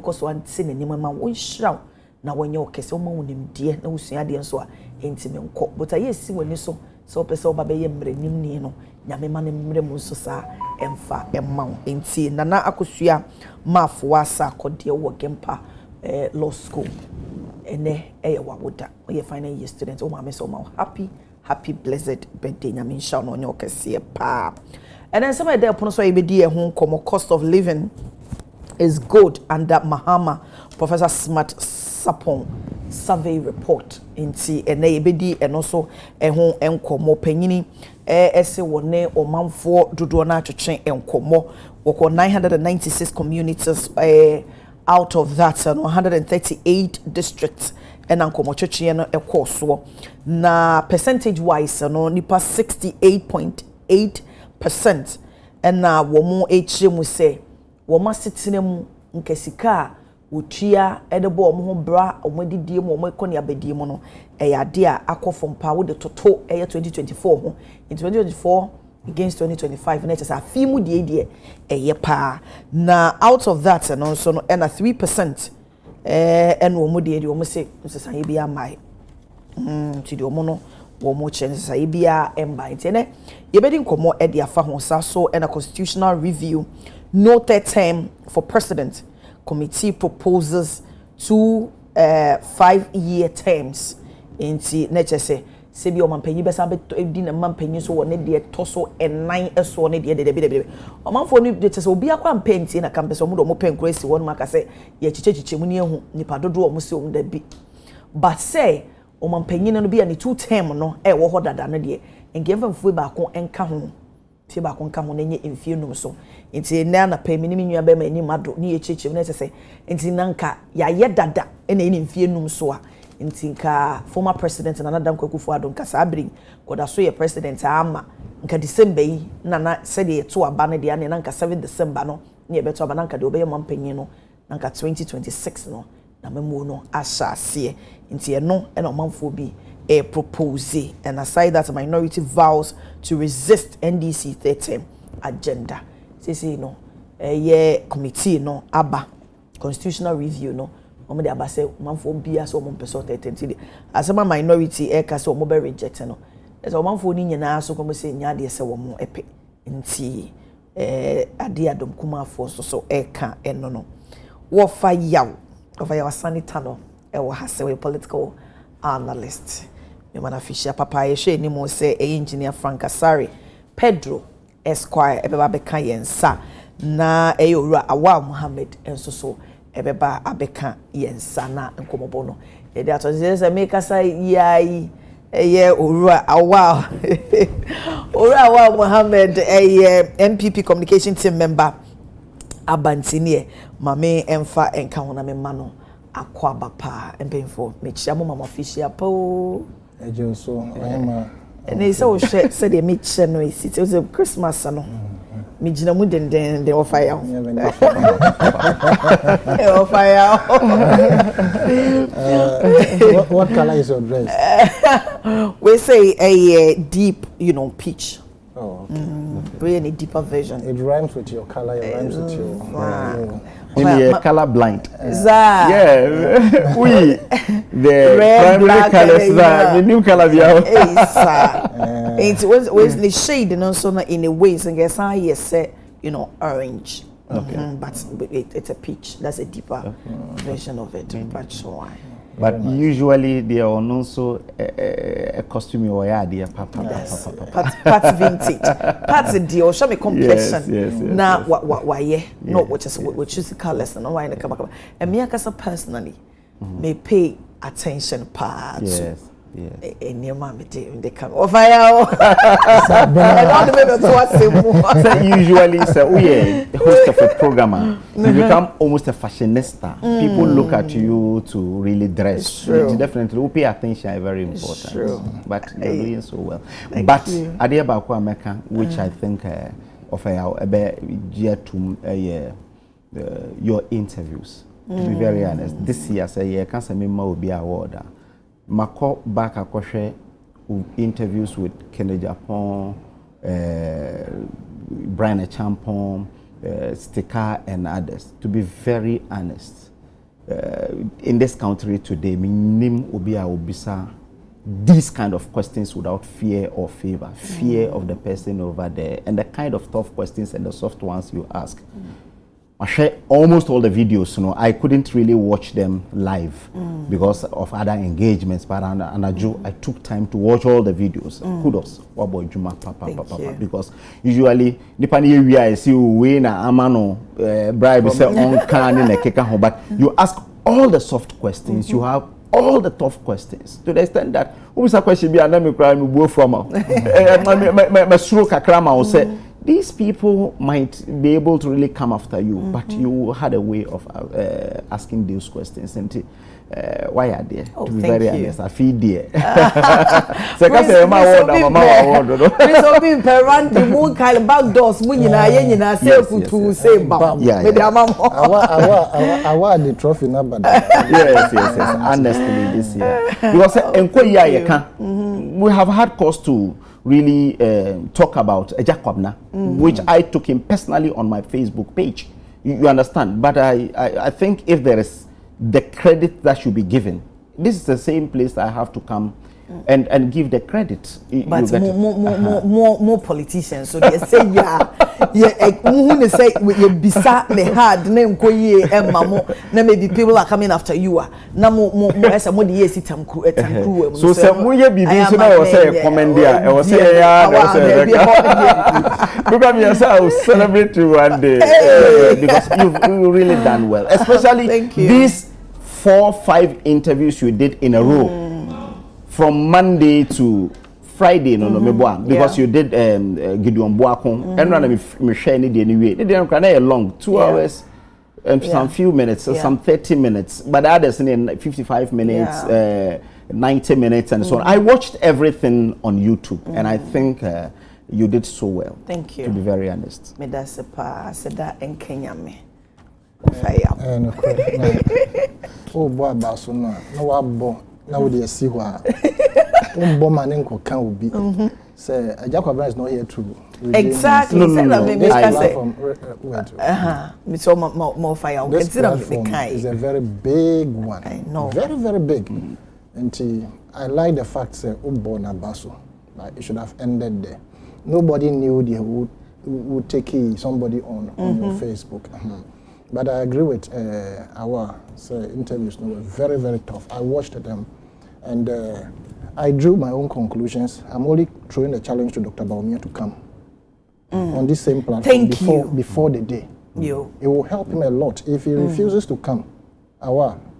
because one thing in my man won shroud. Now when you okay, so moon dear, no see idea so intimate court. But I see when you so person baby yemre no nyame man mre mu so sa emfa emma enti nana akosua maf wasa kodie wo gempa law school ene wawoda we final year student o ma me so ma happy blessed birthday nyame insha no onye okese pa. And then somebody there upon so e be di ehun komo cost of living is good under Mahama Professor Smart Sapon survey report inti ene ebedi eno so ehun enkomo panyini ese wone omanfo dodo na atwetwe enkomo woko 996 communities out of that 138 districts and enkomo twetwe no ekoso na percentage wise no nipa 68.8% and na womo echemu say woma sitinemu nkesika wotua edebo omo ho bra omodidie mu omo ekoni abedie mu no eyade a akofompa wo de toto 2024 ho in 2024 against 2025 na chesa afimu die eye pa na out of that no so no na 3% eno omo die omo se sesa ye bia mai ti de omo no wo mo chen sesa ye bia emba ntene ye bedi nkomo e de afa ho sa so na constitutional review no third term for president. Committee proposes 2 5-year terms inti nature say sebi o mampanyi besa be di na mampanyi so woni de toso enan eso ne de o mamfo ni de say obi akwa mpenti na kampe so mo do mo penkresi won maka say ye chichechiche mu ni ehu nipa dodo o mo se o da bi but say o mampanyi no bi ani 2 term no e wo ho dada no de engemfa mfu ba ko enka ho tie ba ko nka ho na nye emfie num so nti na na pa mi ni nwa ba ma ni mado ni ye chechim na sese nti nanka ya ye dada na ni emfie num so a nti nka former president na Nana Kwakufu Addo nka sabring koda so ye president ama nka December yi na se de to aba na de na nka 7 December no ne beto aba nka de obeye mampanyin no nka 2026 no na memo no asase nti e no na omanfo bi propose and aside that minority vows to resist NDC 30 agenda. Say no committee no aba constitutional review no omo de aba say manfo bia so omo person 30 asema minority ka say omo be reject no so manfo ni nyina so komo say nya de say omo epe nti ade adom kuma afo so ka eno no wo fa yaw sanita no wo hase we political analyst Yomana Fisher Papa Yeshe ni mo say engineer Frank Asari Pedro Esquire ebeba beka yensa na eyora Awa Muhammad enso so ebeba abeka yensa na nkomobo no e dey atose make asa yai eye ora Awa ora Awa Muhammad MPP communication team member abantini mame emfa enka hona me mano akwaba pa empemfo mechia mo mama Fisher po ejo so ayama and they so said they meet no it was a Christmas no me gina mu den they offer you what color is your dress? We say a deep peach. Oh, okay. Really deeper version. It rhymes with your color, it rhymes with your color blind. Yeah. We the red, primary colors the new color it was the shade and also in a way so guess I say orange. Okay. But it's a peach. That's a deeper version of it. That's why. But usually they are also a costume or idea, papa. Part vintage. Part deal. Show me complexion. Yes. Now why no which is the colors and why in the come. And me as personally may pay attention part. Yes. And your mommy they come over here. Usually say host of a programmer, you become almost a fashionista. People look at you to really dress. Definitely we pay attention, very important. True. But you're doing so well. But Adekye Nsroma, which I think of your interviews, to be very honest. This year say cancer will be award. Mako back akoshe interviews with Kennedy Japon, Brian Champon, Stika and others. To be very honest, in this country today, minim obia obisa these kind of questions without fear or favor, fear of the person over there, and the kind of tough questions and the soft ones you ask. I share almost all the videos, I couldn't really watch them live because of other engagements, but I took time to watch all the videos. Kudos. Because usually, depending where I see we na amano bribe say on can in a keka, but you ask all the soft questions, you have all the tough questions to the extent that who's a question be and me cry me go from my stroke akrama will say these people might be able to really come after you, but you had a way of asking those questions. And why are they? Oh, to be thank very you. honest, I feel dear. So I say, my word, Please don't be parent. The moon kind of back doors. When you say to say, Our the trophy number. Yes. Honestly, this year because we have had cause to really talk about Jacob which I took him personally on my Facebook page. You understand? But I think if there is the credit that should be given, this is the same place I have to come and give the credit. But more politicians. So they say who say you bisa the hard name koye mamo. Na maybe people are coming after you. Na mo esa mo dey sit tamku. So say mo ye bibi so na say comment there. I was say because me I will celebrate you one day because you've really done well, especially these 4-5 interviews you did in a row. From Monday to Friday, because you did Gideon Boakon, and run me share any anyway. They didn't run a long 2 hours and some few minutes, some 30 minutes, but others in 55 minutes, 90 minutes, and so on. I watched everything on YouTube, and I think you did so well. Thank you. To be very honest. Me da sepa seda en Kenya me. Oh boy, baso no wabo. Now we see why. Man can be. Say Jacob is not here to. Exactly. No. It's more fire. This platform is a very big one. I know. Very, very big. And I like the fact that Ubona Baso. It should have ended there. Nobody knew they would take somebody on your Facebook. But I agree with our interviews. They were very, very tough. I watched them, and I drew my own conclusions. I'm only throwing a challenge to Dr. Baumia to come on this same platform before the day. It will help him a lot. If he refuses to come,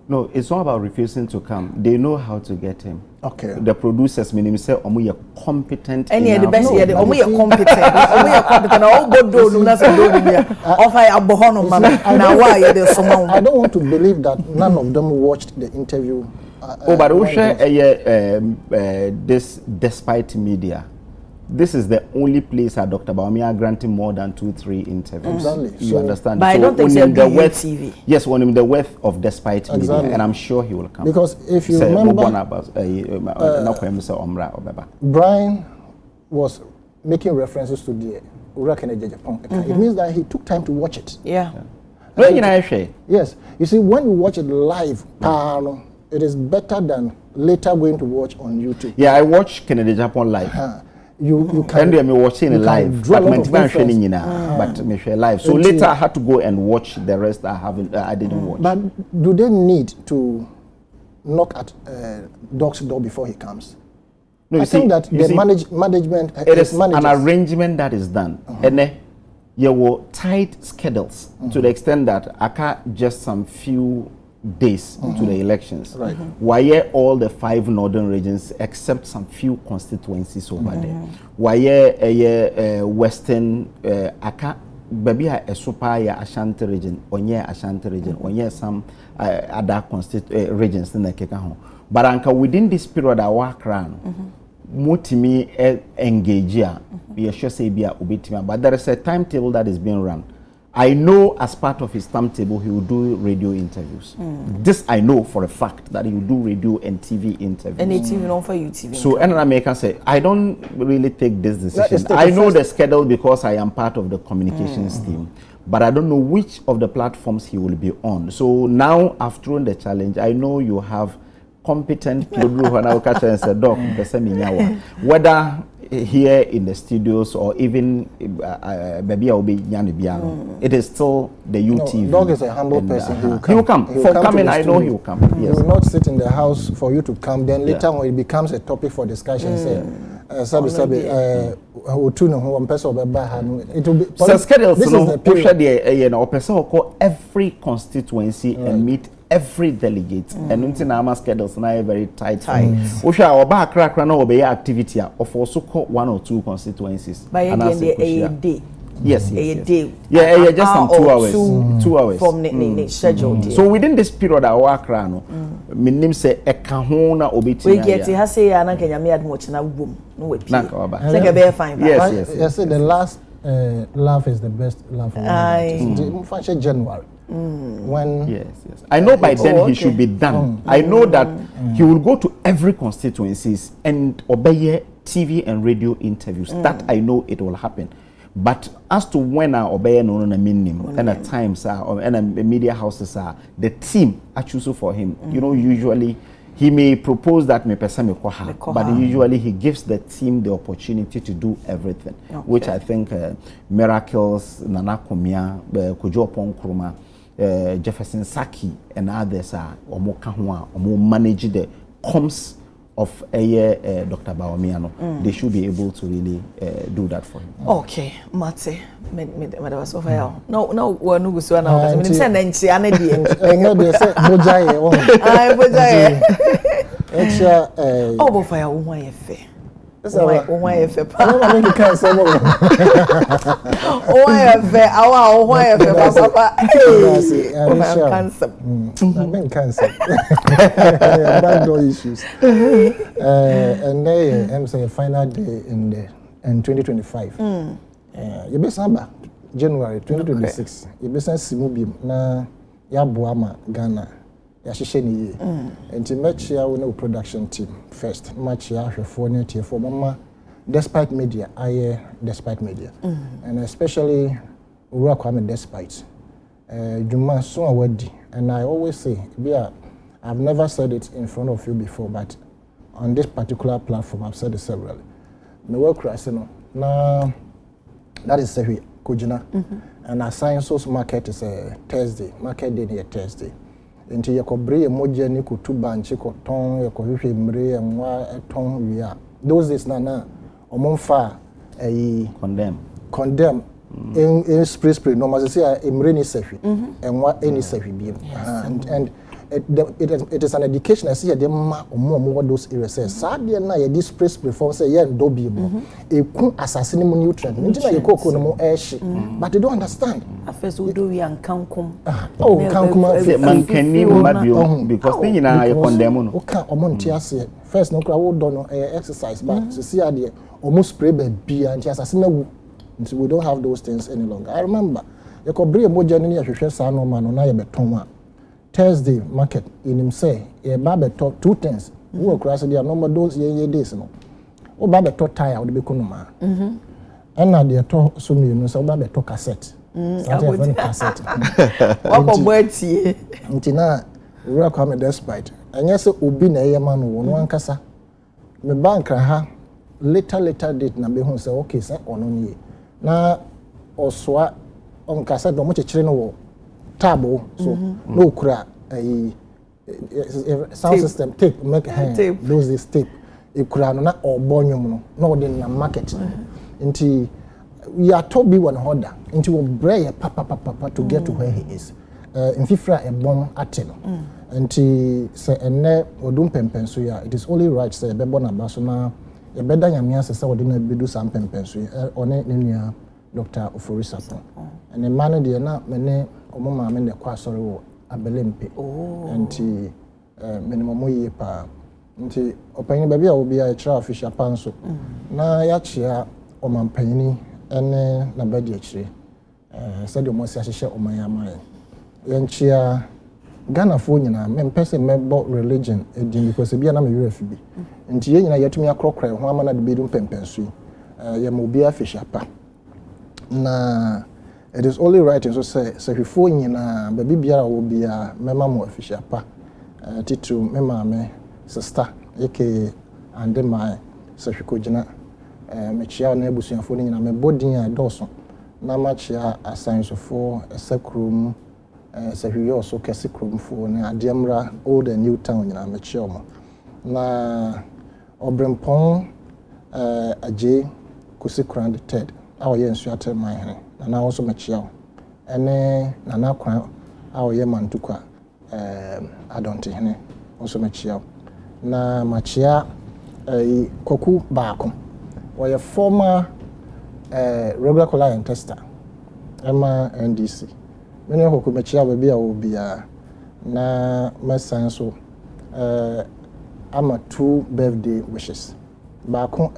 no, it's not about refusing to come. They know how to get him. Okay. The producers, meaning say, "Omu competent." Any the best here, Omu competent. Omu competent. All go do na so do here. Offer abohono mama. Now why you there someone? I don't want to believe that none of them watched the interview. But we share this despite media. This is the only place that Dr. Baumia granting more than 2-3 interviews. Exactly. You understand? But I don't think so. The worth TV. Yes, when him the worth of despite media, and I'm sure he will come. Because if you remember, Brian was making references to the Adekye Japan. It means that he took time to watch it. Yeah. Yes. You see, when you watch it live, it is better than later going to watch on YouTube. Yeah, I watched Kennedy Japan live. You can me watching it live, but me share live. So later I had to go and watch the rest. I didn't watch. But do they need to knock at Doc's door before he comes? No, I think that the management. It is an arrangement that is done, and there were tight schedules to the extent that I can't just some few days to the elections. Right. Why all the 5 northern regions except some few constituencies over there? Why western aka baby a super ya Ashanti region, onye Ashanti region, onye some other regions in the keka ho. But anka within this period I work around, mutimi engage ya, we sure say be a ubitima. But there is a timetable that is being run. I know as part of his timetable he will do radio interviews. This I know for a fact that he will do radio and TV interviews. And TV not for YouTube. So and I can say I don't really take this decision. I know the schedule because I am part of the communications team. but I don't know which of the platforms he will be on. So now I've thrown the challenge. I know you have competent people who now catch and say, "Doc, whether here in the studios or even maybe I'll be it is still the UTV." Dog is a humble person. He will come. For coming, I know he will come. He will not sit in the house for you to come. Then later when it becomes a topic for discussion, say, it will be. So schedule. This is the period. Person will call every constituency and meet every delegate, and until our schedules now very tight. Osha our back crack now obey activity of also call 1 or 2 constituencies. By a day. Yes. Yeah, just some 2 hours. 2 hours from the schedule. So within this period, our work rano, minim say a kahona obiti. We get it. Has say an Kenya me much na boom. No way. Think a bear fine. Yes. The last laugh is the best laugh. January. When yes, I know by then he should be done. I know that he will go to every constituencies and obey TV and radio interviews. That I know it will happen. But as to when I obey no minimum and at times and media houses are the team I choose for him. You know, usually he may propose that me person but usually he gives the team the opportunity to do everything, which I think Miracles, Nana Komia, Kojo Ponkroma, Jefferson Saki and others are or manage the comms of Dr. Bawumiano. They should be able to really do that for him. Okay, Mate, madam was over. No, we're no good. I'm saying Nancy, I need you. Oh, but for your own fair. Why if I can't say more. Why if Papa? Cancer. Backdoor issues. And they say a final day in 2025. You be samba January 2026. You be send Simubim na Yabuama Ghana. And to match our production team first, match your phone for Mama, despite media, despite media, and especially work on despite. Juma so awedi, and I always say, I've never said it in front of you before, but on this particular platform, I've said it several. My work now that is Sehui Kujina, and our science market is a Thursday, market day near Thursday. Into Yakobre, Moja, Nico, two banchi, cotton, Yakohi, Mre, and Wa, Tom, we are. Those is Nana, or Monfa, a condemn. In spray, no matter say, a Mreni Sefi, and what any Sefi be. And it is an education. I see a dema or more those areas. Sadia na a dispress before say, yeah, dobi, a cool assassinable nutrient. Until you cook no more ash, but you don't understand. At first, we do young Kankum. Oh, Kankum, man can name because then you know I condemn. Okay, or Montias, first no crowd don't exercise, but to see idea almost spray beer and just assassinable. We don't have those things any longer. I remember, you could bring a more journey as you share Sano man on Ayabetoma. Thursday market in him say a barber talk 2 things. Who across the number those ye days no. O barber talk tire would be kunuma. And now they talk so me so barber talk cassette. Cassette. What words ye? Untina we come despite. And yes obi na ye man won wan kasa. Me bank ha later date na be hu say okay say ono nie. Na oswa on cassette do mo chechire no wo table, so no crack a sound system tape make hand lose this tape. A crown not or bonium no in the market. Until we are told be one order into a brain papa to get to where he is. In Fifra a bomb at until say and or don't pempensu ya. It is only right say Bebona Basona a better yamia says I didn't do some pempensu on it Dr. Oforisapo. And the man de na mene omama me ne kwa sori wo abelempe nti minimum ye pa nti opani ba bia obi a kira official panso na ya chia omampani ene na badi akire said mo si ahye oman amaye yenchia Ghana fo nyina me mpese mebo religion edin because bia na me were afibi nti ye nyina yetumi akrokra ho ama na de bedum pempensu ye mo bia official pa na it is only right so say before nyina baby biara wo bia mema mo official pa titu mema me sister aka ande my se hwekogina me chia na abusuafo ni nyina me bodin a doso na ma chia asansofo Sectoral se hwiyo so kese kromfo na ademra old and new town nyina me chia mo na obrempon Adekye Nsroma the third awo ye nsu ateman hene na also me chia ene na kwan awo ye mantukwa adonte hene also me chia na machia Koku Baako or a former regular client tester Emma NDC many Koku machia baby will be na my son so I'm a 2 birthday wishes Baako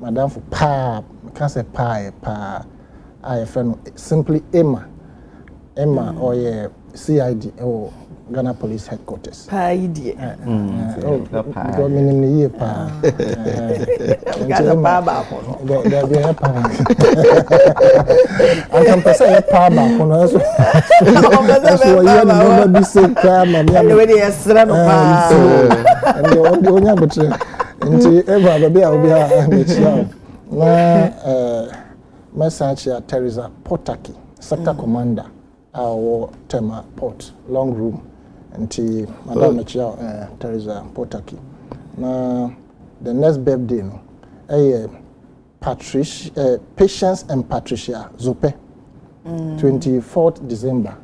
madam for pa can't say pa I friend simply Emma or a CID or Ghana Police Headquarters. Pa idie. Because minimum year pa. Ghana pa ba kono. There be a pa. I can pass a pa ba kono. That's why you never be so calm. I'm the Nsroma no pa. And the onya betre. Nti ever be a mechi na message Teresa Potaki, sector commander our Tema Port long room. Nti madam mechia Teresa Potaki na the next birthday no Patience and Patricia Zope 24th December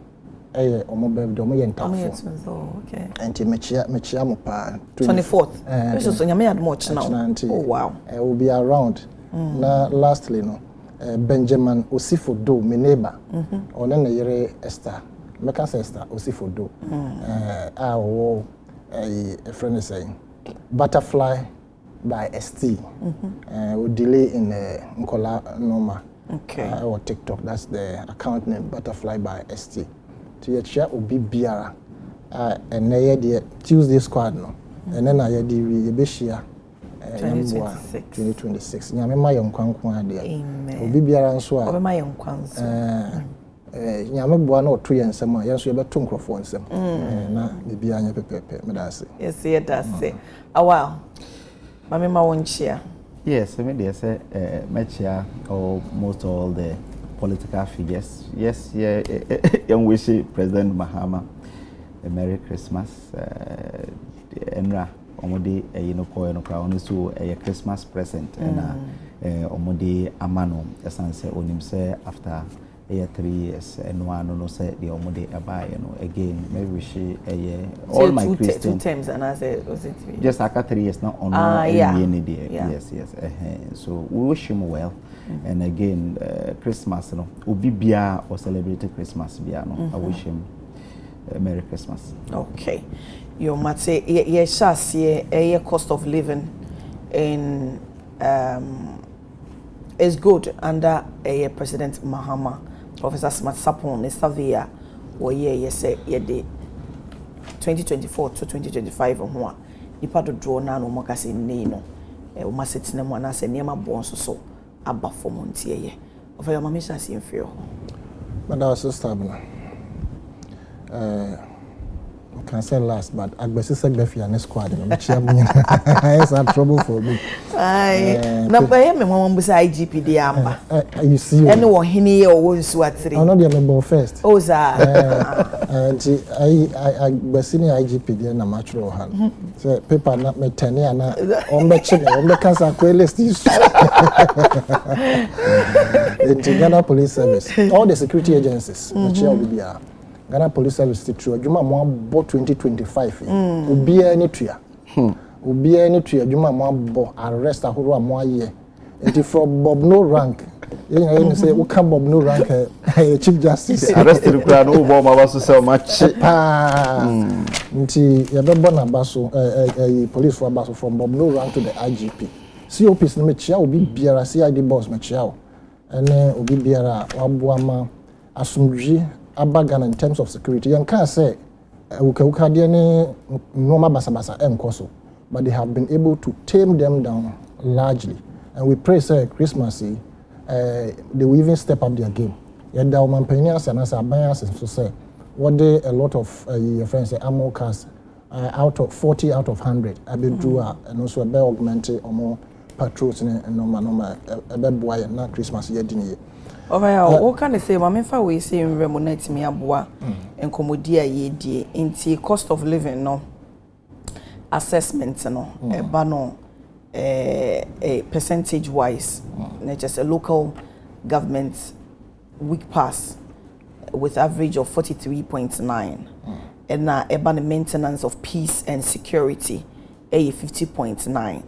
omo birthday omo yentafo okay nti mechia mo pa 24th this is nyame admoch now oh wow will be around na lastly no Benjamin Osifodo my neighbor ona na yere Esther Meka Esther Osifodo a friend is saying butterfly by ST will delay in Nkola Noma or TikTok, that's the account name butterfly by ST to your chair will be biara and na Tuesday squad no and then I had the Beshia 2026 nyame ma yonkwankwa ade obi biara nso a obi ma yonkwanso nyame boa na oto yensem a yenso ye beto nkrofo nsem na bibia anya pepepe medase yes ye dase wow mame ma wonchia yes me dey say mechia or most all the political figures yes yeah young wish President Mahama a Merry Christmas enra omode no koyo no kwa onu so Christmas present na omode amano esanse onim say after 3 years and one no say the omode abaye no again maybe we she all my Christian 2 times and I say was it 3 just after 3 years now on yes so we wish him well and again Christmas no obi bia or celebrate Christmas bia no I wish him Merry Christmas. Okay. You might say a cost of living in is good under a President Mahama. Professor Smart Sapon is severe or say ye 2024 to 2025 on one. You part of draw now no makasi nino. Uma sits in one as a near my bones so abba for Montier. Of your mamma is in fear. But I was so stubborn. Can say last, but I guess it's a beefy and a squad. It's a trouble for me. Aye, number him, one was IGPD amber. You see, anyone he or was what 3. I'm not the member first. Oh, sir. I was senior IGPD and a natural hand. So, paper not me 10 years on the chimney, on the cancer list. In Ghana Police Service, all the security agencies, which will be Ghana Police Service true adwuma mo abo 2025 obi ani tua obi ani tua adwuma mo abo arrest ahoro a mo aye enti from Bob no rank you say we can Bob no rank Chief Justice arrest the crowd no bo ma baso say match enti ya bebo na baso police for baso from Bob no rank to the IGP COPs no me chia obi biara CID boss me chia ene obi biara wabo ama asumdwi Abagan in terms of security, you can't say normal basa enkoso, but they have been able to tame them down largely. And we pray, say, Christmas, they will even step up their game Yet the Omampanias and as a bias so say what they a lot of your friends say ammo cars out of 40 out of 100 I be drew and also a be augmented or more patrols and normal a bed boy and not Christmas year dinner. Alright, what can I say? My fa we say remunate me aboa and komodia ye die into cost of living no assessment no bano a percentage wise just a local government week pass with average of 43.9 and now about the maintenance of peace and security 50.9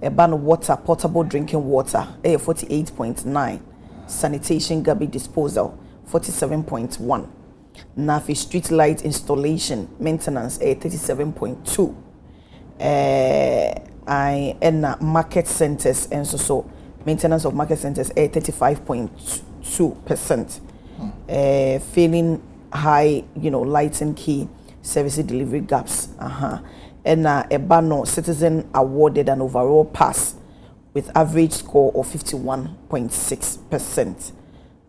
about water potable drinking water 48.9 sanitation garbage disposal 47.1 Nafi street light installation maintenance 37.2 I and market centers and so maintenance of market centers 35.2%. Failing high, lighting key service delivery gaps. And Ebano citizen awarded an overall pass with average score of 51.6%.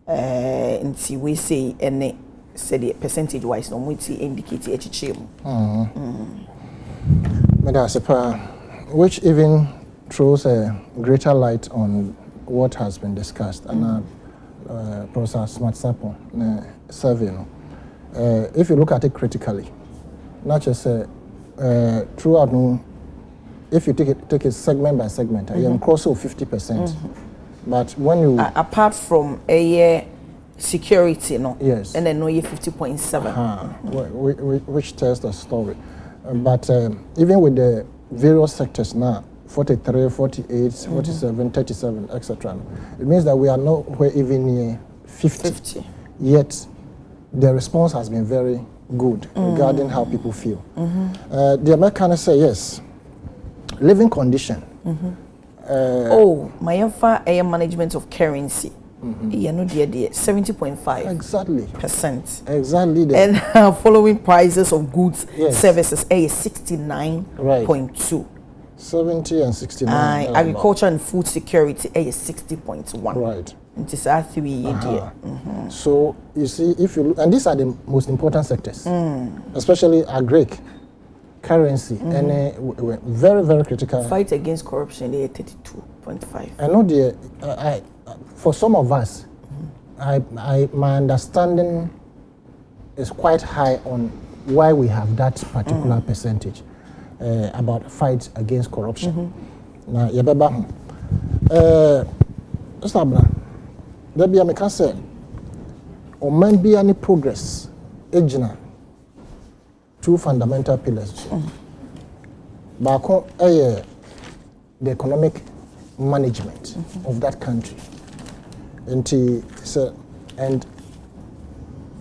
And we say any said percentage wise no we indicate which even throws a greater light on what has been discussed and Professor Smart Sapo survey. If you look at it critically, not just throughout, if you take it segment by segment, you can cross over 50%. But when you apart from a year security, yes, and then no year 50.7, which tells the story. But even with the various sectors now, 43, 48, 47, 37, etc. It means that we are nowhere even near 50. Yet the response has been very good regarding how people feel. The Americans say yes, living condition. My air management of currency. 70.5%. Exactly. Exactly. And following prices of goods, services, 69.2. 70 and 69. Agriculture and food security, 60.1. Right. It is our 3 year. So you see, if you look, and these are the most important sectors, especially agric, currency, and very, very critical. Fight against corruption, 32.5. I know for some of us, my understanding is quite high on why we have that particular percentage about fight against corruption. Now, yabeba, there be a meka say, or man be any progress, ejina, two fundamental pillars. Bako, the economic management of that country. And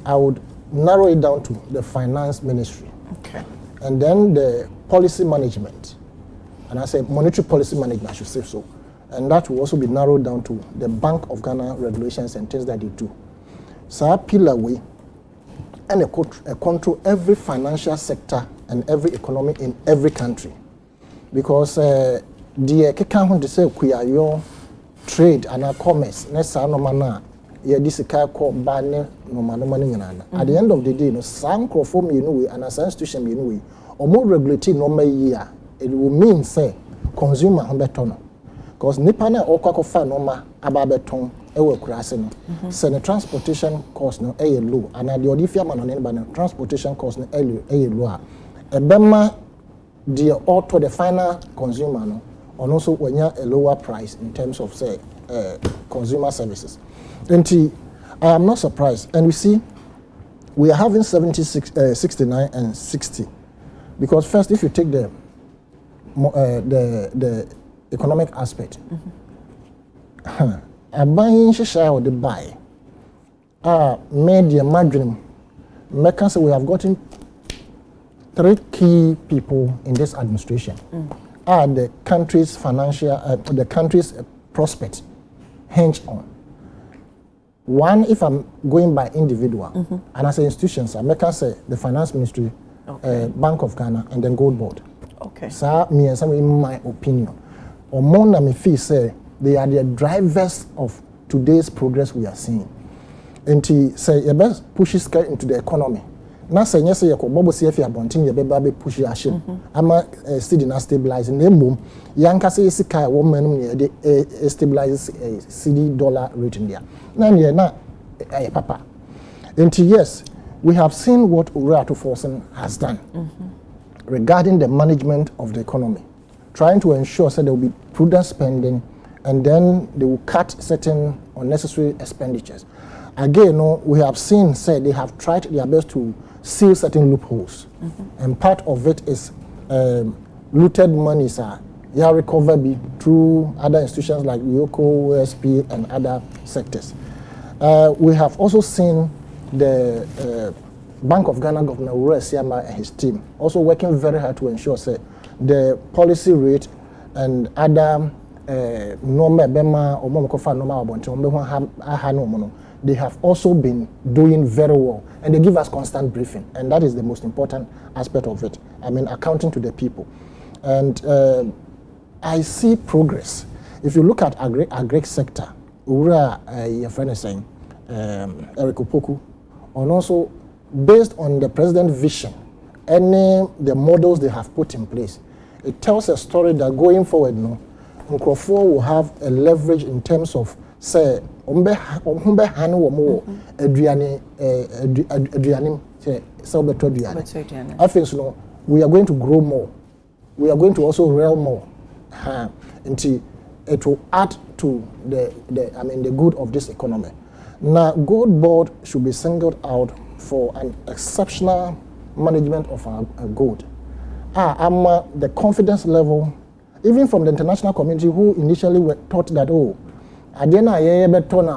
I would narrow it down to the finance ministry. Okay. And then the policy management. And I say monetary policy management, I should say so. And that will also be narrowed down to the Bank of Ghana regulations and things that they do. So I pillar way and a control every financial sector and every economy in every country. Because the keka to say your trade and commerce nessa no mana ye this ka ko ba ne no mani nyana. At the end of the day no some crofom you know and as institution you know or more regulating no year it will mean say consumer beton because nipa na okwa fa no ma aba beton e we kurase no say the transportation cost no e low and the odifia ma no ne ba no transportation cost no e low a ebema the auto the final consumer no and also when you a lower price in terms of say consumer services. And I am not surprised. And we see we are having 76, 69 and 60. Because first, if you take the economic aspect, a buying share or the buy media margin. Say we have gotten 3 key people in this administration. Are the country's financial, the country's prospects hinge on. One, if I'm going by individual, and as an institutions, I can say the finance ministry, Bank of Ghana, and then Gold Board. Okay. So, me and some in my opinion, or more than me feel say they are the drivers of today's progress we are seeing. Enti say you best push sky into the economy. Na say yes say yako bobo CF abontin ye beba be push ahye. Ama cedi na stabilize na mmom yanka say sika wo manum ne de stabilize cedi dollar rate in there. Na ye na papa. Enti yes, we have seen what Urato Forsen has done regarding the management of the economy, trying to ensure that there will be prudent spending and then they will cut certain unnecessary expenditures. Again, we have seen, said they have tried their best to seal certain loopholes. And part of it is looted monies are recovered through other institutions like Yoko, OSP, and other sectors. We have also seen the Bank of Ghana Governor Ure Siama and his team also working very hard to ensure that the policy rate and other they have also been doing very well, and they give us constant briefing, and that is the most important aspect of it. I mean, accounting to the people. And I see progress. If you look at agri sector, Ura, your friend is saying, Eric Opoku, and also based on the president's vision and the models they have put in place, it tells a story that going forward, Nkrofo will have a leverage in terms of say ombe hanu wo aduane say beto aduane. I think so we are going to grow more. We are going to also rail more. Until it will add to the good of this economy. Now, Gold Board should be singled out for an exceptional management of our gold. The confidence level, even from the international community, who initially were thought that Adena ye beto na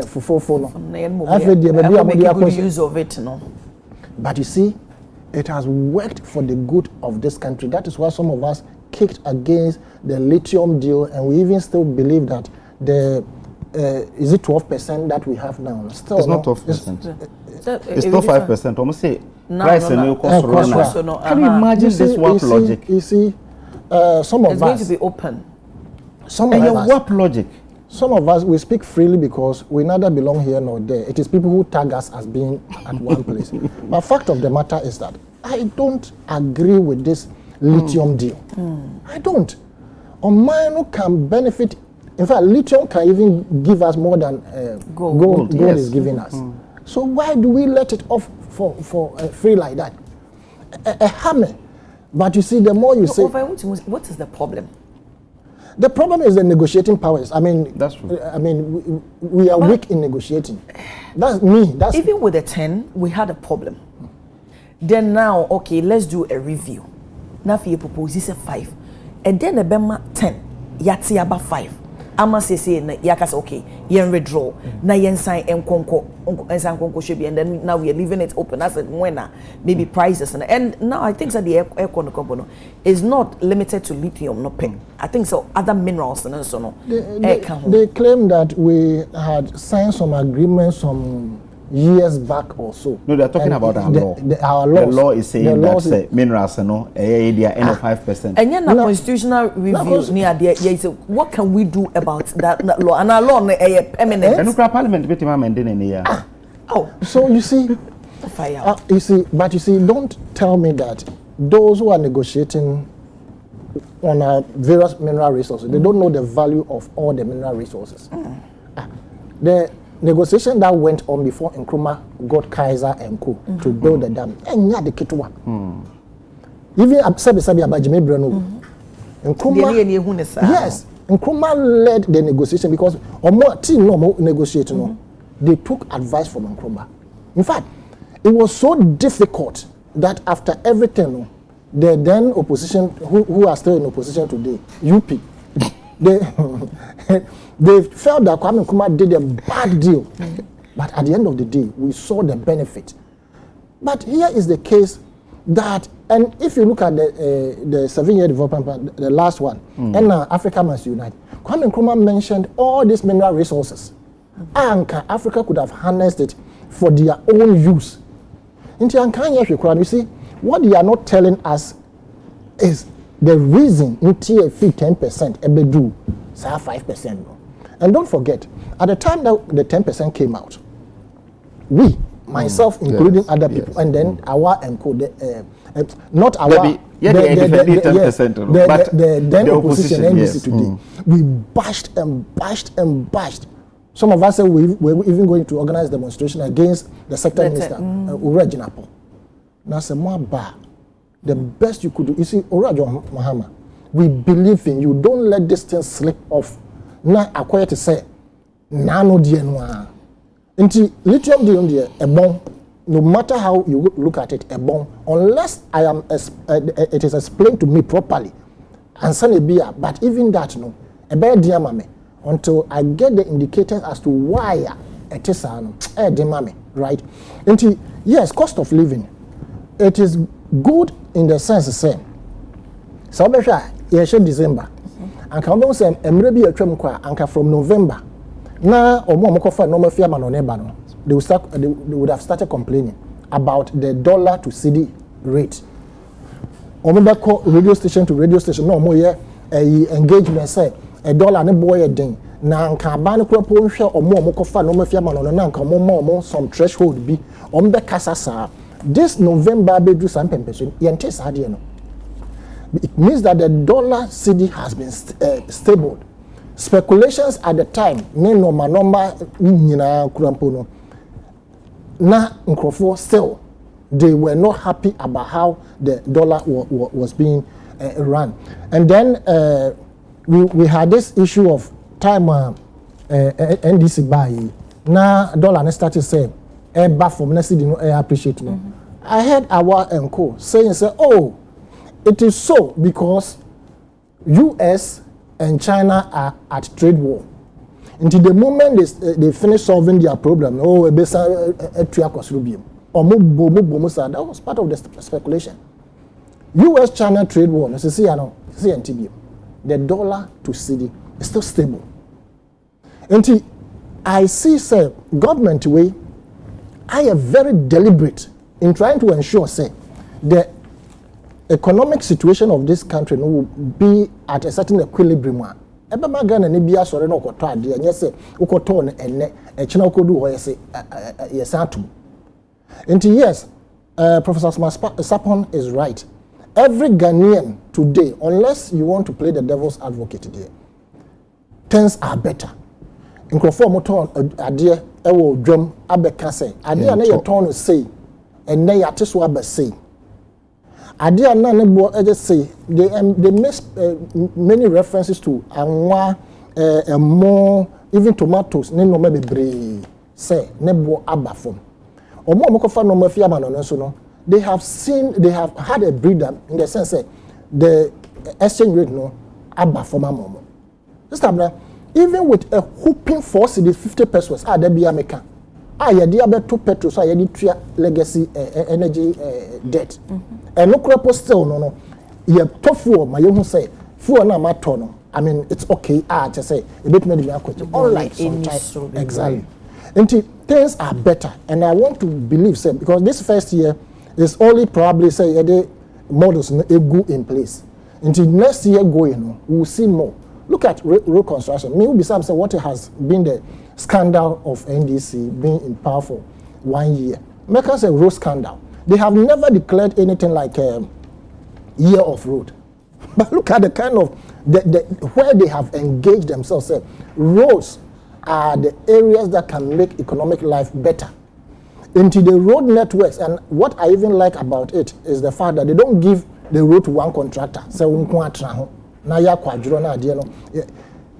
fufofo no. I make good use of it, no. But you see, it has worked for the good of this country. That is why some of us kicked against the lithium deal, and we even still believe that the is it 12% that we have now? Still, it's not 12%. It's still 5%. Almost say price and no cost. Can you imagine this warp logic? You see, some of us. It's going to be open. Some of us. Warp logic. Some of us, we speak freely because we neither belong here nor there. It is people who tag us as being at one place. But fact of the matter is that I don't agree with this lithium deal. I don't. Omano can benefit. In fact, lithium can even give us more than gold yes. is giving us. So why do we let it off for free like that? A hammer. But you see, the more you say... What is the problem? The problem is the negotiating powers. I mean, that's true. I mean, we are weak in negotiating. That's me. That's even with the 10, we had a problem. Then now, okay, let's do a review. Now, if you propose this 5, and then the Bema 10, yati about 5. Ama say na yakas okay, yen withdraw. Na yen sign enkonko should be, and then now we are leaving it open. That's when maybe prices and now I think that the air company is not limited to lithium, no pen. I think so other minerals and so no. They claim that we had signed some agreements some years back or so. No, they're talking about our law. Our laws. The law is saying that minerals are no, they are end of 5%. And yet, constitutional review near there. What can we do about that law? And our law is permanent. And Parliament between amending in here. Oh, so you see, but you see, don't tell me that those who are negotiating on our various mineral resources, they don't know the value of all the mineral resources. The negotiation that went on before Nkrumah got Kaiser and Co to build the dam. And yeah, the Kitwa. Even Sabi Abajime Breno. Nkrumah. Yes, Nkrumah led the negotiation because team no negotiating. They took advice from Nkrumah. In fact, it was so difficult that after everything, the then opposition, who are still in opposition today, UP, they felt that Kwame Nkrumah did a bad deal. But at the end of the day, we saw the benefit. But here is the case that, and if you look at the 7-year development plan, the last one, and Africa Must Unite, Kwame Nkrumah mentioned all these mineral resources. And Africa could have harnessed it for their own use. You see, what they are not telling us is the reason until 10% ebedu, 5%. And don't forget, at the time that the 10% came out, We, myself, including other people, and then our encode, not our. The then opposition NDC today. We bashed and bashed and bashed. Some of us said we were even going to organize demonstration against the sector minister, Urajinapo. Now, the best you could do, you see, Urajo Mahama, we believe in you. Don't let this thing slip off. Now, acquire to say, nano dienwa. Into lithium dion a bomb, no matter how you look at it, a bomb, unless it is explained to me properly, and send a beer, but even that, no, a bad diamame, until I get the indicators as to why it is right? Into, yes, cost of living, it is good in the sense the same. So, December, and come say, maybe a trim and from November. Now, they would have started complaining about the dollar to CD rate. Radio station to radio station, no more engagement say a dollar and a boy a ding. Now, Cabana Cropo share or more Mokofa, no more Fiaman, some threshold be on the Casasa. This November, Bedru Sampen person, Yantes Hadiano. It means that the dollar CD has been stable. Speculations at the time, still, they were not happy about how the dollar was being run. And then we had this issue of time NDC buy. Now dollar started saying, back from next no appreciate me. I heard our uncle saying, oh, it is so because US and China are at trade war. Until the moment they finish solving their problem, that was part of the speculation. US-China trade war, the dollar to CD is still stable. Until I see, say, government way, I am very deliberate in trying to ensure, say, the economic situation of this country will be at a certain equilibrium. Eba Ghana ni bia sore na okoto ade anya se okoto ne enne e china okodu ho yese yesatum. Nti yes, Professor Sapon is right. Every Ghanaian today, unless you want to play the devil's advocate today, things are better. Nkrofo moton ade ewo dwam abeka say ade na ye ton no say enne yate so abasay. Adia na nebo just say they make many references to anwa more even tomatoes ne no bebre say nebo aba from omo omokofa no mafia ma no so no they have had a breeder in the sense say the exchange rate no aba from amomo this time even with a whooping force the 50 pesos there be American yedi abeto petrol so yedi tua legacy energy debt and no crop still no ye tofu ma ye hu say fuel na mato no I mean it's okay to say a bit me akwaje unlike sometimes exactly and things are better and I want to believe say because this first year is only probably say the models no egu in place until next year going we will see more. Look at road construction. Me will be some say what has been the scandal of NDC being in power for 1 year. Make us a road scandal. They have never declared anything like a year of road. But look at the kind of where they have engaged themselves. Say, roads are the areas that can make economic life better. Into the road networks, and what I even like about it is the fact that they don't give the road to one contractor. So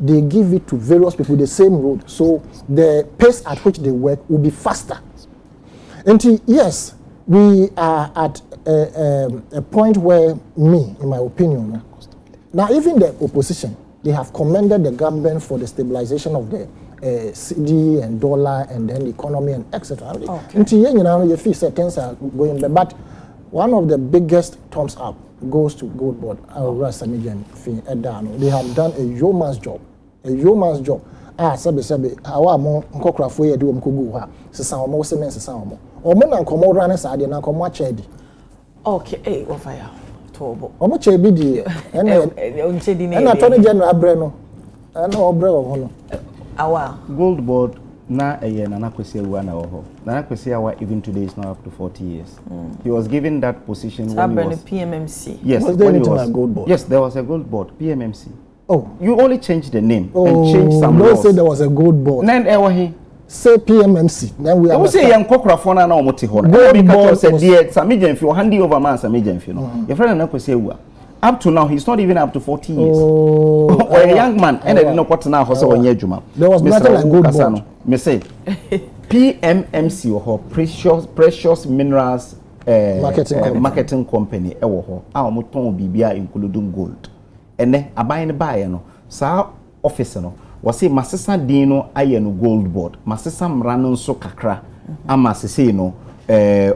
they give it to various people, the same road. So the pace at which they work will be faster. And yes, we are at a point where in my opinion, now even the opposition, they have commended the government for the stabilization of the CD and dollar and then the economy and etc. Okay. You feel things are going better. But one of the biggest thumbs up goes to Gold Board. They have done a yeoman's job. A yeoman's job. Sabi awa mo nkokrafo ye de omkogu ha sesa omo semen sesa omo na nkomo rane sa de na nkomo achedi okay wo fire tobo omo chebi di onchedi ne na Attorney General abre no na obre wo no Gold Board na Nana Kwesi Awuah na oho. Nana Kwesi Awuah even today is now up to 40 years. He was given that position when he was PMMC. Yes, was there when he anything was like gold board? Yes, there was a gold board, PMMC. Oh, You only changed the name and changed some don't laws. say there was a gold board. Then ewahi. Say PMMC. Then we You say understand. young Kokra na omote ho. Gold board said was- dear Samijan if you handy over man Samijan if you know. Your friend Nana Kwesi Awuah. Up to now he's not even up to 40 years. Oh, Or a young man and I didn't know what now hosa onye juma. There was nothing like gold board. Me say PMMC or precious minerals marketing company ewo ho a omo ton bibia including gold. Ene aban ne bae no sa office no was say masesa din no aye no gold board masesa mra no nso kakra ama sese no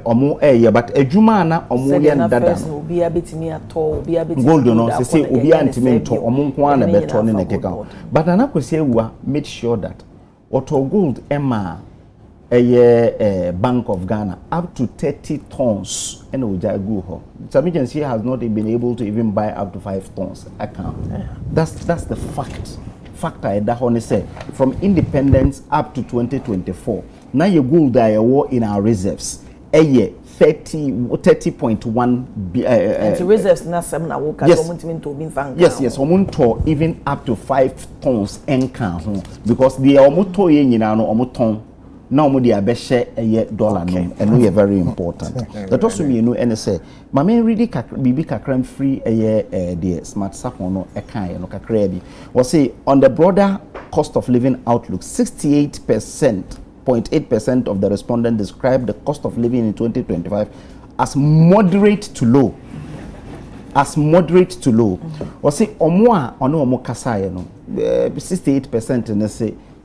omo but adwuma na omo ye ndada no obi abetimi ato obi abetimi gold no sese obi antimi nto omo nko na beto ne nekeka but Nana Kwesi Awuah made sure that auto gold emma Bank of Ghana up to 30 tons and oja go ho. Some agency has not been able to even buy up to 5 tons account. That's the fact. Factor that honey say from independence up to 2024. Now your gold that war in our reserves. 30.1 and reserves na sem na wo ka omuntimi to bin fan. Yes, omunto even up to 5 tons enka ho because the omuto ye nyina no omuton na omo de abehye dollar no and we are very important. That also me no and say ma me really bibi kakram free the smart sapon no ekan no kakra bi was say on the broader cost of living outlook 68.8% of the respondents described the cost of living in 2025 as moderate to low. Was say omo a ono omo kasa no 68% and they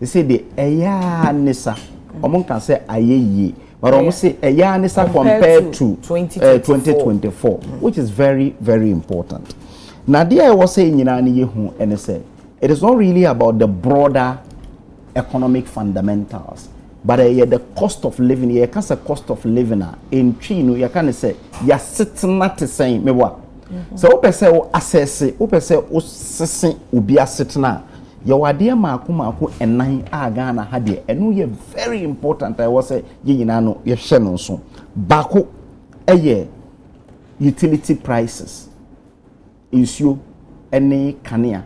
say the eya nisa omo can say ayeye but omo say eya nisa compared to 2024 which is very very important. Now there I was saying nyina ne yehu and say it is not really about the broader economic fundamentals but the cost of living here can say cost of living in Chino you can say ya sitting at the same mewa so o pese o assess o pese o sesen obi asetna ya wade maako enan a Ghana ha de enu ye very important I was say yina no ye hye no so bako utility prices insuo ene kanea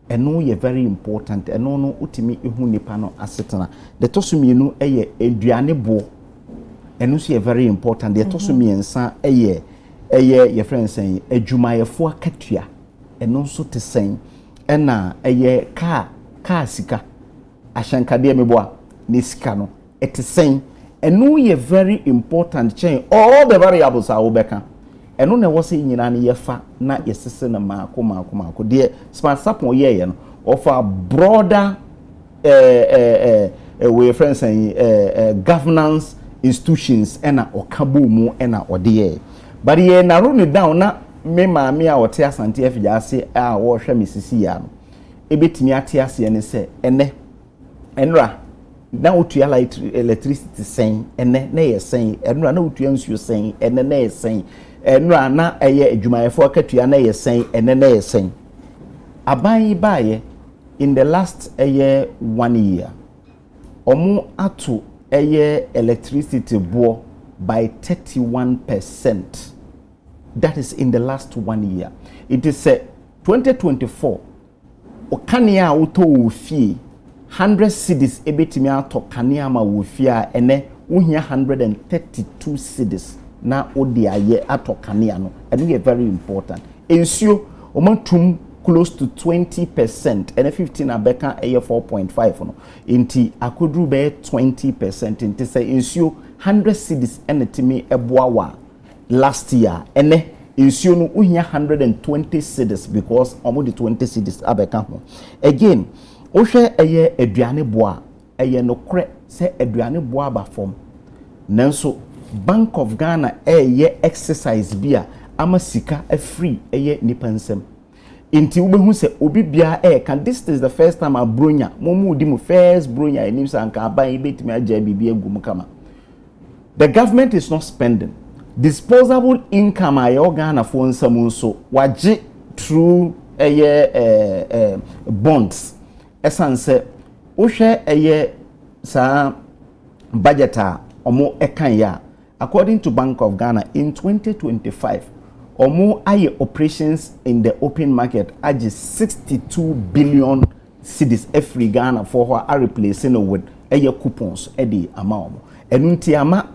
enu ye very important enu no utimi ehu nipa no asetna the tosumienu eduane bo enu so ye very important the tosumiensa your friend saying adwumayefo akatua eno so te sen ena car sika ahyankade meboa ne sika no etesen eno ye very important chain all the variables are obeka eno na wose nyina ne yefa na yesese na maako de smart sapon ye no of a broader we friends saying governance institutions ena okabo mu ena ode but ye narrow it down na me maami a wote asante afija ase a wo hwe mesisi ya no ebetimi ate ase ne se ene enra na otua light electricity sen ene na ye sen enra na otua nsuo sen ene na ye sen enra na eye adwumayefo akatua na ye sen ene na ye sen aban baaye in the last 1 year omo ato electricity bo by 31%. That is in the last 1 year. It is 2024. Okania auto wofie 100 cedis ebetimi ato kania ma wofie ene wohia 132 cedis na odi aye ato kania no. And we very important. Ensure omantum close to 20% and 15 abeka 4.5 no. Inti akodru be 20% inti say ensure 100 cedis enetimi eboawa last year ene ensure no uhia 120 cedis because omo the 20 cedis abeka ho again ohwe aduane boa no kre se aduane boa ba form nanso Bank of Ghana exercise bia ama sika free nipa nsem inti ubehu se obi bia can this is the first time abronya momu di mu first bronya enim sanka aban betimi agya bibia gum kama. The government is not spending. Disposable income ayo Ghana for nsam so waje through bonds. Esanse ohwe sa budget omo ekan ya according to Bank of Ghana in 2025 omo aye operations in the open market age 62 billion cedis every Ghana for who are replacing with aye coupons edi ama omo enunti ama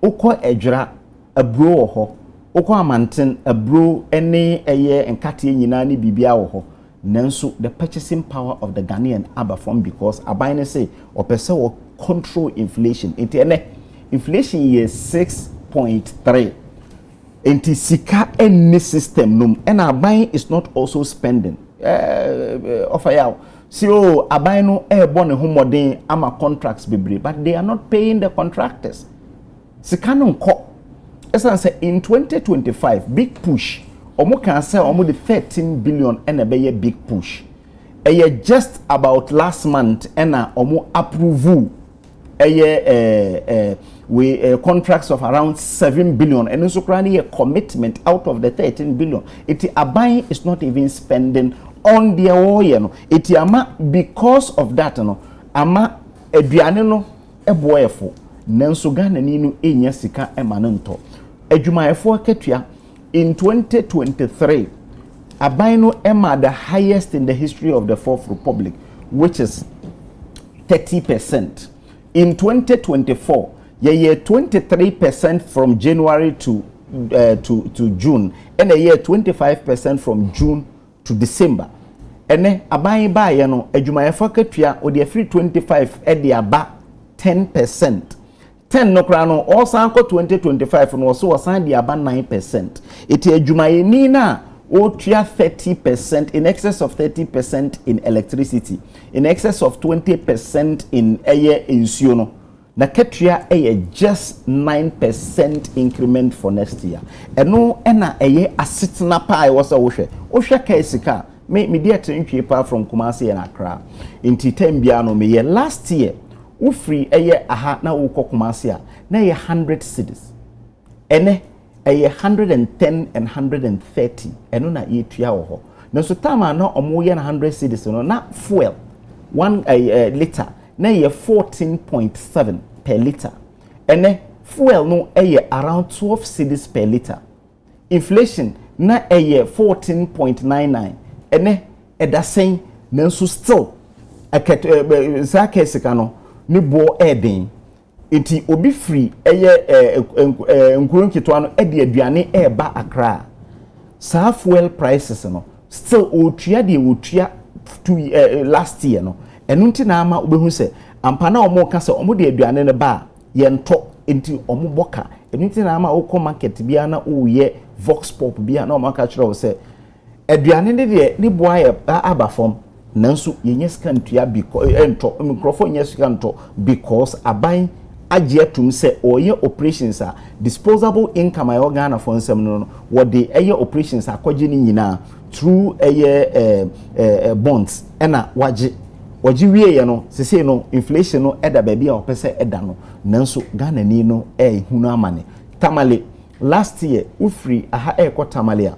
okọ ejura abro ho okọ amanten abro ene aye enkate nyina ne bibia wo ho nanso the purchasing power of the Ghanaian aba from because abayne say opese wo control inflation enti ene inflation is 6.3 enti sika any system num and abayn is not also spending offer yaw so abayn no born ne homodin ama contracts bebre but they are not paying the contractors sika no nko esan say in 2025 big push omo kan say omo the 13 billion and a be big push just about last month and omo approve we contracts of around 7 billion and also currently a commitment out of the 13 billion it abayn is not even spending on their oil it ama because of that no ama aduane no eboyefo nanso Ghana ni no enya sika ema no nto adwumayefo akatua in 2023 abayn no ema the highest in the history of the Fourth Republic which is 30%. In 2024, year 23% from January to June, and a year 25% from June to December. And then abayin ba ye no adwumayefo katua o de free 25 e de aba 10%. 10 no kra no also 2025 no so wasan de aba 9%. Iti adwumayeni na o tua 30% in excess of 30% in electricity, in excess of 20% in air insuo no. Na ketua just 9% increment for next year. Eno ena asetna pa was a wohwe. Wohwe ka sika me dey atentwe pa from Kumasi and Accra. Inti time bia no me last year wo free aha na wo Kumasi a na 100 cedis. Ene 110 and 130 eno na yetua wo ho. Na so tama na omo ye na 100 cedis no na fuel 1 liter na 14.7 per liter. Ene fuel no around 12 cedis per liter. Inflation na 14.99. Ene edasen nanso still sa kesika no ni bo eden. Enti obi free nkuru nkitwa no de aduane ba Accra. Sa fuel prices no still otua de otua last year no enu nti na ama obehu se ampa na omo ka se omo de aduane ne ba ye nto enti omo boka enu nti na ama okọ market bia na oye vox pop bia na omo ka kire o se aduane ne de ni boa ye aba fom nanso ye nyesika ntua because ento microphone nyesika nto because aban ajetum se oye operations a disposable income ayo Ghana for nsem no what the operations akwaje ni nyina through bonds ena waje wie ye no sese no inflation no eda baby a opese eda no nanso Ghana ni no hunu amane tamale last year ufri aha tamale a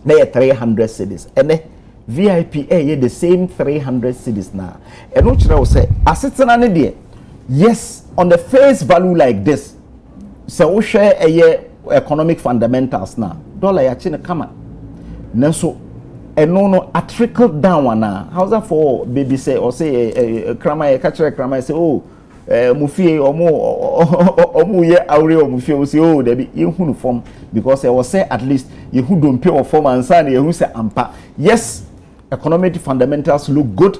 na 300 cedis ene VIP the same 300 cedis na eno kire wo se asetena ne de yes on the face value like this so we share economic fundamentals na dollar ya chine kama nanso no a trickle down na how's that for baby say or say krama ya catch krama say oh mufie omu ye awre omufie o say oh there be ehunu form because I was say at least yehu don pay of form and say yehu say ampa yes economic fundamentals look good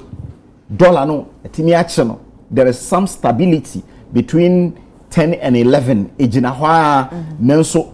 dollar no etimi ache no there is some stability between 10 and 11 ejina hwa nanso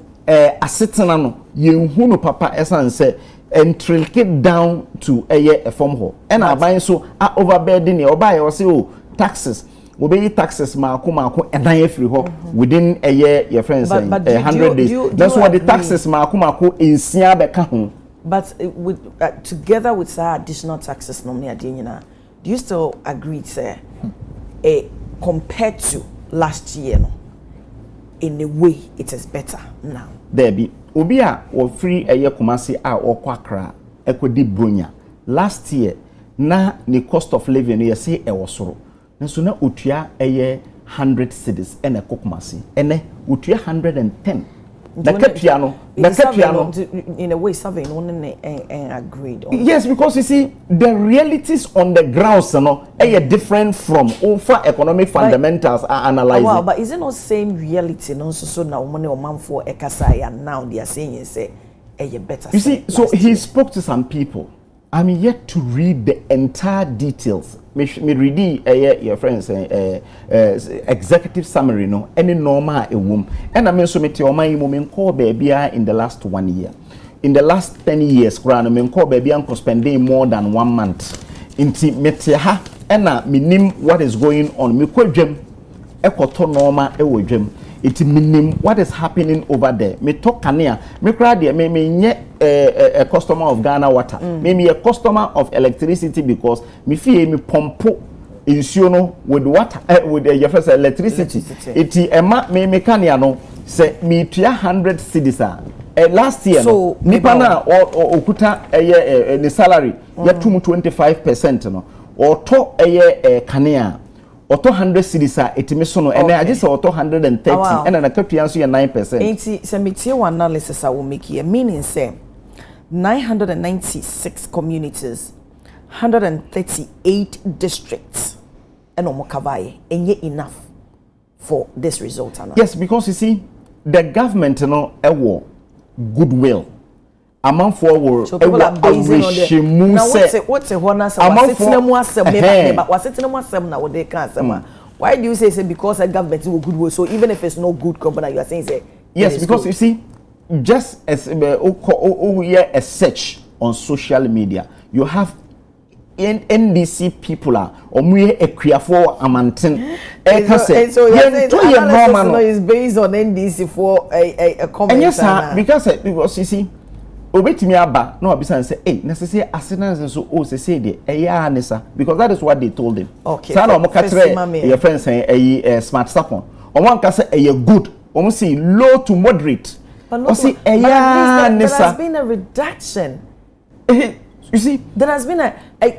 asetena no yehu no papa esan say and trick it down to a form ho and aban so overburden e oba ye say oh taxes obey taxes mako and dan free ho within a year your friends 100 days that's what the taxes mako insia beka ho but with together with additional taxes no me adina do you still agree say compared to last year no in a way it is better now there be obi a wo free Kumasi a okwa Accra ekodi bronya last year na the cost of living you say e wosoro nso na otua 100 cedis ene kokumasi ene otua 110 Nakapiano in a way serving only agreed on. Yes, because you see the realities on the ground are different from over economic fundamentals are analyzing. Well, but is it not same reality no so now money or man for ekasaya now they are saying say better. You see, so he spoke to some people. I'm yet to read the entire details. Me read your friends executive summary no any normal a womb. And I mean so me my moment call baby in the last 1 year. In the last 10 years, I mean call baby and spending more than 1 month. Inti metia and me nim what is going on. Me kwa jem ekoto normal ewo jem. It meaning what is happening over there. Me talk kania. Me crowd there. Me nye a customer of Ghana water. Me a customer of electricity because me feel me pompo insuno with water with your first electricity. It ema me kania no say me 100 cedis last year so no nipa na okuta the salary ya 25% no or to kania. Auto 100 cedis etime so no and I just auto 130 and na katua so 9%. Enti se metie one analysis I will make here meaning say 996 communities 138 districts and omokavaye enye enough for this result ana. Yes, because you see the government no ewo goodwill among forward so people are basing on the now what's a honor say na what they can say why do you say because a government will goodwill so even if it's no good company you are saying say yes because good. You see just as a search on social media you have NDC people are omuye ekriafo amanten so normal is based on NDC for a comment and yes because you see obetimi aba no obisa say necessary assistance so o say dey anisa because that is what they told him okay so na omo ka kire your friends say smart sapon omo nka say good omo say low to moderate o say there has been a reduction you see there has been a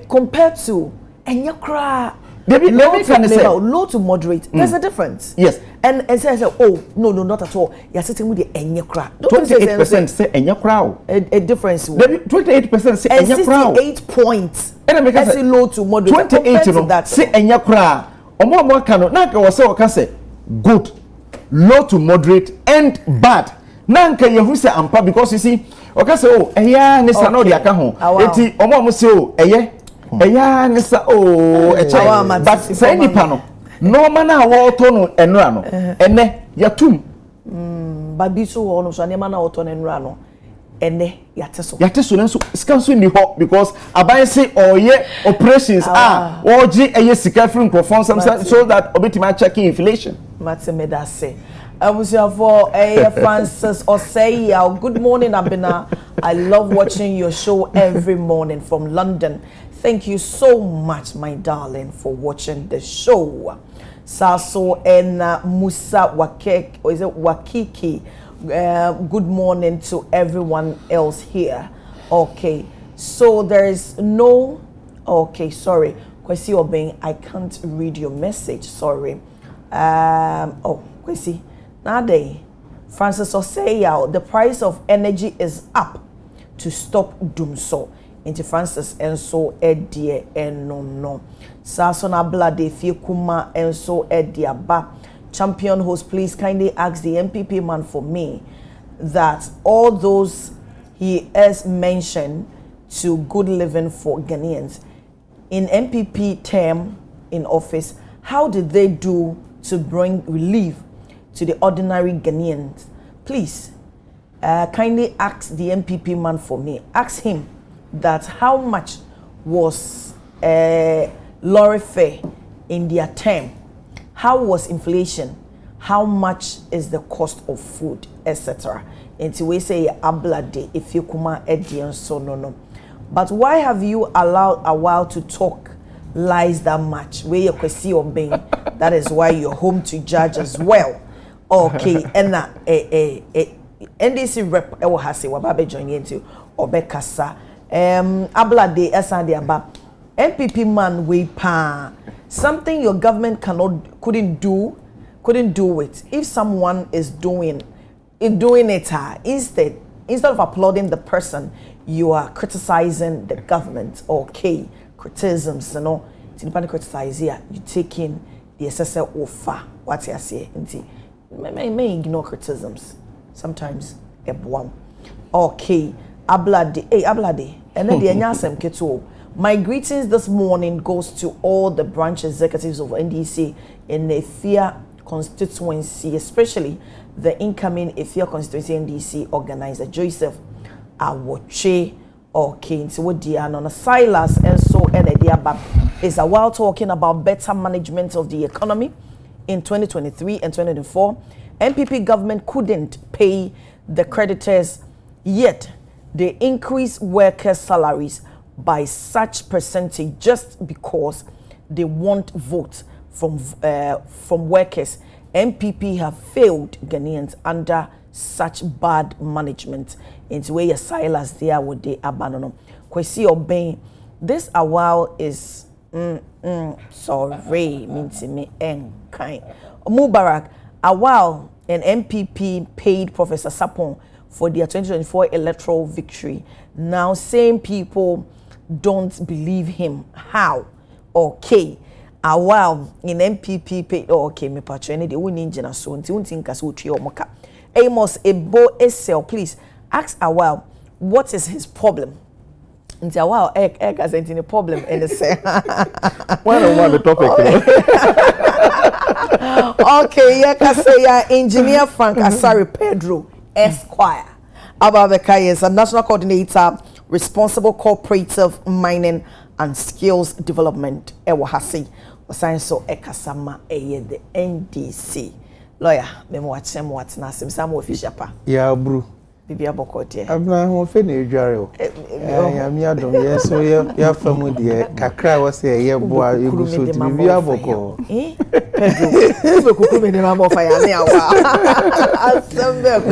compared to enyakra low to moderate there's a difference yes and say oh no not at all you're sitting with the enyakra 28% say enyakra a difference 28% say enyakra 68 points and I make say low to moderate 28 to that say enyakra omo aka no na ka wo say o ka say good low to moderate and bad na nka yehu say ampa because you see o ka say oh eya ni sa no de aka ho eti omo say oh eya nisa but say nipa no normal na woto no enura no ene yatum babi so wo no so ne ma na woto no enura no ene yateso nso sika so ni ho because aban say oye operations oji eye sika free microphone so that obetima checking inflation matemeda say for Francis Osei, good morning Abina. I love watching your show every morning from London. Thank you so much, my darling, for watching the show. Saso and Musa Wakek, or is it Wakiki? Good morning to everyone else here. Okay, so there is no. Okay, sorry, Kwesi Obeng, I can't read your message. Sorry. Kwesi, nowadays, Francis Osei, the price of energy is up to stop doom so. Into Francis and so Edie and no Sasona Blade Fiekuma and so Edia Ba champion host, please kindly ask the MPP man for me that all those he has mentioned to good living for Ghanaians in MPP term in office, how did they do to bring relief to the ordinary Ghanaians? Please kindly ask the MPP man for me. Ask him that how much was lorry fare in their term, how was inflation, how much is the cost of food, etc. And we say ablade if you kuma edian so no. But why have you allowed a while to talk lies that much? Where you Kwesi Obeng, that is why you're home to judge as well. Okay, and na NDC rep ewo hase wababe join into obekasa ablade esande aba MPP man we pa something your government couldn't do it. If someone is doing it, instead of applauding the person, you are criticizing the government. Okay, criticisms, you know, it's criticize here. You take in the SSL offer. What you say? May ignore criticisms. Sometimes a bomb. Okay, Ablade, and then the Anyasem Keto. My greetings this morning goes to all the branch executives of NDC in the Efia constituency, especially the incoming Efia constituency NDC organizer Joseph Awoche. Okay, so what Diana Silas and so Diaba is a while talking about better management of the economy in 2023 and 2024. MPP government couldn't pay the creditors, yet they increased workers' salaries by such percentage just because they want votes from workers. MPP have failed Ghanaians under such bad management. Into where your Silas there would they abandon. Kwesi Obeng, this a while is sorry means me kind. Mubarak, a while an MPP paid Professor Sapon for their 2024 electoral victory. Now same people don't believe him. How? Okay. A while in MPP paid okay, me patroni the win engine so until think as we moka. Amos Ebo Esel, please ask a while what is his problem. Until a while egg has any problem and say one on the topic. Okay, yeah, can say engineer Frank Asari Pedro Esquire. Ababeka is a national coordinator, responsible cooperative mining and skills development. Ewahasi, science so ekasama the NDC. Lawyer, memo watchem what na sim some official pa. Yeah, bro. Bibia bokote. Abna ho fe na edware o. Ya mi adom ye so ya famu de kakra wo se ye boa eguso ti bibia boko. Pedro, we kuku me de ma bofa ya ne awa. Asembe ko.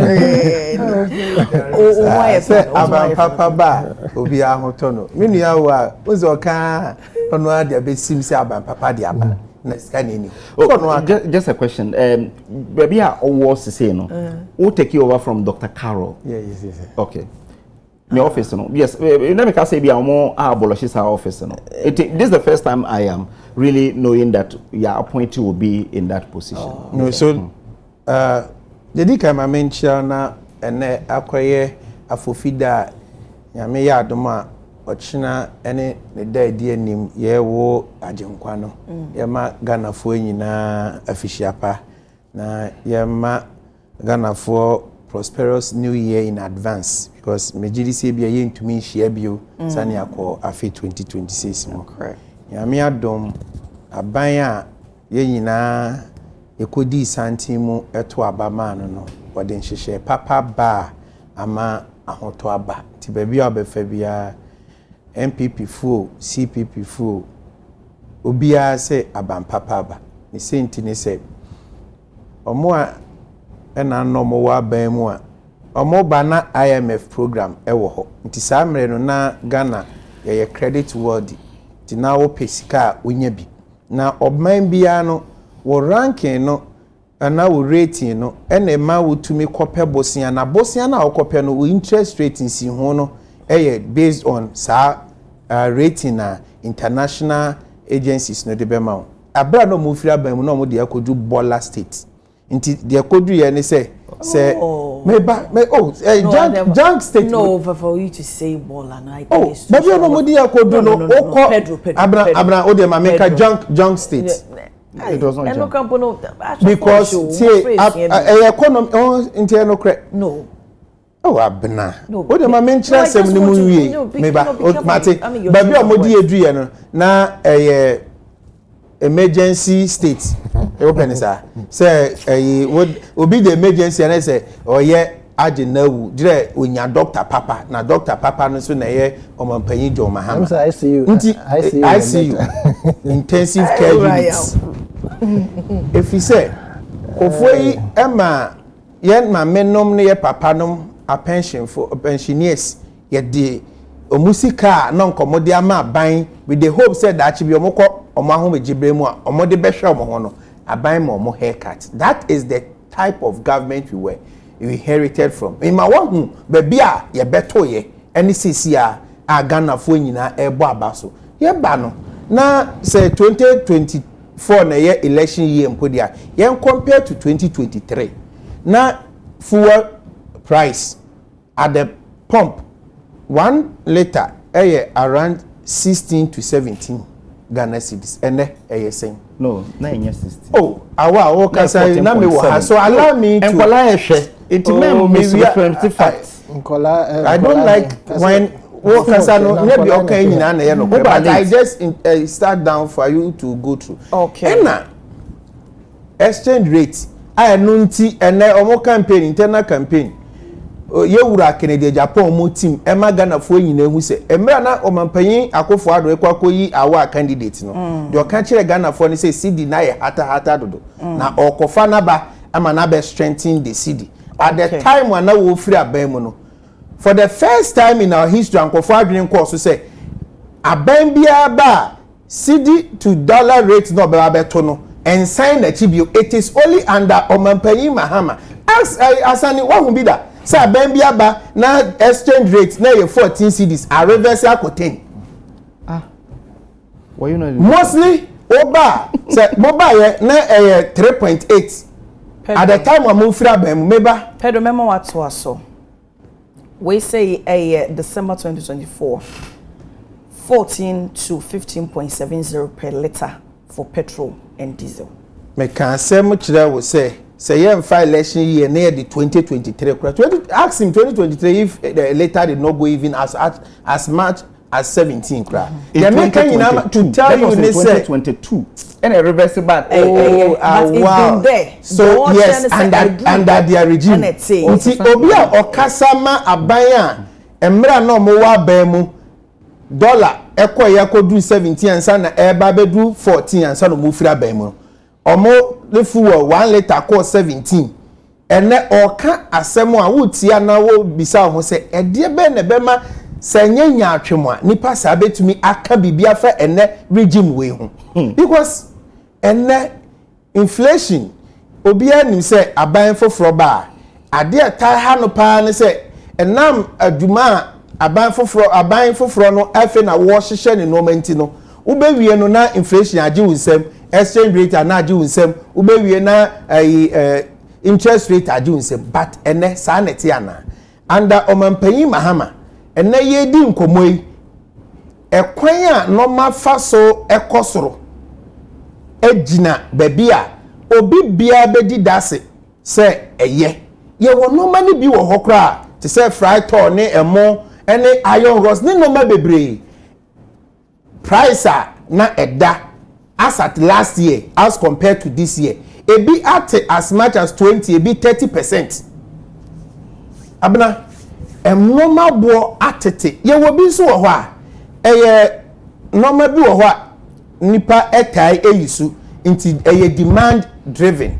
O why say aban papa ba obi ahoto no. Me nua wo a ozo ka ono ade abesim se aban papa de aba. Just a question. Baby, was to say no. Who take you over from Dr. Carol? Yes. Okay. My office, no. Yes. Let me say, be more abolishes our office, no. This is the first time I am really knowing that your appointee will be in that position. Oh. No, so the dika ma mention na ene akoye afofida ya me ya adoma ochina ene ne daidi anim ye wo agenkwa no ye ma Ghana fo nyina afishiapa na ye ma Ghana fo prosperous new year in advance because mejiri se bia ye ntumi nhia bio sane akọ afi 2026 mo correct ya me adom aban a ye nyina ekodi santimu eto abama no wode nhyehyɛ papa ba ama ahoto aba ti ba bia obefa bia MPP fuo CPP fuo obia se aban papa ba ni senti ne se omo a ena no mo wa ban mu a omo ba na IMF program ewo ho nti saa mre no na Ghana ye credit world ti na wo pesika onya bi na obman bia no wo ranking no ana wo rating no ena ma wo tumi kope bosia na wo kope no wo interest rate nsi ho no based on rating na international agencies no de be ma abra no mo fira ban mu no mo de akodu Bola state nti de akodu ye ne say junk state no for you to say Bola no I think it's but you no mo de akodu no Pedro abra o de ma make junk state it was not junk because say economy nti no correct no. Oh abna o de ma menchira sem ni mu wie meba mate baby omodi edue no na emergency state e open sa say obi the emergency na say oye agenawu dire onya doctor papa na doctor papa no so na ye omampanyi jo mahama I see you intensive care units if you say ofoi ema ye ma menom ne ye papa nom a pension for pensioners yet the omusika non komodi ama ban with the hope said that be omoko omo ahome gibre mu a omo de be hwe omo ho no aban ma omo haircut. That is the type of government we inherited from. In my one baby a ye beto ye any sisi a Ghana fo nyina ebo abaso. Ye ba no na say 2024 na ye election year mpodia. Ye compare to 2023. Na fuel price at the pump 1 liter around 16 to 17 Ghana cedis. Ene same. No, na enye 60. Oh, awa o kasa na me wa. So allow me to enkola ehwe. It may facts. I don't like when wo kasa no na be okay nyina na ye no. But I just start down for you to go through. Okay. Na exchange rate I no nti ene omo campaign internal campaign ye wura Kennedy Japan mo team e ma Ghana fo nyina hu se emra na omampanyin akofo ado ekwakoyi awa candidate no de o kan kire Ghana fo ni say CD na ye hata dodo na okofa na ba ama na be strengthen the CD at the time when na wo free aban mu no for the first time in our history akofo adwene course say aban bia ba CD to dollar rate no be abeto no and sign the chibio. It is only under omampanyin Mahama as asani wa hu bi da say ben bia ba na exchange rate na 14 cedis a reverse akoten why you know mostly oba say mobile na 3.8 at the time we move free ben meba Pedro memo watu aso we say December 2024 14 to 15.70 per liter for petrol and diesel. Me can say much that we say you file election year near the 2023. Ask him 2023 if the letter did not go even as much as 17. They make to tell you they say 2022 and a reversible but it's been there. So yes, under their regime. Unti obia okasama abaya emra no mo wa bemu dollar ekoya ko do 17 ansa na eba be do 14 ansa no mo fira bemu. Omo le fuel 1 liter cost 17 ene oka asemo a wutia na wo bisa ho se ede be ne be ma sanyanya atwemo a nipa sa betumi aka bibia fa ene regime we ho because ene inflation obia nim se aban foforo ba ade ta ha no pa ne se enam aduma aban foforo no afi na wo hyehye ne no manti no ubewie no na inflation age wunsem exchange rate anaje wunsem ubewie na interest rate age wunsem but ene sa neti ana under omampanyin Mahama ene ye di nkomoi ekwan a normal faso ekosoro ejina babia obi bia bedi dase se eye ye wo normal ni bi wo hokra te se fry tor ne emo ene iron rods ne normal bebre price na eda as at last year as compared to this year it be at as much as 20 it be 30%. Abna normal bo atete ye wo bi so wo ho a normal bi wo ho a nipa etai eyisu nti demand driven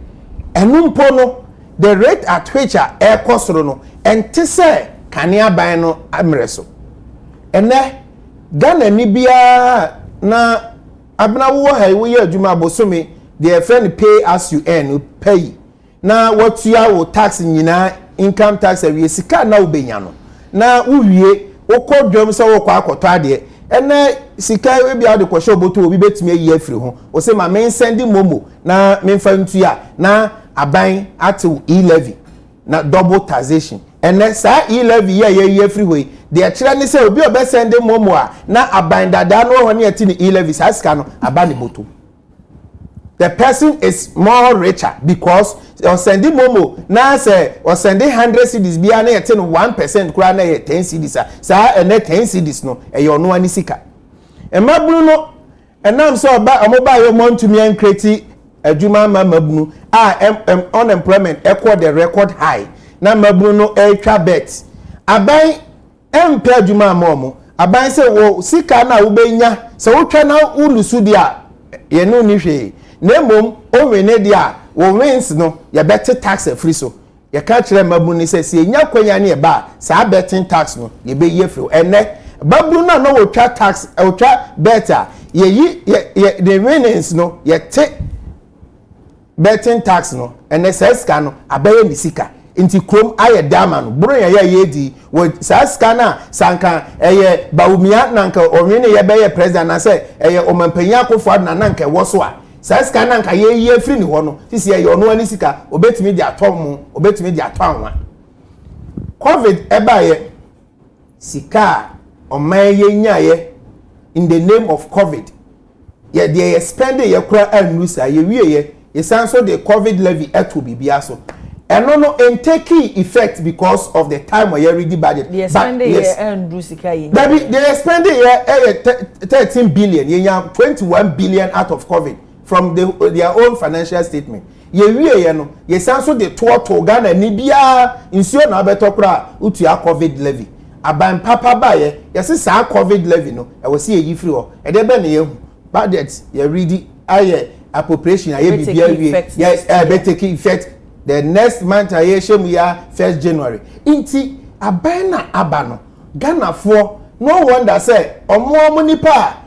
enumpo no the rate at which air kosoro no ente se kanea ban no amreso ene Ghana ni bia na abna wo ha wo ye adwuma bosome the friend pay as you earn pay na what you are tax nyina income tax awie sika na obenya no na uwie okodwom se wo kwa akoto ade ene sika we bia de kwhye oboto obi betime yi afiri ho o se ma men send momo na menfa ntua na aban atu e-levy na double taxation ene sa e-levy ye yi afiri ho de kire ne se obi obe send momo a na aban dada no ho ne ati ni e-levy sa sika no abani boto. The person is more richer because or sending momo na say or sending 100 cedis bia na yete no 1% kura na 10 cedis sa ene 10 cedis no e yo no ani sika emabunu no enam so oba omoba yo montumi en create adwuma mabunu unemployment equal the record high na mabunu no twa bet aban empe adwuma amomo aban say wo sika na wo benya se wo twa na ulusu dia ye no ni hwe nemom o wene dia wo wins no ye bet tax free so ye ka kire mabu ni se enya kwanya ne ba sa betting tax no ye be ye free ene babu na no wo twa tax wo twa better the winnings no ye take betting tax no and SSK no abaye ni sika inti krom aye dama no bro ye di wo SSK na sanka eye baumia nanka onwene ye beye president na say eye omampanya akofo na nanka wo so a SSK nanka ye free ni ho no sisi ye ono ani sika obetimi di atom obetimi di atonwa covid ebaye sika omaye nyaye in the name of covid ye dey spend ye kura anusa ye wiye ye sanso the covid levy to bibia so eno no taking effect because of the time we ready budget they spend ye andusika ye they spend ye 13 billion ye 21 billion out of covid from their own financial statement ye wiye no ye sanso the to Ghana ni bia insure na betokra utua covid levy aban papa ba ye se sa covid levy no e we se ye free ho e de be na ye budget ye ready aye appropriation aye bibia wie be take effect the next month aye shemu ya 1st January inti aban na abano Ghana for no wonder say omo nipa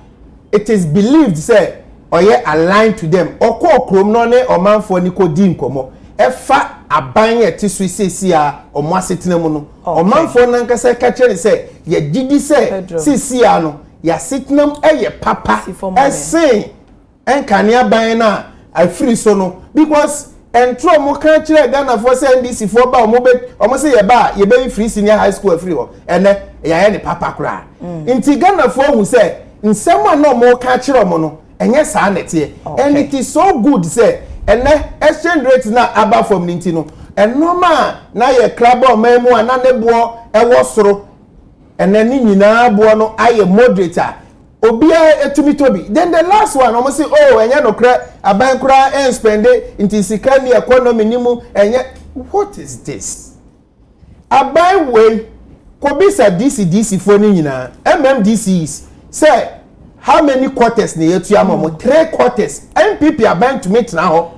it is believed say oye aligned to them okọ krom no ne omanfo ni ko di nkomo efa aban ye ti so sisi a omo asetena mu no omanfo nanka say ka kire say ye gidi say sisi a no ya setnam eye papa ese enkane aban na afiri so no because entro mo ka kire Ghana for say NDC for ba omo say ye ba ye be free senior high school afiri ho ene ya ye ne papa kra nti Ghana for hu say nsema na mo ka kire omo no enye sa nete and it is so good say ene exchange rate na aba from ninti no enoma na ye kraba memu ana ne bo ewo soro ene ni nyina bo no aye moderator obia etumi tobi then the last one almost say oh enye no kra aban kra en spend inti sika ni economy ni mu enye what is this aban we ko bisa DC for ni nyina MMDCs say how many quarters ne yetu amamo 3 quarters MPP aban to meet now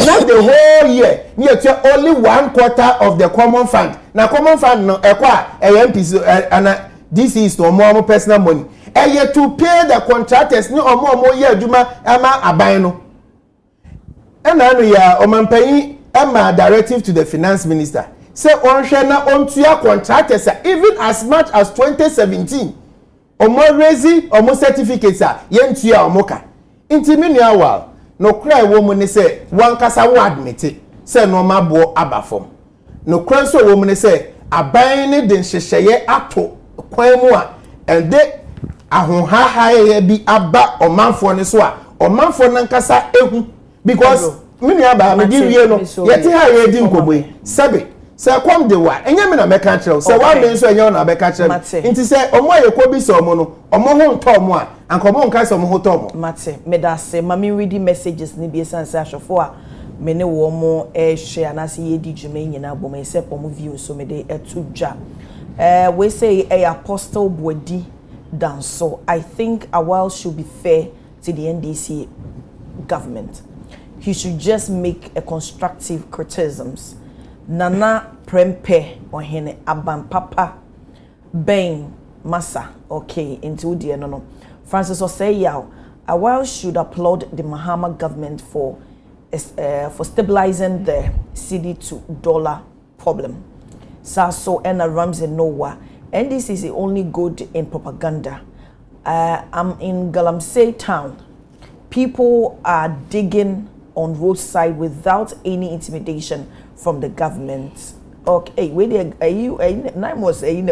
not the whole year ni yetu only 1/4 of the common fund na common fund no ekwa MPs and this is no more personal money to pay the contractors ni omo ye adwuma ama aban no ena no ya omampanyi ama directive to the finance minister say onhwe na ontua contractors even as much as 2017 omo raise omo certificates yentua omo ka intimini awal no cry wo mu ne say wankasa wo admit say no mabo abafom no cry so wo mu ne say aban ne den hyehyeye ato kwan mu a ende ahonhaha ye bi aba omanfo ne so a omanfo nankasa ehu because mini aba me di wie no yete ha ye di nkoboi sebe se kwam de wa enye me na meka kire se wa me nso enye na meka kire nti se omo ye ko bi se omo no omo ho nto omo a ankomo nka se omo ho to omo mate me da se mami reading messages ni bi esanse ahwefo a me ne wo mo hwe anase ye di dwuma nyina bom se pomo view so me de etu dwa we say a apostle body done so I think a while should be fair to the NDC government. He should just make a constructive criticisms. Nana prempe ohene aban papa ben massa okay into the no Francis Osei a while should applaud the Mahama government for stabilizing the cedi to dollar problem. So and Ramsey Noah and this is the only good in propaganda. I'm in Galamsey town. People are digging on roadside without any intimidation from the government. Okay, wait there. Are you? Nine was saying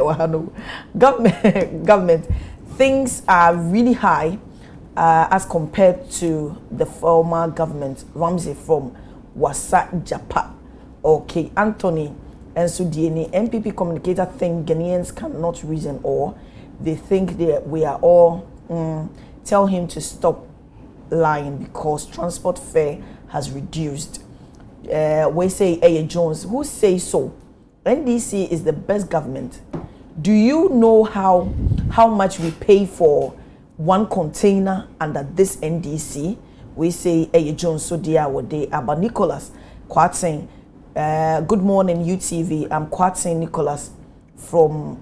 government. Things are really high as compared to the former government. Ramsey from Wasa Japa. Okay, Anthony. And so the MPP communicator think Ghanaians cannot reason or they think that we are all tell him to stop lying because transport fare has reduced. We say A. Jones, who say so? NDC is the best government. Do you know how much we pay for one container under this NDC? We say A. Jones, so dear what they about Nicholas Quatsing. Good morning, UTV. I'm Quatsing Nicholas from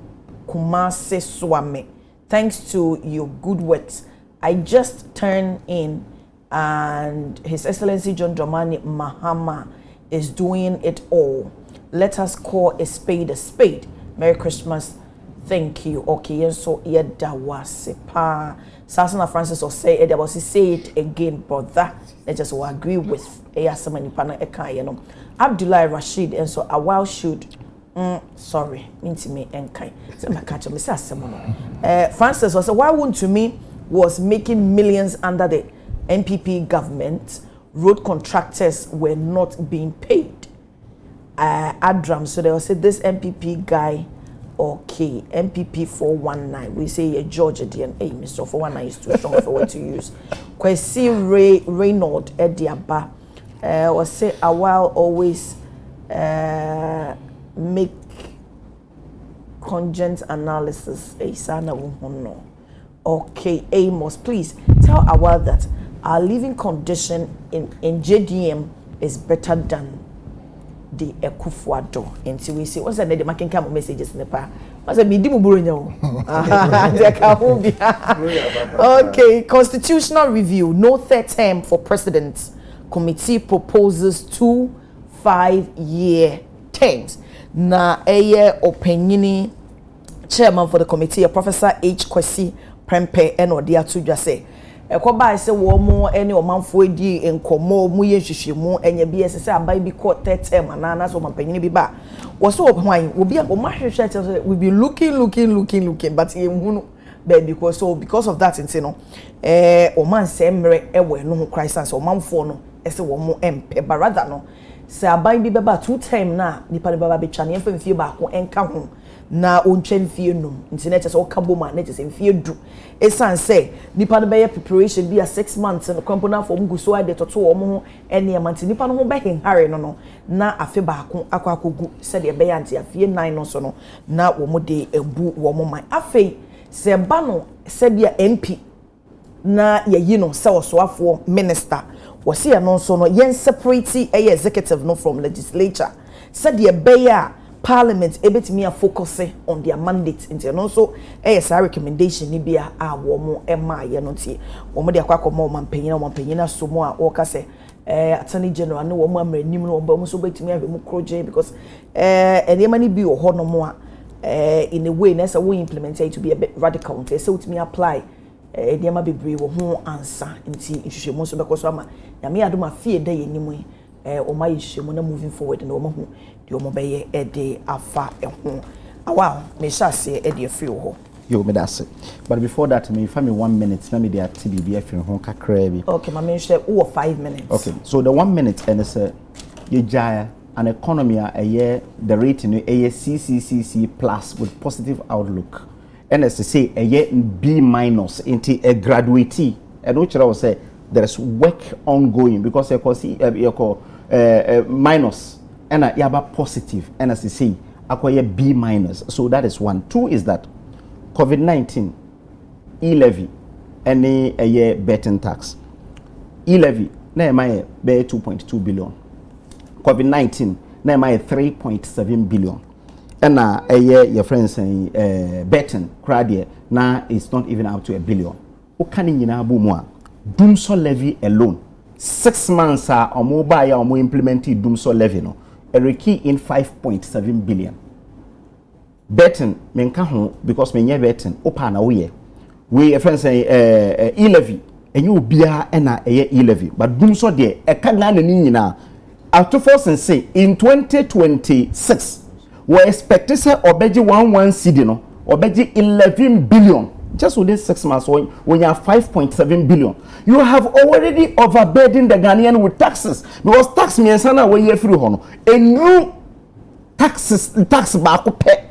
Kumase Swame. Thanks to your good works, I just turned in, and His Excellency John Dramani Mahama is doing it all. Let us call a spade a spade. Merry Christmas. Thank you. Okay, and so Yedawasipa. Sasana Francis or say it again, brother. Let us all agree with Ayasamani Pana Eka. Abdullah Rashid, and so a while should. Sorry, means me and Kai. Francis was why wouldn't to me was making millions under the NPP government. Road contractors were not being paid. Adram, so they will say this MPP guy. Okay, MPP 419. We say a George again. Hey, Mr. 419 is too strong for what to use. Kwesi Reynold Ediaba was say a while always make congent analysis. Okay, Amos, please tell a while that our living condition in JDM is better than the Ekufuado. And so we say, what's that? The making come messages in the pa. What's that? Midimu burinyo. Okay, constitutional review. No third term for president. Committee proposes 2 5-year terms. Na eye opinioni chairman for the committee, Professor H. Kwesi Prempe, and Odia Tudja say. Ekoba say wo mo ene omanfo edi enkomo mu ye hwehwemu enye bi ese abai bi court third term anana so mampanyini bi ba wo so hwan obi a ma hwehwe we be looking but ehunu because of that you know o man se mre ewe no ho crisis o manfo no ese wo mo empe but rather no se abai bi beba 2 term na nipa ne baba be twa ne mfamfie ba ko enka ho na ontwen fie num internet so kabo ma na je fie du esan say nipa no be preparation bi a 6 months no component for mguso ade toto wo mo ene amanti nipa no ho be henhare no na afe ba ko akwakogu se de be yanti afie 9 no so no na wo mo de ebu wo mo man afe se ba no se bia MP na yayi no se osoafo minister wo se ya no so no yen separate executive no from legislature se de be ya Parliament ebetimi a focus on their mandate into and also a recommendation ni bia a wo mo ema ye no tie wo mo de akwakomo mampanyina so mo a wo ka se attorney general no wo mo amranim no wo mo so betimi ahwe mo kroje because enema ni bi wo ho no mo a in a way na say we implement it to be a bit radical until say with me apply enema bebre wo ho ansa nti nhwehwemu so bekoso ama ya me adoma fie da ye nimu o ma yihwemu na moving forward na wo mo hu the omobeye ede afa eho awa me sha se ede free ho yo me that's it but before that me if me 1 minute na me dey TBB free ho kakra bi okay ma me share 5 minutes okay so the 1 minute and say you jaya an economy a year the rating a CCCC plus with positive outlook and as to say a year B minus into a graduate and which I will say there is work ongoing because you call minus and yaba positive and as you see acquire B minus so that is 1 2 is that COVID-19 e-levy any a year betting tax e-levy na my be 2.2 billion COVID-19 na my 3.7 billion and a year your friends saying betting crowd now it's not even up to $1 billion o kan nyina bu mu a dumso levy alone 6 months are mobile or implemented dumso levy no a key in 5.7 billion. Betting menka ho because menye betting opa na we friends say e-levy enye obia na e-levy but dum so de e ka na ni nyina out of force and say in 2026 we expect say obeji 11 cedi no obeji 11 billion just within 6 months when you have 5.7 billion you have already overburdened the Ghanaian with taxes because tax means na we year free hono a new tax back pay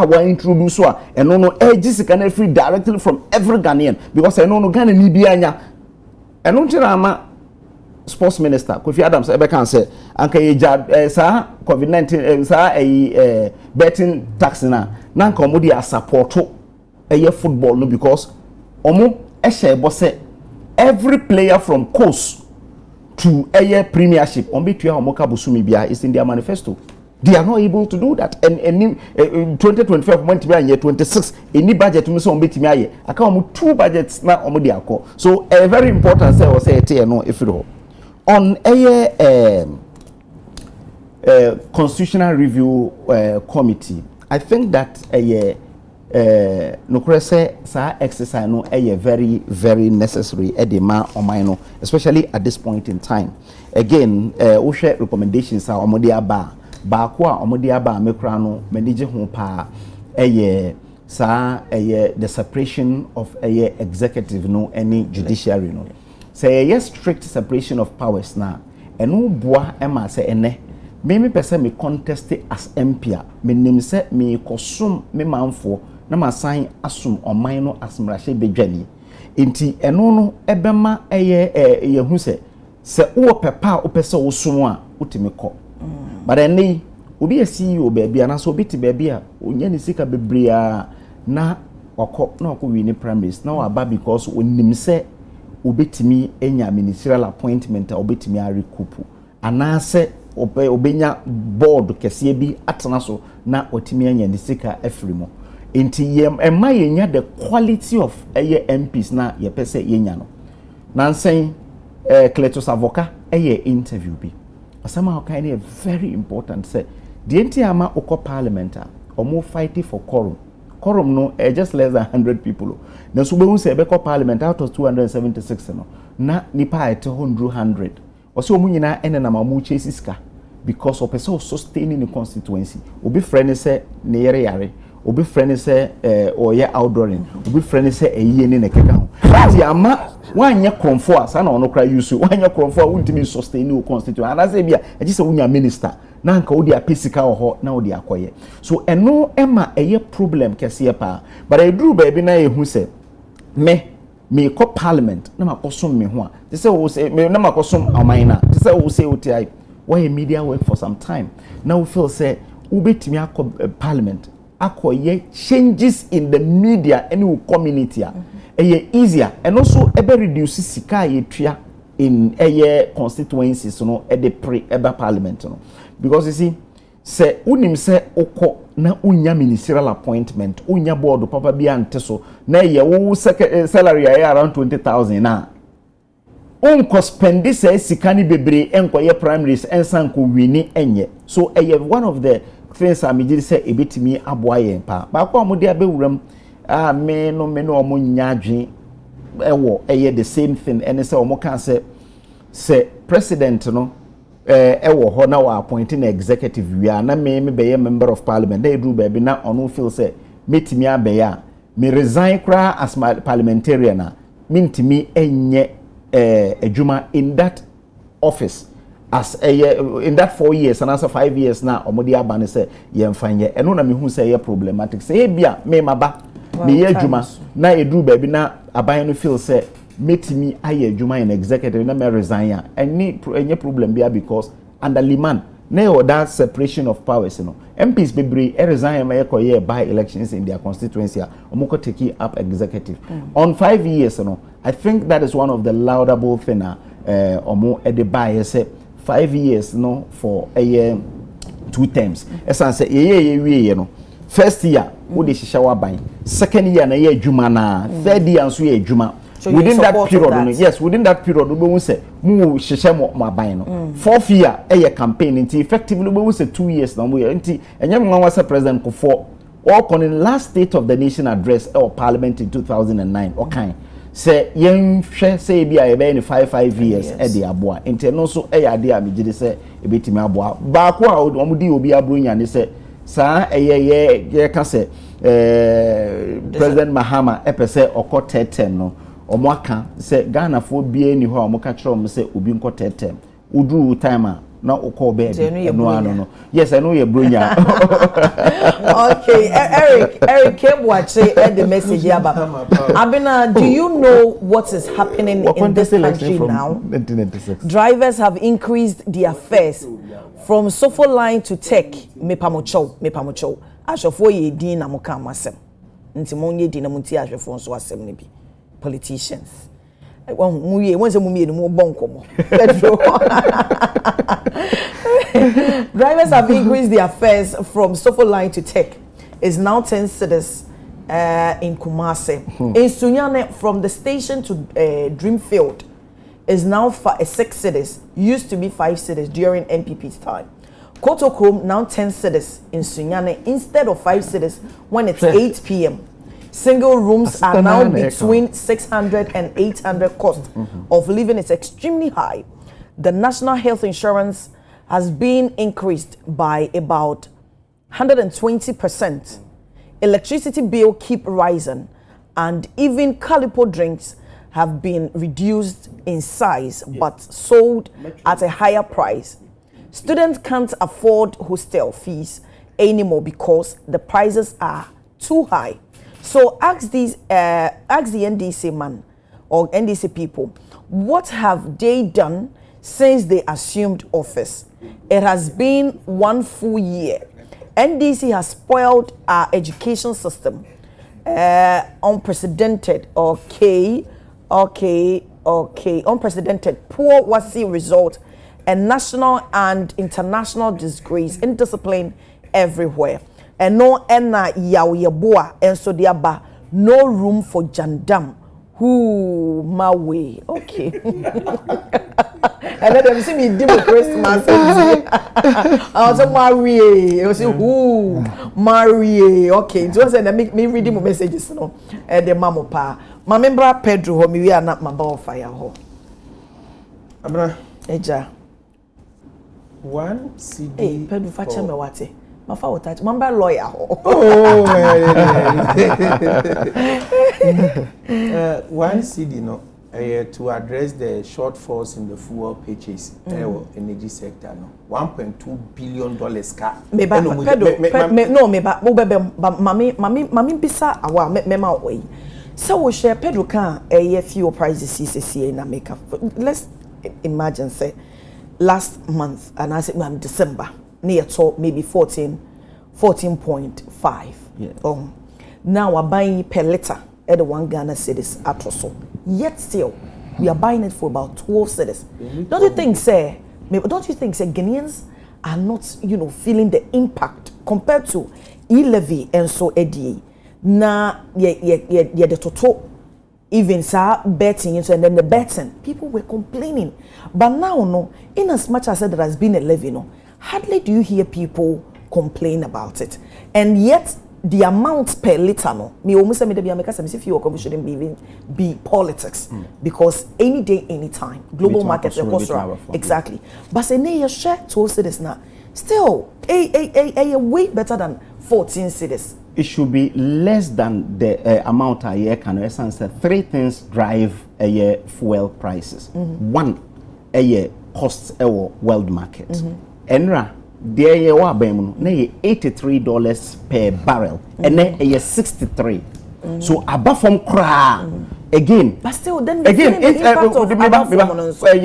we introduce one and no edges can free directly from every Ghanaian because I know Ghana ni bianya and no tira sports minister Kofi Adams ebe kan say anka ye sa COVID-19 sa betting tax na nka dia support football no because omo share say every player from coast to premiership on between omo kabusumi bia is in their manifesto They are not able to do that. And in 2025, when year 26, any budget to so bit me. I come 2 budgets now on the alcohol. So a very important say or say no if you know. On a constitutional review committee, I think that no say exercise no very very necessary edema on mine, especially at this point in time. Again, we share recommendations are omodia ba kwa omodia ba mekra no manage ho pa the separation of executive no any judiciary no. Say yes strict separation of powers na eno boa ema say ene me person me contest as MP me nim say me kosum me manfo na ma sign asum oman no asmrahye bedwani enti eno no ebema yehu se wo pepa wo pese wo sum a utimi ko but ene obi a CEO baabi ana so obi ti baabi a onya ni sika bebrea na okọ na okọ wini primaries na wa ba because onim se obetimi enya ministerial appointment a obetimi a recoup anase obenya board kese bi atena so na otimi enya ni sika afrimo enti emma yenya the quality of MPs na ye pese yenya no nansen Cletus Avoka interview bi asama kind very important say the entiama oko parliament omo fighting for quorum no just less than 100 people na so be say be parliament out of 276 no na nipa ete 100 oso omu nyina ene na mamu chesiska because of person sustaining the constituency obi friend say ne yare obi friend say oye outdooring obi friend say eyiye ne keka ho ti ama wanye kromfo asa na ono kra use wanye kromfo wuntimi sustain the constituency ana say bia e say wunya minister na nka wodi apesika ho na wodi akoye so eno ema eye problem kese pa but I drew baby na ehu say me ko parliament na makosom me ho a te say wo say me na makosom aman na te say wo say otai why media work for some time now we feel say ubetimi akọ parliament akoye changes in the media any community easier and also ebe reduce sika yetua in constituencies no ebe parliament no because you see say unim say okọ na unya ministerial appointment unya board papa bi ante so na ye wo salary around 20,000 na unko spendi say sika ni bebre enkoye primaries ensan ko wini enye so one of the things I mean say ebetimi aboa yen pa ba kwa mo de abewuram me no omo nyadwe ewo the same thing and say omo kan say president no ewo ho na wa appointing executive we na me be member of parliament they do baby na ono feel say metimi abeya me resign kra as my parliamentarian na mintimi enye adwuma in that office as in that 4 years and also 5 years now omodi abane say ye mfanye eno na me hu say ye problematic say bia me maba me ye adwuma na edu baby na aban no feel say metimi aye adwuma in executive na me resign ya any problem bia because under liman na that separation of powers no MPs bebre resign ma ye by elections in their constituency omoko take up executive on 5 years no I think that is one of the laudable thing omo e de buy say 5 years no for a year 2 terms esan say ye no first year wo de shishawa ban second year na ye adwuma na third year nso ye adwuma within that period no yes within that period we won say mu shisha mo ban no fourth year ye campaign nti effectively we won say 2 years na mo ye nti enyam nwa say president ko for all on the last state of the nation address or parliament in 2009 okay say yen hwe say bia e be ni 5 years e de aboa enti no so e ya de a megide say e betimi aboa ba ko a omudi obi abro nya ne say sa ye ka say president Mahama e pese okọ 10 no omo aka say Ghana fo bia ni ho omo ka kire omo say obi nkọ 10 uduru time a na okọ be no yes I know you bronya okay Eric came watching the message here about Abina, do you know what is happening in this country now? 1996 drivers have increased their fares from Sofo line to Tech mepamocho ashofo ye din na muka amasem nti monye din na munti ashofo nso asem ne bi politicians Drivers have increased their fares from Sofo line to Tech. It's now 10 cedis in Kumasi. In Sunyane, from the station to Dreamfield, is now 6 cedis. Used to be 5 cedis during NPP's time. Kotokrom now 10 cedis in Sunyane instead of 5 cedis when it's 8 p.m. Single rooms are now between 600 and 800. Cost of living is extremely high. The national health insurance has been increased by about 120%. Electricity bill keep rising, and even Calipo drinks have been reduced in size but sold at a higher price. Students can't afford hostel fees anymore because the prices are too high. So ask the NDC man or NDC people, what have they done since they assumed office? It has been 1 full year. NDC has spoiled our education system. Unprecedented, unprecedented poor WASSCE result, and national and international disgrace, indiscipline everywhere. And no enna yaboa and so diaba, no room for jandam. Who my way? Okay. And then them see me do Christmas. I was a Marie. I was who Marie. Okay. So I said me reading my messages no. And the mama pa. My member Pedro ho we are not my ball fire ho. Abra. Eja. 1 CD. Hey, Pedro facha me wate. My father touch. Member lawyer ho. Oh. 1 CD no. To address the shortfalls in the fuel purchase energy sector, no, $1.2 billion car. Mami bisa awa mema way. So we share Pedro can a fuel prices CCC in America. Let's imagine say last month and I said December near to maybe 14.5. Yeah. Now we're buying per liter. At the 1 Ghana cedis at so. Yet still, we are buying it for about 12 cedis. Don't you think, Ghanaians are not, feeling the impact compared to e-levy and so EDA? Na the total even betting and then the betting people were complaining, but now no. In as much as there has been a levy, no, hardly do you hear people complain about it, and yet. The amount per liter, no, me almost say me debi ameka say if you come shouldn't be politics because any day, any time, global markets exactly. But say ne share 12 cedis now, still a way better than 14 cedis. It should be less than the amount a year can essence. 3 things drive a year fuel prices. 1, a year costs a world market. Enra. There you are, $83 per barrel, and then $63. So above from cra again. But still, then again, your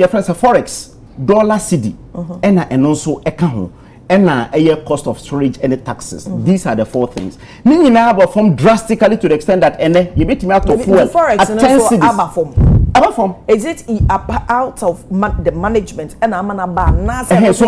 friends are forex, dollar CD, and also account, and a cost of storage and the taxes. These are the 4 things. Meaning now, but from drastically to the extent that you beat me out of fuel at 10 cedis. Is it out of the management and I'm gonna ban? So yes,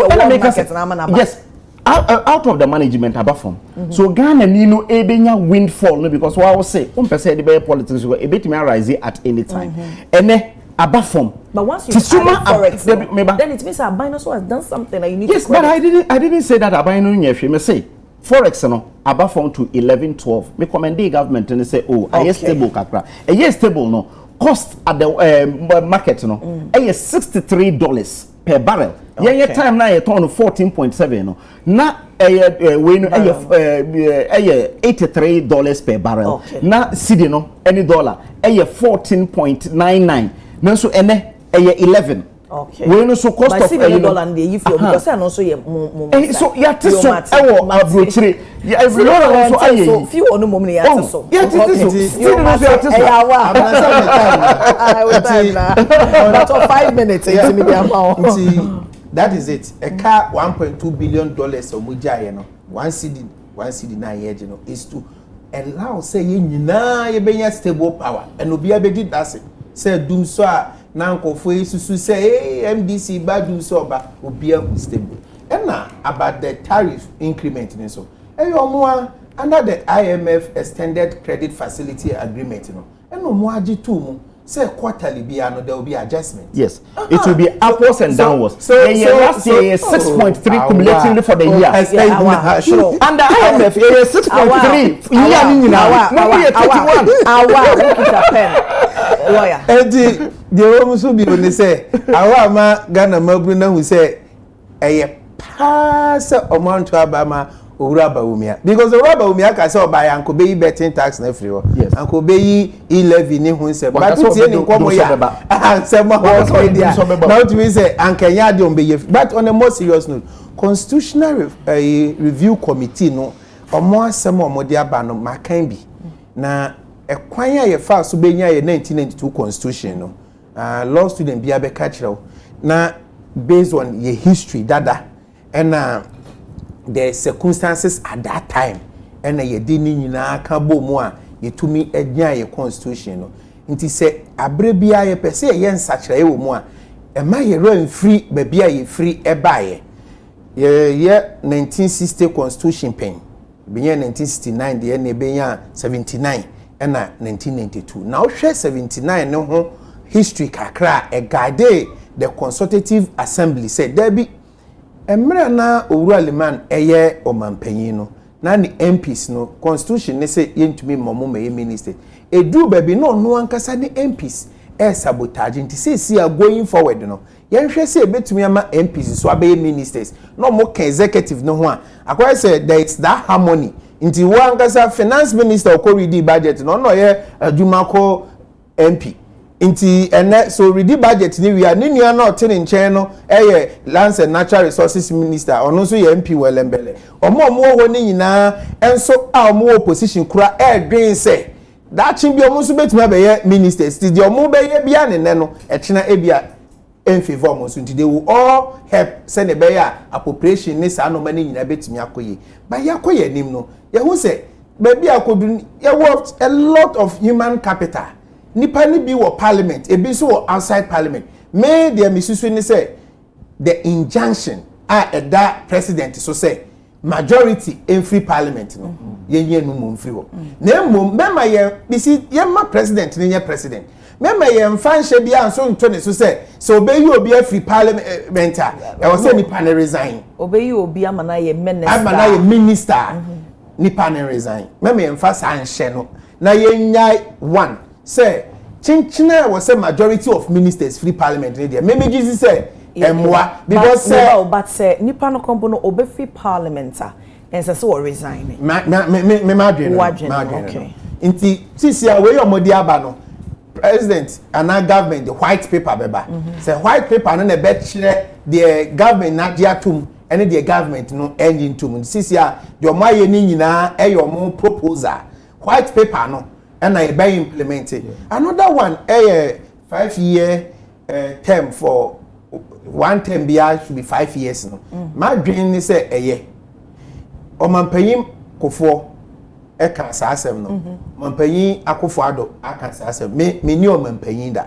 out of the management above from. So Ghana Nino Ebenya windfall no because what I will say, say the politics will a bit may rise at any time. And then above from. But once you forex, then it means Albino has done something that you need. Yes, but I didn't say that Albino me say. Forex no above from to 11-12. Me commend the government and say, oh, I yes stable kakra. A yes stable no. Cost at the market, no, $63 per barrel. Okay. Yeah, time now you turn 14.7. No, now $83 per barrel. Okay. Now CD no any dollar 14.99. Now so 11. Okay. We no so cost but of dollar and they if you because I also so yeah this so abrochire yeah every dollar so aye so few ono mom ne ya so yeah this so still no so but 5 minutes into me that is it a car $1.2 billion omujaye no 1 CD na year is to allow say nyina ye benya stable power and obi abedi that say dum so a na nkofo isusu say MDC ba dum so ba obi a stable and na about the tariff increment ni so omo under the IMF extended credit facility agreement no and omo agi to mu say quarterly bia no there will be adjustment. Yes, it will be upwards and downwards. So last year 6.3 cumulatively for the year. Under IMF it is 6.3. Year ni nyina. Maybe 31. Lawyer. Edi the omo so bi oni say awa ma Ghana mabru na hu say eye pass amount to abama owura bawumia because owura bawumia ka say oba ya nko beyi betting tax na free wo anko beyi e-levy ni hu say but tie ni nkomo ya say ma ho media now to me say ankanya de on beye but on a more serious note constitutional review committee no omo asem omo de aba no makan bi na ekwan ya ye fa so benya ye 1992 constitution no law student bia be ka kire na based on your history dada and the circumstances at that time and ye di ni nyina ka bo mu a ye tumi agyan ye constitution no nti se abre bia ye pese ye nsakire ye wo mu a e ma ye run free ba bia ye free e ba ye 1960 constitution pen binya 1969 de na benya 79 and 1992 now hwe 79 no ho history kakra e guide the consultative assembly said there be emre na owura liman eye omampanyin no na ni MPs no constitution ne say yentumi momo me minister edu baby no no ankasa ni MPs sabotage nti say going forward no yenhwe say betumi ama MPs so abe ministers no mo kan executive no ho a akwa say there is that harmony nti wo ankasa finance minister ko read budget no no ye adwuma ko MP inti ene so ready budget ni we are ni nua na ote nchen no lands and natural resources minister ono so ye MP welembele omo ho ni nyina enso a omo opposition kura dwen say that chin bi omo so betuma be ye ministers ti di omo be ye bia ne no chena ebia in favor omo so nti they will all help send e be ya appropriation ni sa no mani nyina betumi akoye ba ya koye nim no ye hu say be bia akodu ye worth a lot of human capital nipa ni bi wo parliament e bi so wo outside parliament may there misusu ni say the injunction that president so say majority in free parliament no yenye no mo free wo na mo mema ye bisi ye ma president ni ye president mema ye mfa nhye bia so nto ne so say so obeyi obi free parliament e wo say nipa ne resign obeyi obi amana ye minister nipa ne resign mema ye mfa sa nhye no na ye nyai one say chinchina was a majority of ministers free parliament there maybe Jesus say emwa because but say nipa no kombo no obe free parliamenter and say so resigning me madwen okay inti sisi a we omodi aba no president and our government the white paper beba say white paper no na be kire the government na dia tum and the government no engine tum sisi a the omaye ni nyina eyomo proposal white paper no and I be implemented. Another one, a 5-year term for one term should be 5 years. No, my dream is a year. O mampanyim kofo e kan asem no. Mampanyim akofado aka asem. Me ni o mampanyim da.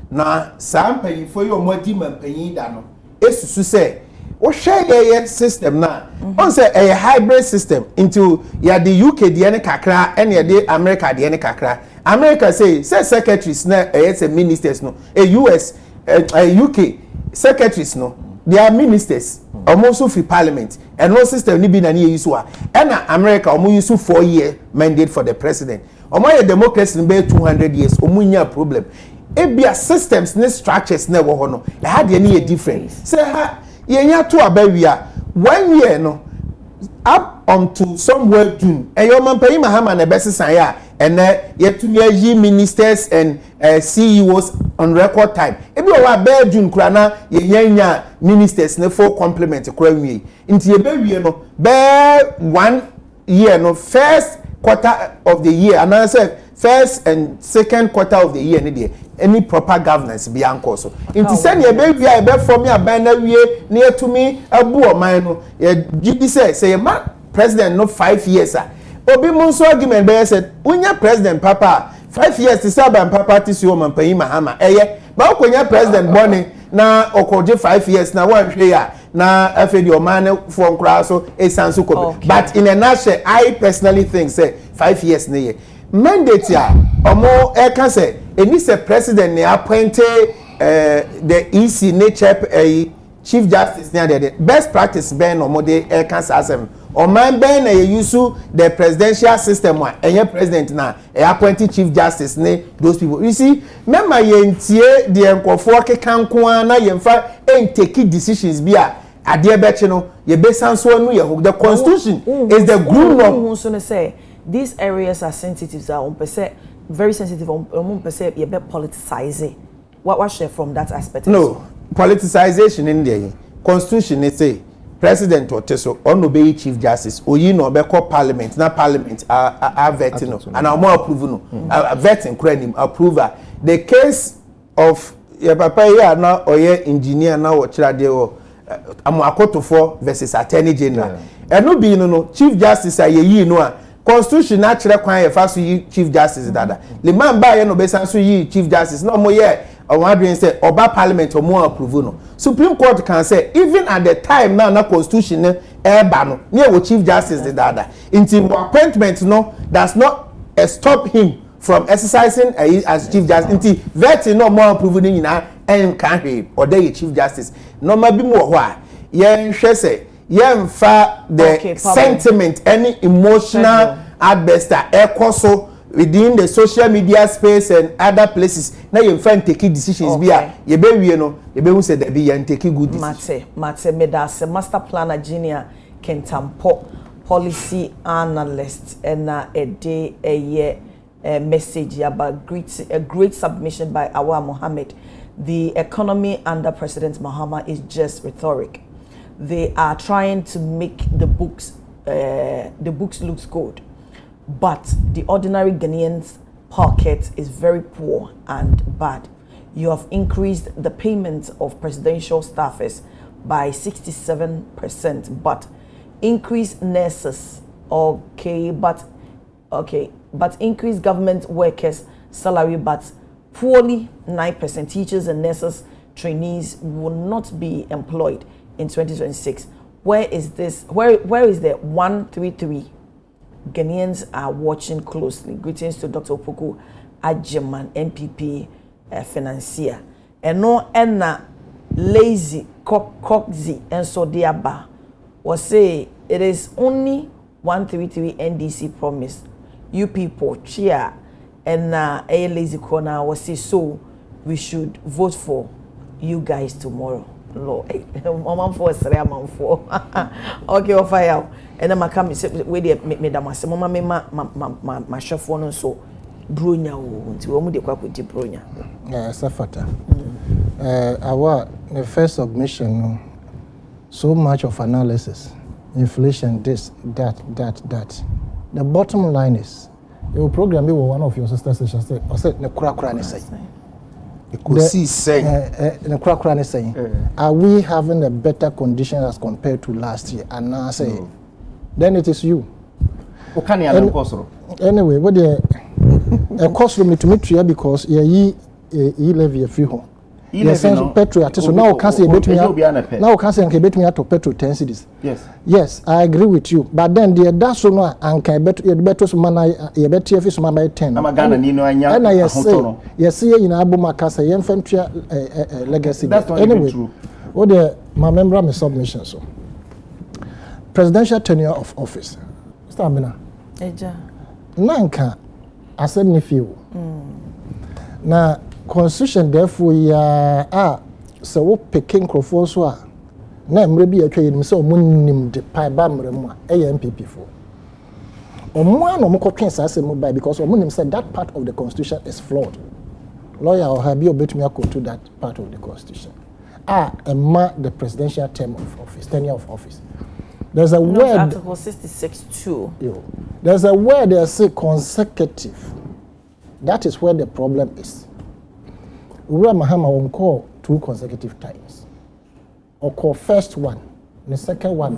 Na sa mampanyim fo yo modi mampanyim da no. Esusu say o share system na on say a hybrid system into ya the UK de ne kakra and ya the America de ne kakra. America say secretaries na say ministers no US UK secretaries no they are ministers almost free parliament and no system ni bi na use wa and America almost use 4-year mandate for the president almost democracy be 200 years omunya problem ebia systems ne structures na wo ho no e ha de ne different say ha yenya to abawia 1 year no up until somewhere June eyo mampayi mahama na besisan ya and yetumi ayi ministers and CEOs on record time ebi o wa be June kura na yenya ministers ne for complement kura wi nti ebewie no be 1 year no first quarter of the year and I say first and second quarter of the year ne any proper governance be anko so nti send ye be wia e be form ya ban na wie na yetumi abu o man no ye gidi say ma president no 5 years obi mun so argument be said unya president papa 5 years to serve and party si o man payin mahama ba okonya president boni na okoje 5 years na wan hwe ya na afedi o man for nkra so esanso ko but in a nutshell I personally think say 5 years na ye mandate ya omo e kan say eni say president ne appointed the EC nature Chief Justice near the best practice ben or mode air cancer asem or man ben use the presidential system one and your president now appointed Chief Justice ne those people you see remember yentie the enkofo kekanko na yemfa and take decisions bia ade be no ye be sanso no ye the constitution is the groom of so say these areas are sensitive so on percent very sensitive on percent ye be politicizing what share from that aspect no politicization in the constitution it say president or teso on obey chief justice or you know be call parliament na parliament are vetting and are more approval vetting credit approval the case of your papa here now or your engineer now or chira o amoakoto for versus attorney general and no be no chief justice aye no constitution na chira kwan ye fa so chief justice dada le man ba ye no be san so chief justice no mo ye or one being say oba parliament or more approval no Supreme Court can say even at the time now na constitution no near with chief justice the dada into appointment no does not stop him from exercising as chief justice into vetting no more approval in and can he or the chief justice no maybe more why yen say yen fa the sentiment any emotional adverse so within the social media space and other places now you find taking decisions bia ye be wie no ye be hu say that be yan take good decisions mate medase master planner junior Kentampo policy analyst and a day a year message about a great submission by Awar Mohammed. The economy under President Mahama is just rhetoric. They are trying to make the books looks good. But the ordinary Ghanaian's pocket is very poor and bad. You have increased the payment of presidential staffers by 67%, but increased nurses, but increased government workers' salary, but poorly 9%. Teachers and nurses trainees will not be employed in 2026. Where is this? Where is the 133? Ghanaians are watching closely. Greetings to Dr. Opoku Ajeman, MPP financier. And no enna lazy cockzy and so diaba was say it is only 133 NDC promise. You people cheer and a lazy corner was say so we should vote for you guys tomorrow. Lord, I'm for okay, I'll fire out. And then I come say we dey me da mase mama me ma shefo no so bronya o nti wo mu de kwakoti bronya safata the first submission so much of analysis inflation this that the bottom line is your program be one of your sister stations say o say ne kura ne say are we having a better condition as compared to last year and now say then it is you. Anyway, what the cost room to meet you because ye levy a free home. Yes, petrol at so now can say now can say bet me to petrol 10 cedis. Yes, I agree with you. But then the that's so no and can bet you better man you bet you man by 10. I'm Ghana ni no anya. And yes, see in Abumaka say infantry legacy. Anyway, what the my member my submission so. Presidential tenure of office. Mr. Amina. Eja. Nanka asem ni fiu. Na constitution therefore ya so wo picking crofo so a na emre bi atwa yenim se omunnim de pai ba mre mu a MPP fo. Omo an omo kotwen sa asem by because omunnim said that part of the constitution is flawed. Lawyer or have you bet me to that part of the constitution. The presidential term of office, tenure of office. There's a word. Article 66(2). There's a word they say consecutive. That is where the problem is. Ura Mahama won't call 2 consecutive times. Or call first one, the second one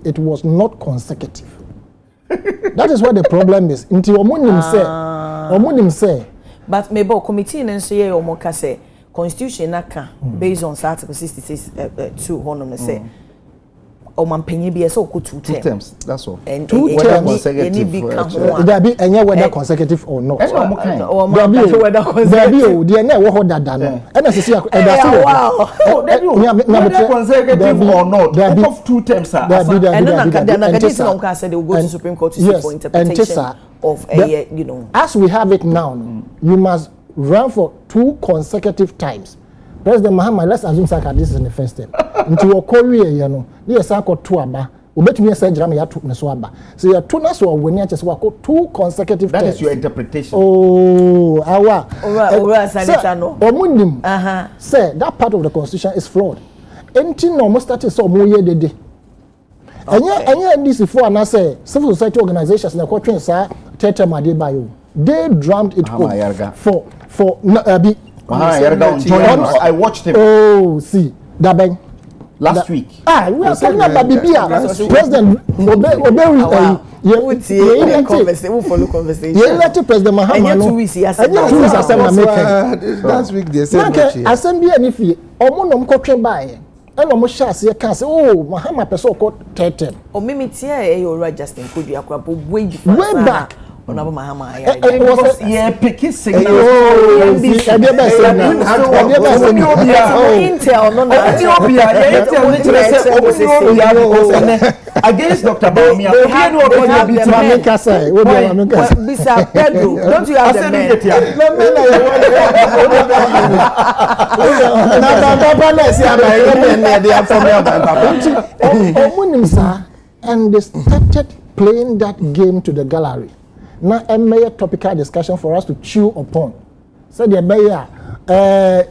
it was not consecutive. That is what the problem is. Until Omunim say omunim say but maybe committee nso ye omo ka say constitution naka based on article 66 2 honom say omampanyi bi so ko 2 terms that's all and 2 terms any become there be any whether consecutive or not that's what kind whether consecutive there na wo ho dada no na sisi da so whether consecutive or not of 2 terms are and na ka say they will go to Supreme Court to seek for interpretation of a you know as we have it now you must run for 2 consecutive times. President Mahama, let's assume Saka this is in the first term. Into your career, you know, you Saka 2 aba. Ubetumi say drama ya 2 so aba. So you 2 na so when you just work 2 consecutive that terms. Is your interpretation. Oh, awa. Senator no. Omunim. Say that part of the constitution is flawed. Anything no most started so mo ye dede. Anya this before na say civil society organizations na ko twin sa tete made bayo. They drummed it home for I watched him. Oh, see, Dabeng. Last week. We are talking about Bibia. President President Mahama. Last week they said Assembly and if you omonom ko by and almost shall see a cancer. Oh, Mahama person called Tetem. Or Mimi Tia, or Justin could be a crap way back. Mahama. It was a picky signal. Against Dr. Baumia. Don't you have the and they started playing that game to the gallery. Now a major topical discussion for us to chew upon. So the mayor a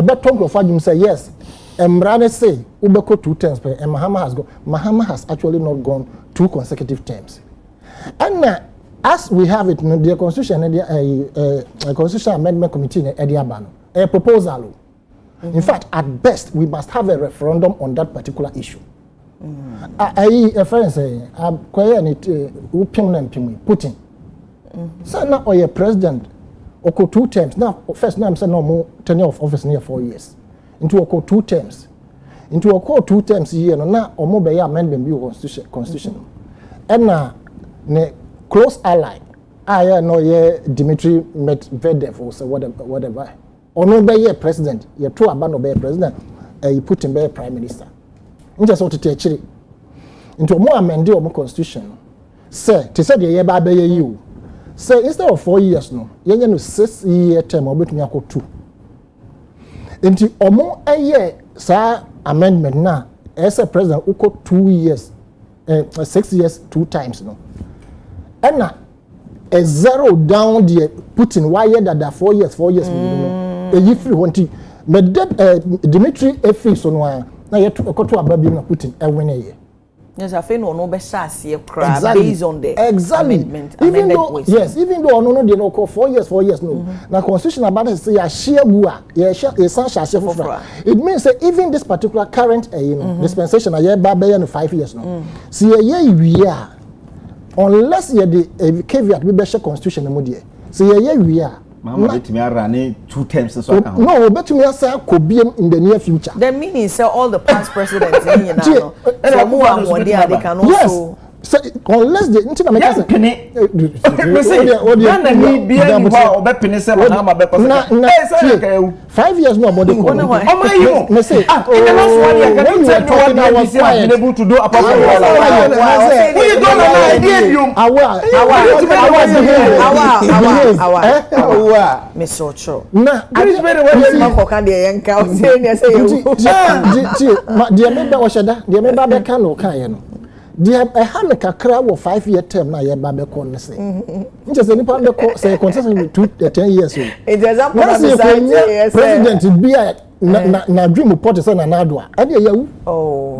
better of say yes. Mrane say Ubeko 2 terms, and Mahama has actually not gone 2 consecutive terms. And as we have it in the constitution, a constitutional amendment committee a proposal. In fact, at best, we must have a referendum on that particular issue. A friend say, Putin. So now or a president or 2 terms. Now first now I'm saying no more tenure of office near 4 years. Into a 2 terms. Into a 2 terms here now or more by amendment bill constitution. And now ne close ally. I know ye Dmitry Medvedev or so whatever. Or no by ye president. Ye 2 abano by president. You put him by prime minister. You just want to take it. Into a more amended or more constitution. Say, to say the year by you. Say instead of 4 years no, you no 6-year term or between 2. Into omo a year sa amendment na as a president uko 2 years 6 years 2 times no. And na a 0 down the Putin why that 4 years no. A year free wanti me Dmitry Efi so no na yet okoto ababi na Putin e win a year. Yes, I feel no be sassy based on the amendment. Even though even though no they no call 4 years no. Now constitution about it say a share bua, it means that even this particular current dispensation a year by 5 years no. See a year we are unless you the caveat we be share constitution no dey. See a year we are Mama bet me run 2 terms so no, bet me say could be in the near future. The meaning say all the past presidents in you know. So move on one day they can also so unless the internet make say penny na me bia ni ba obepene say Mahama be person 5 years no about the me say in the last 1 year can you tell me what I was able to do apart from what you don't know idea you awa me so true na this very well man ko kan dey yanka o say ne say you dia member o sheda dia member be kan o kan ye no dia ehame kakra wo 5-year term na ye ba be ko ne say nje say nipa be ko say consistent 10 years old example na president bia na dream report say na nadwa e dey yawu no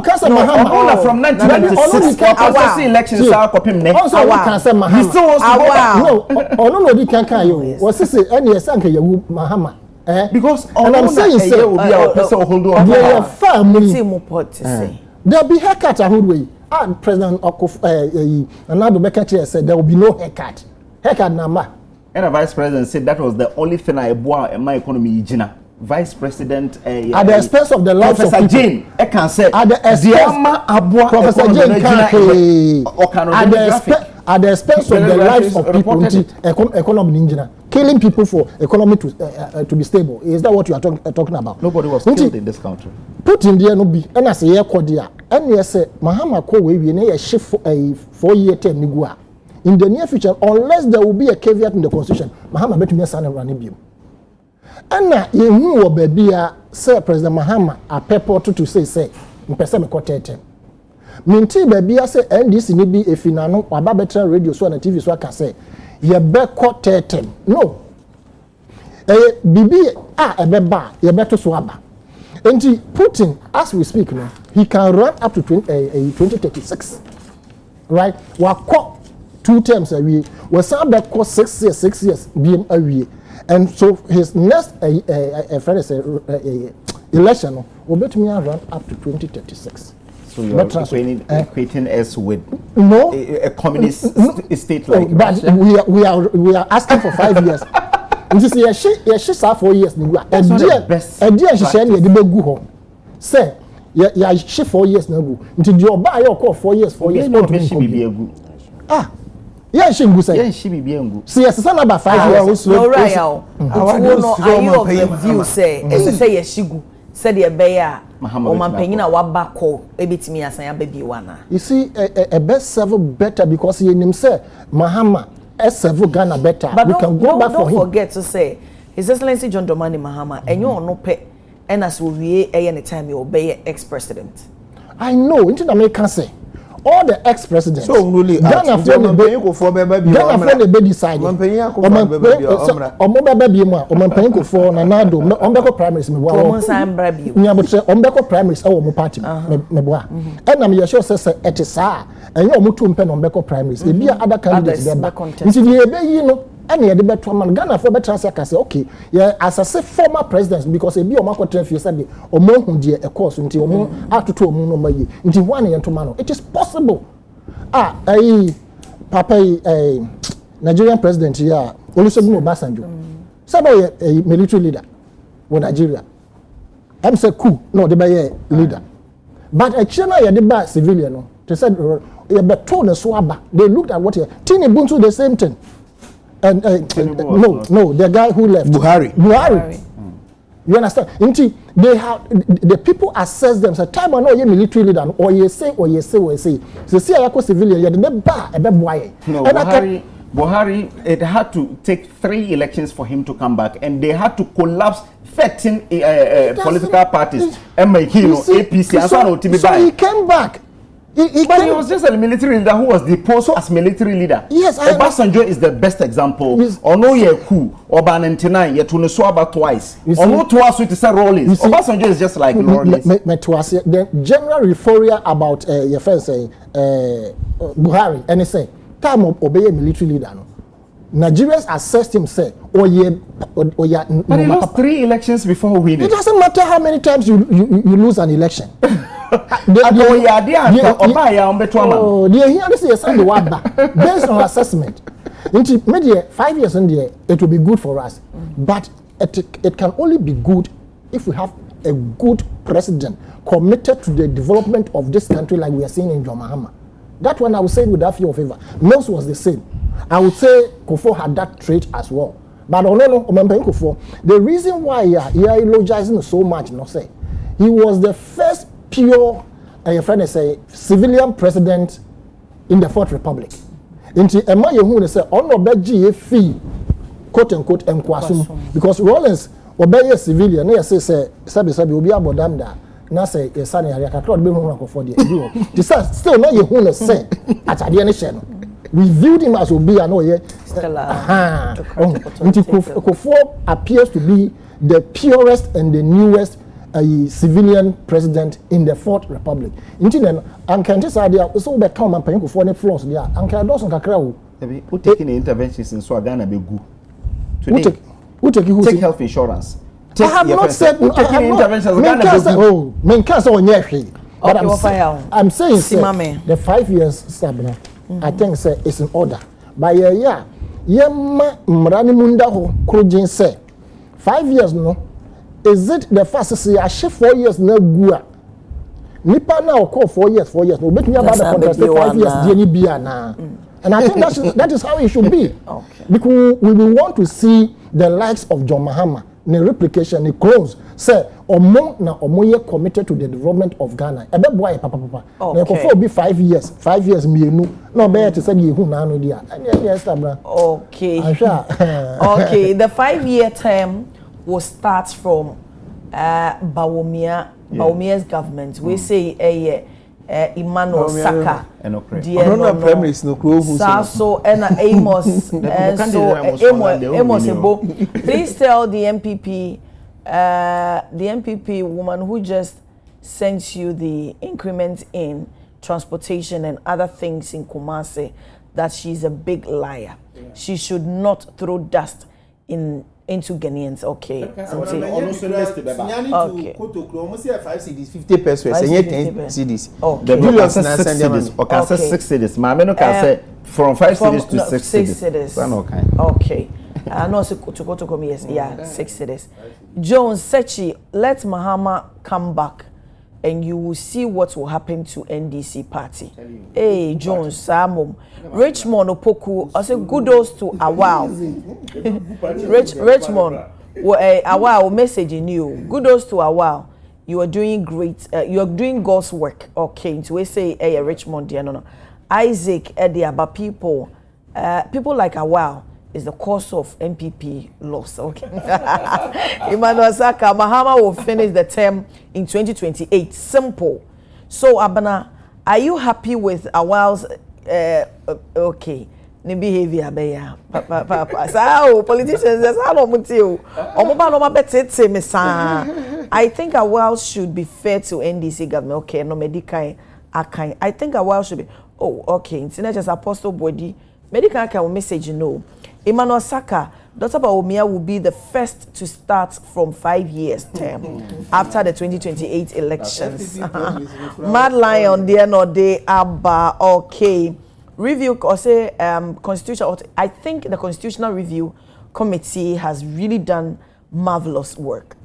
kasa Mahama from 1996 after elections are copy me also kasa Mahama no di kan yo wo say ene sanka yawu Mahama because and I'm saying say obi a person hold on family team report say there be haircut a whole way President Nana Bekele said there will be no haircut. Haircut number. And the vice president said that was the only thing I bought in my economy. Vice President at the expense of the lives of Professor people. Jane, I can say at the expense Professor Jane at the expense of the lives of people. Economy engineer killing people for economy to be stable. Is that what you are talking about? Nobody was killed in this country. Put in there no be. And I say here Kodia. And yes, say Mahama ko we na shift for a 4-year term nigua. In the near future, unless there will be a caveat in the constitution, Mahama betumi san run biom. And na yehu baby say President Mahama a purport to say mpese me kotete. Minti baby say NDC ni bi efina no aba betra radio so na TV so aka say ye be kotete. No. Bibi ebe ba ye beto so aba. Enti Putin as we speak now, he can run up to 2036. Right? Wako 2 terms a year. We say be 6 years being a year. And so his next election will bet me run up to 2036. So you're equating us with a communist state like but Russia? we are asking for 5 years. You see, she 4 years. That's not the best say, yeah, she 4 years now. Until you buy your call 4 years, 4 years. Yeah, she go say. Yeah, she be bien. See, it's about 5 years. No, right. Are you of the view say, as I say, she go. Said the bear, Omampena Wabako, ebitimi asan baby wana. You see, a best serve better because he himself, Mahama, serve Ghana better. But we can go back for him. Don't forget to say, His Excellency John Dramani Mahama, and you are no pay, and as we any time you obey ex-president. I know, into the American say. All the ex-presidents. So really, Ghana from the baby decide. Omo for Nanado, Ombeko primaries me wa. Ombeko primaries our party me boa. And I'm sure say it is and you mutu mpe Ombeko primaries. E be other candidates there. Nti the ebe yi no and ye de beto man Ghana for better say okay, yeah as I say former presidents because e be o makotra fie say omo hu de e course nti omo atoto omo no mayi. Nti one ye ntoma no. It is possible. Papa Nigerian president here Olusegun Obasanjo. Say a military leader with Nigeria. I'm say cool, no they be leader. But a China ye de civilian no. They said they beto na so aba. They looked at what Tini Buntu the same thing. And no, the guy who left Buhari. You understand? They have the people assess them. So time no ye military leader or ye say. So see ayako civilian ye de ba ebe boy. No, Buhari, it had to take 3 elections for him to come back, and they had to collapse 13 political parties. APC and so he came back. But he was just a military leader who was deposed as military leader. Yes, Obasanjo is the best example. Or no ye coup, Oba 99, ye to Nesuaba twice. Or no twice with the Rollins. Obasanjo is just like Rollins. The general euphoria about your friend saying Buhari, and he say, time of obey a military leader. No. Nigerians assessed him say, but he lost 3 elections before winning. It doesn't matter how many times you lose an election. Based on assessment. 5 years in there, it will be good for us. But it can only be good if we have a good president committed to the development of this country like we are seeing in John Mahama. That one I would say with that few favor. Mills was the same. I would say Kufuor had that trait as well. But Kufuor, the reason why you are eulogizing so much, say, he was the first pure civilian president in the 4th Republic. Inti Emma Yehu say ono beji fee quote unquote because Rollins obey civilian na say sabi obi abodam da na say yesane ya kakra be hu akofo de the still no Yehu no say atade ne hye no we viewed him as obi no ye inti Kufuor appears to be the purest and the newest civilian president in the 4th Republic. Inti ankante sadia so be come man panyin Kufuor ne flaws dia anka doson kakra wo who taking interventions in so Ghana be gu today take health insurance. I have not said taking interventions Ghana be gu men can say onye hwe But Okay, I'm saying Simame. the 5 years Sabna, I think say it's in order. But yeah, mrani munda ho krojin say 5 years no. Is it the first say I shift 4 years na gua? Nipa now call 4 years, 4 years. No, bet me about the contract 5 years DNA bia na. And I think that is how it should be. Okay. Because we will want to see the likes of John Mahama, the replication, the clones. Say, omo committed to the development of Ghana. Ebe boy papa. Okay. Now, be 5 years. 5 years me no. No be to say you na no dia. Yes, okay. Okay. The 5-year term will start from Bawumia's government. We say Emmanuel Saka. So Amos Ebo. Please tell the MPP woman who just sent you the increment in transportation and other things in Kumasi that she's a big liar. Yeah. She should not throw dust into Ghanaians. Okay. Okay. Almost 5 cedis, 50 pesos, and yet 10 cedis. The billions and 6 cedis. Okay, 6 cedis. Mameno can say from 5 cedis to 6 cedis. Okay. I know to come yes. Yeah, 6 cedis. Jones Sechi, let Mahama come back, and you will see what will happen to NDC party. Hey, Jones, Samum, Richmond Opoku. I say kudos to Awal. Richmond, Awal message in you. Kudos to Awal. You are doing great. You are doing God's work. Okay, so we say, hey, Richmond, no. Isaac, but people like Awal is the cause of MPP loss. Okay. Emmanuel Saka, Mahama will finish the term in 2028. Simple. So, Abana, are you happy with Awal's okay? Ni behavior beya. Papa. So, politicians, that's how I think Awal should be fair to NDC government. Okay, no medical. I think Awal should be. Oh, okay. Internet just Apostle Body. Medical can message no. Emmanuel Saka, Dr. Bawumia will be the first to start from 5 years term after the 2028 elections. Mad Lion, dear no day, Abba, okay. Review or say constitutional. I think the Constitutional Review Committee has really done marvelous work,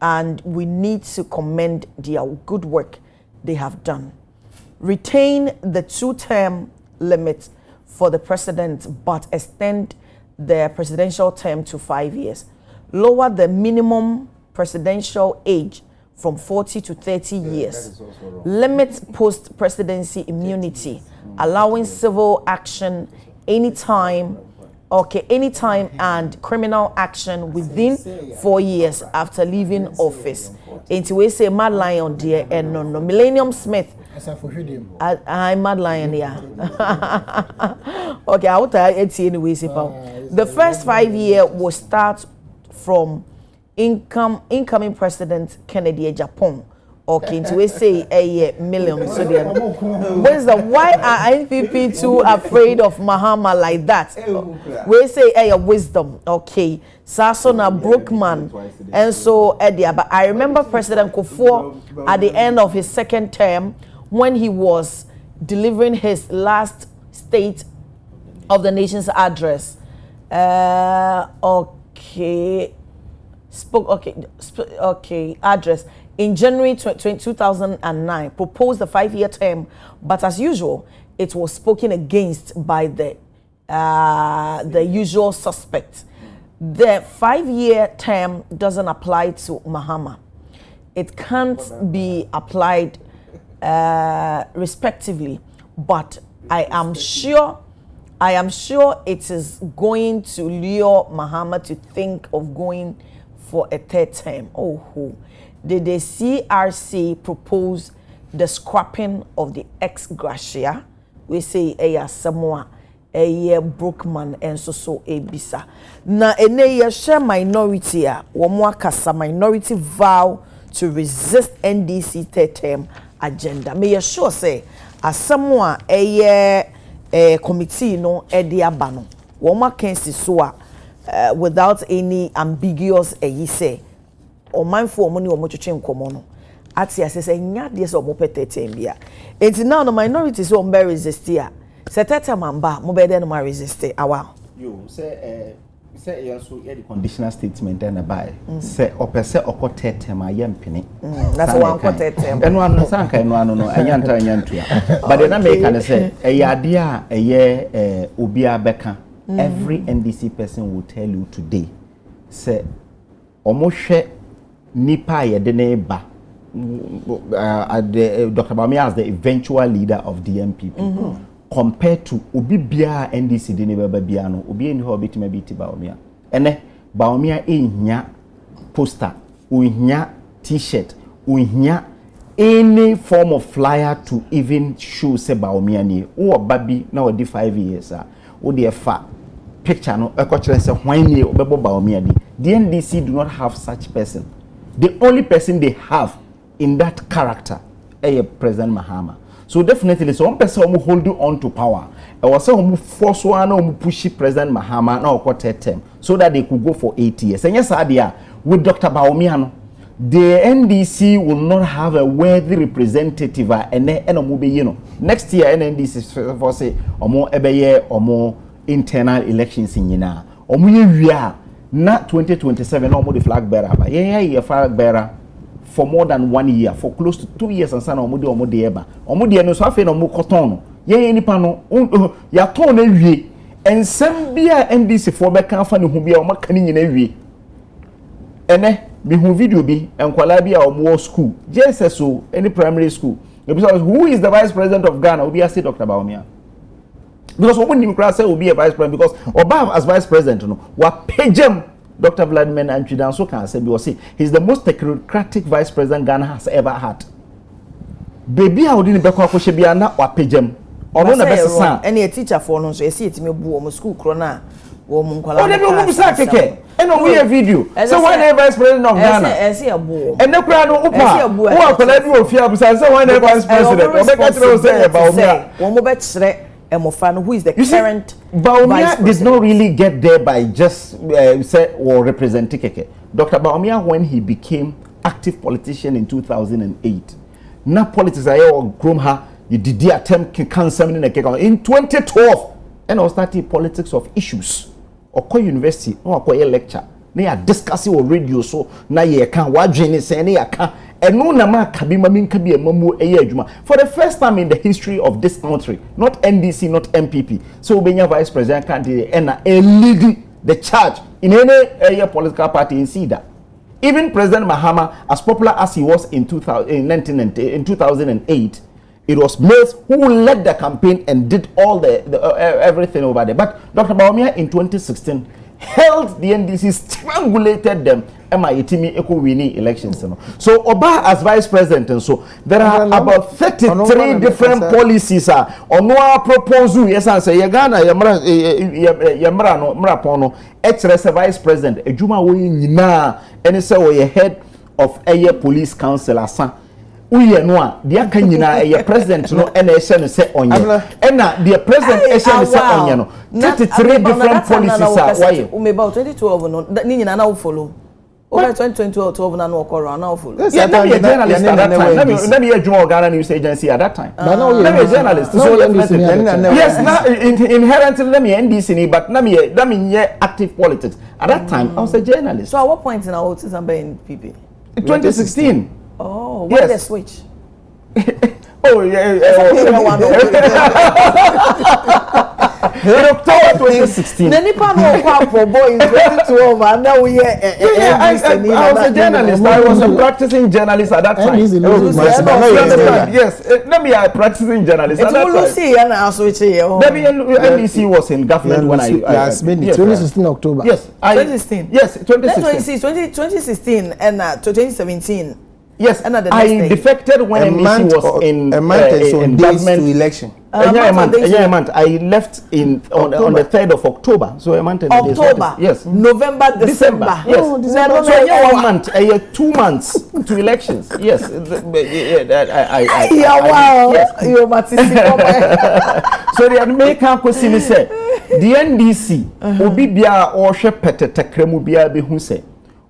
and we need to commend their good work they have done. Retain the 2-term limit for the president, but extend the presidential term to 5 years. Lower the minimum presidential age from 40 to 30 years. Limit post-presidency immunity, allowing civil action anytime, and criminal action within 4 years after leaving office. Into we say Mad Lion dear and no Millennium Smith. I'm Mad Lion, yeah. Okay, I will tell you anyway. The first 5 years will start from incoming President Kennedy Japan. Okay, so we say a million. So why are NPP too afraid of Mahama like that? We say a wisdom. Okay, Sasona Brookman, and so Edia. But I remember President Kufuor at the end of his second term, when he was delivering his last State of the Nation's address, address in January 2009, proposed a 5-year term, but as usual, it was spoken against by the usual suspect. The 5-year term doesn't apply to Mahama. It can't be applied respectively, but I am sure it is going to lure Mahama to think of going for a 3rd term. Oh, did the CRC propose the scrapping of the ex gratia? We say Samoa, Brookman, and so Ebisa. Na ene share minority kasa minority vow to resist NDC 3rd term agenda. May you sure say as someone committee no ediabano. Woma kensi so without any ambiguous say or mindful money or much nkomo no. ati asese nya de so mo petetem bia enti now the minorities so be resist here setete mamba mo be dey no resist awa yo say you also hear the conditional statement and by say opese okotetem ayempene that's one kotetem eno anu sanka eno anu no anyanta anyantua but the make can say eyade a eye obi abeka every NDC person will tell you today say omohwe nipa yede ne ba Dr. Bawumia as the eventual leader of DMPP compared to obi bia NDC de ne baba bia no obi eni ho betima biti Bawumia ene Bawumia ehia poster ohia t-shirt ohia any form of flyer to even show say Bawumia ni wo babi na odi 5 years wo de fa picture no ekochere say hwan ni obebo Bawumia di the NDC do not have such person. The only person they have in that character is President Mahama. So definitely, so one person who hold on to power. I was saying who force one who push President Mahama now quarter term so that they could go for 8 years. And yes, idea with Dr. Bawumia, the NDC will not have a worthy representative and next year NDC for say or more ebeye or more internal elections in Yina. Or we are not 2027 or more the flag bearer. But yeah, flag bearer for more than 1 year, for close to 2 years and son or modi eba. Or modi no so afen or mo koton. Ye nipa no ya ton ewie. And some bia NDC for be kan fa ne hu bia o makani nyina ewie. Ene bi hu video bi enkwala bia o mo school. JSSO any primary school. Because who is the vice president of Ghana? Obi say Dr. Bawumia. Because we wouldn't even say will be a vice president because Obama as vice president, no, what pajem Dr. Vladimir Antwidan so can say because he's the most technocratic vice president Ghana has ever had. Baby, I wouldn't be able be na what pajem. Or no, best son. Any teacher for no, so you see it me bu school crona. Oh, they don't say keke. And we a video. So why the vice president of Ghana? I see a boo. And the crowd opa. Who are collecting of fear? So why the vice president? Or make us say about me. One more bet who is the current Bawumia did not really get there by just say or representing Keke. Dr. Bawumia, when he became active politician in 2008, na politics or gromha you did the attempt cancer in 2012 and I started politics of issues or university or lecture. They are discussing on radio so na ye can wadwene say na yaka eno na ma kabima min kabi mamu eye adwuma for the first time in the history of this country, not NDC, not MPP. So Obenya vice president candidate and lead the charge in any political party in SIDA. Even President Mahama, as popular as he was in 2008, it was Mills who led the campaign and did all the everything over there. But Dr. Bawumia in 2016 held the NDC, strangulated them, MITimi eco winning elections. So Oba as vice president, and so there are about 33 different policies on no proposal. Yes, I say Ghana Yamra no Mrapono, HRS vice president, Ejuma Wina, and so we head of a police council asa. Uye noa dia kanyina eye president no ena ehye say onye ena the president ehye say onye no 33 different policies are why umeba 2012 no ni nyina na wo follow over 2012 na no okoro na wo follow yes let me a journalist at that time let me a Juma Ghana news agency at that time let me a journalist so yes now inherently let me NDC but let me active politics at that time I was a journalist. So at what point in our December in PP 2016. Oh, why the switch? Oh, yeah. In October 2016. Nenipa no kwa boy in 2012 and now we I was a journalist. I was a practicing journalist at that time. Yes, let me a practicing journalist at that time. Lucy and I switch here. NBC was in government when I 2016 October. Yes, 2016. Yes, 2016. 2016 and 2017. Yes, I defected when NBC was in government to election. A month. I left on the 3rd of October. So a month and October. Yes. November, December. Yes. Oh, December. So 1 month, 2 months to elections. Yes. Wow. Yes. So the American question say the NDC obi bia or shepete tekremu bia be hu say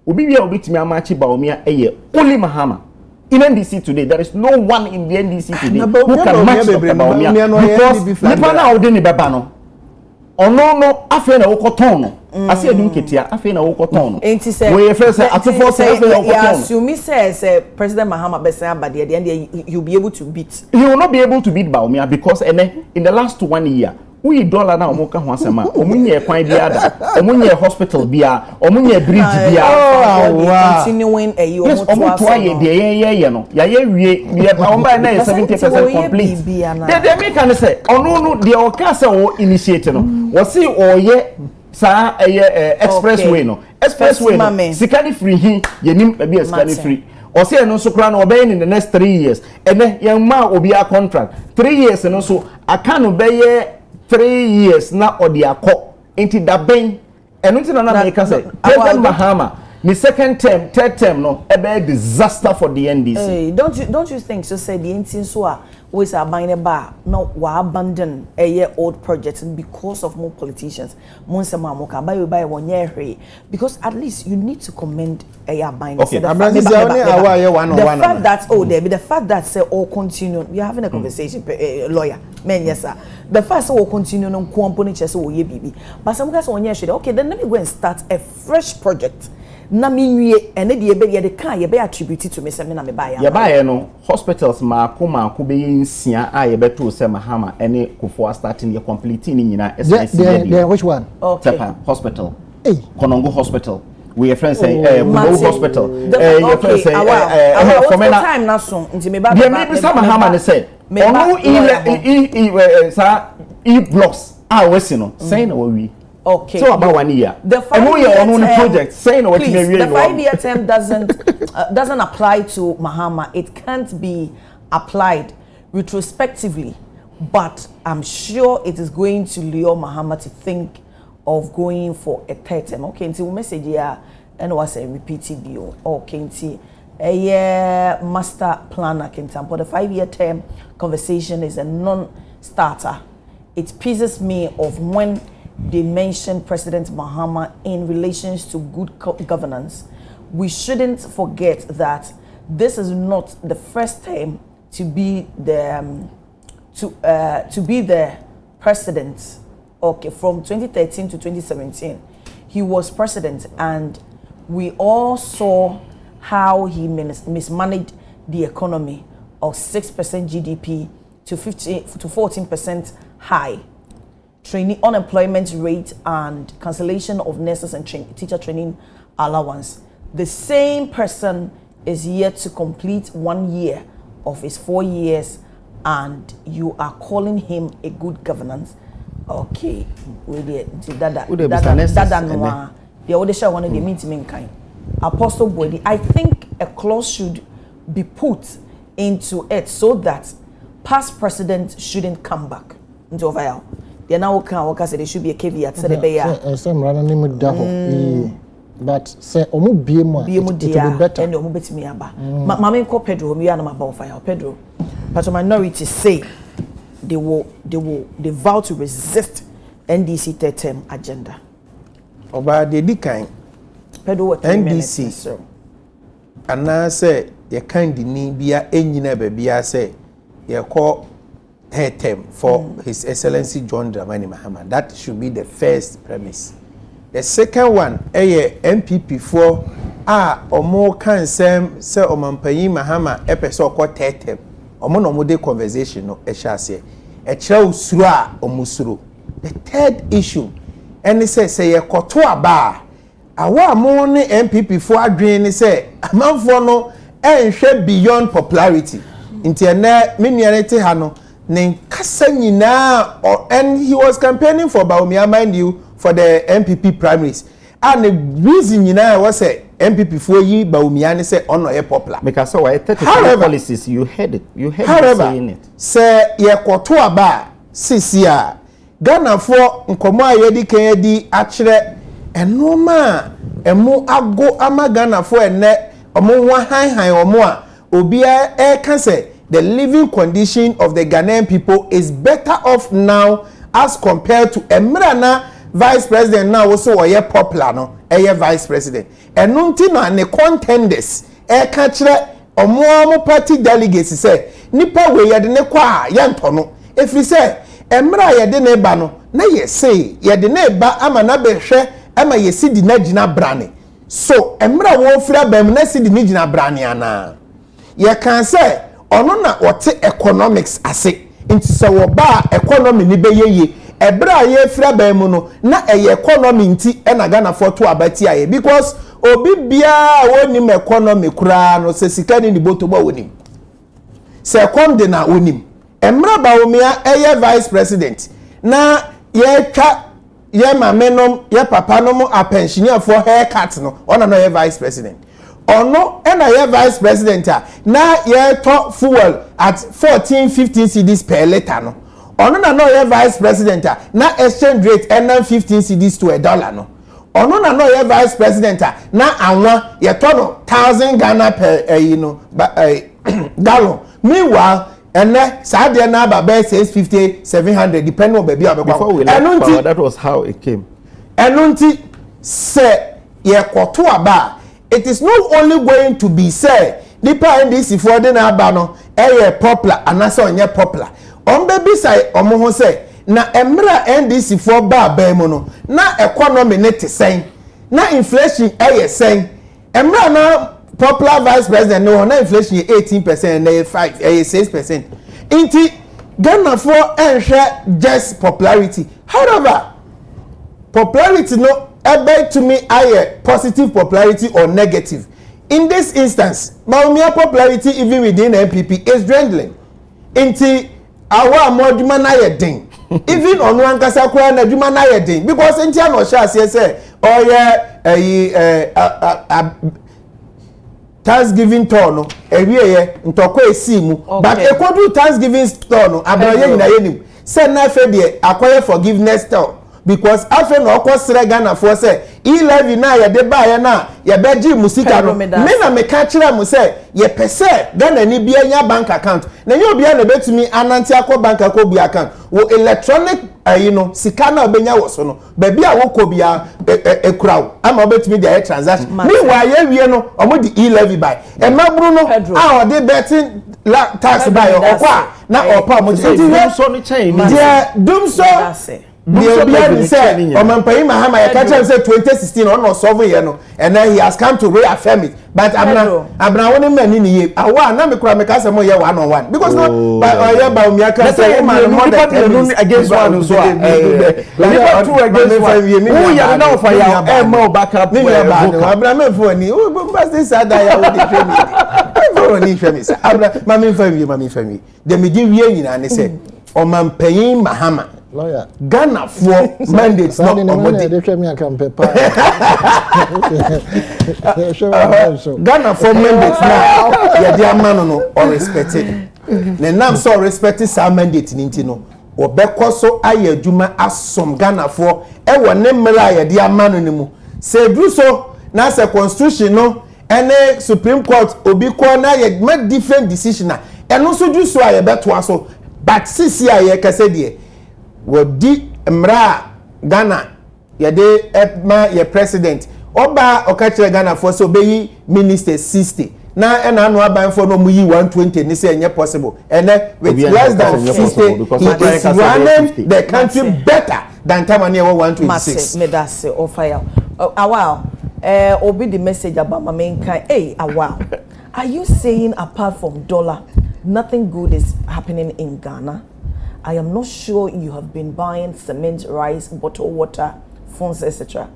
obi bia obitimi amachi Bawumia only Mahama in NDC today, there is no one in the NDC today Na who can match Dr. Bawumia because nipa na odi ni beba no. Ono no afi na wokoton no. Ase edum ketia afi na wokoton no. Enti say we first say atofo say afi na wokoton. Yeah, assume say President Mahama Besa Abadi at the end you'll be able to beat. He will not be able to beat Bawumia because in the last 1 year we dollar na omo ka ho asema omunye kwan bia da omunye hospital bia omunye bridge bia continuing a year omo to aye de ye no ya ye wie omba na 70% complete they make can say onu no de o ka say o initiate no wo see o ye sa expressway no expressway no sikani free hi yenim e bia sikani free o say no so kra no obey in the next 3 years ene yan ma obi a contract 3 years no so aka no be 3 years na odiako enti da ben enu ti na make say President Mahama the second term third term no e be disaster for the NDC. Hey, don't you think so say the NDC so a we say abandon ba no wa abandon old projects because of more politicians mo nsema mo ka buy wonye hwe because at least you need to commend abandon. Okay, the fact that the fact that say all continue we are having a conversation lawyer men yes sir the fact say all continue no company chese wo ye bibi but some guys wonye hwe okay then let me go and start a fresh project na minwie ene de ye de kan ye be attribute to me se me na me buy ya buy no hospitals maako be nsia a ye beto se Mahama ene kofo starting ye complete ni nyina the which one? Okay. Tepa hospital. Hey. Konongo hospital. We friends say Mbo hospital. Your friends say time na so nti me ba be some Mahama ne say onu e blocks a we no say na we. Okay. So about 1 year. The 5-year project saying what you the 5-year term doesn't apply to Mahama. It can't be applied retrospectively, but I'm sure it is going to lure Mahama to think of going for a third term. Okay, until we message here and was a repeated deal. Okay, until a year master planner can but the 5-year term conversation is a non-starter. It pisses me off when they mentioned President Mahama in relations to good governance. We shouldn't forget that this is not the first time to be the president. Okay, from 2013 to 2017, he was president, and we all saw how he mismanaged the economy of 6% GDP to 14% high. Training unemployment rate and cancellation of nurses and teacher training allowance. The same person is yet to complete 1 year of his 4 years, and you are calling him a good governance. Okay, we did that no. The other show one of the meeting kind. Apostle Boyd, I think a clause should be put into it so that past presidents shouldn't come back into over. They now can say there should be a caveat. Say the some running name daho. But say omu biemu it will be better. And omu beti mi aba. Mama ko Pedro mi yana ma fire Pedro. But the minority say they vow to resist NDC third term agenda. Oba de di kan Pedro what NDC. Ana say ye kan di ni bia enyina ba bia say ye call third term for His Excellency John Dramani Mahama. That should be the first premise. The second one, MPP for omo kan sem se omampanyi Mahama epeso ko third term. Omo no mo de conversation no e sha se. E kira usuru a omusuru. The third issue, and say ye koto aba. Awa mo ne MPP for adwen ni say amanfo no enhwe beyond popularity. Nti ene menuanete ha no and he was campaigning for Bawumia, mind you, for the MPP primaries. And the reason was say MPP for ye Bawumia say on no popular. Because so I 30 policies you heard it. You heard saying it. Say ye koto aba sisia Ghana for nkomo ayedi kedi achire enoma emu ago ama Ghana for ene omo wa han omo a obia e kan say the living condition of the Ghanaian people is better off now as compared to Emrana vice president now also oye popular no vice president. And nunti na ne contenders e ka kire omo party delegates say nipa we yede ne kwa ya ntono efiri say emra yede ne ba no na ye say yede ne ba ama na behwe ama ye sidi na gina brane so emra wo fira bam na sidi ni gina brane ana ye kan say ono na wote economics ase nti se wo ba economy ni beyeye ebra ye fira bam no na eye economy nti e na Ghana for to abati aye because obi bia wonim economy kura no se sika ni boto ba wonim se kom de na wonim emra ba omia eye vice president na ye twa ye mamenom ye papa no a pensioner for haircut no ona no ye vice president ono na ye vice president na ye to fuel at 14-15 cedis per liter no ono na no ye vice president na exchange rate na 15 cedis to $1 no ono na no ye vice president na anwa ye to no 1000 Ghana per gallon meanwhile and Saturday na ba 650 700 depending on baby before we left power, that was how it came. Enunti say ye kwoto aba it is not only going to be say nipa NDC for the na aba no eye popular anase onye popular on baby say omo ho say na emra NDC for ba mu no na economy ne te sen na inflation eye sen emra na popular vice president no na inflation 18% na 6%. Inti Ghana for enhwe just popularity. However, popularity no ebe to me aye positive popularity or negative. In this instance, Maumia popularity even within MPP is dwindling. Inti awa moduma na ye den. Even on one kasa kwa na duma na ye den because inti no sha say oh yeah Thanksgiving tour no ewieye ntoko esimu but ekodu Thanksgiving tour no abraye nyina yenim say na fe de akoye forgiveness tour because afe no okosere Ghana for say e-levy na ye de ba ye na ye beji musika no me na me ka kire mu say ye pese Ghana ni bia nya bank account na nye obi na betumi ananti akọ bank akọ bi account wo electronic sika na obenya wo so no ba bia wo kọ bia ekurawo ama obetumi dey transaction ni wa ye wie no omo di e-levy buy e maburu no a ode betting tax buy okwa na opa mo dumso Oman Pay Mahama, I catch him say 2016 on or solve here no, and then he has come to reaffirm it. But I'm not one man in the I want not because I'm here 1-on-1 because no, but I am about me. I can't say against one so against one. You know for your more backup. Abraham for me. But this I Mammy family. The Median and they said, Oman Pay Mahama. Lawyer. Ghana for mandates not on Ghana for mandates now. Yeah, dear man no or respected. The nam so respected some mandate in Intino. Or Bekoso aye juma as some Ghana for ewa nemela ya dear man no. Say do so now say constitution no and Supreme Court obiko na ye make different decision and also do so aye beto so but sisi aye kase die wodi mra Ghana yede ma ye president oba okachire Ghana for so be minister 60 na ena anu aban for no mu yi 120 ni say enye possible and with less than 50 he is running the country better than time near 126 me that say o fire wow obi the message about my main kind hey wow are you saying apart from dollar nothing good is happening in Ghana? I am not sure you have been buying cement, rice, bottled water, phones, etc.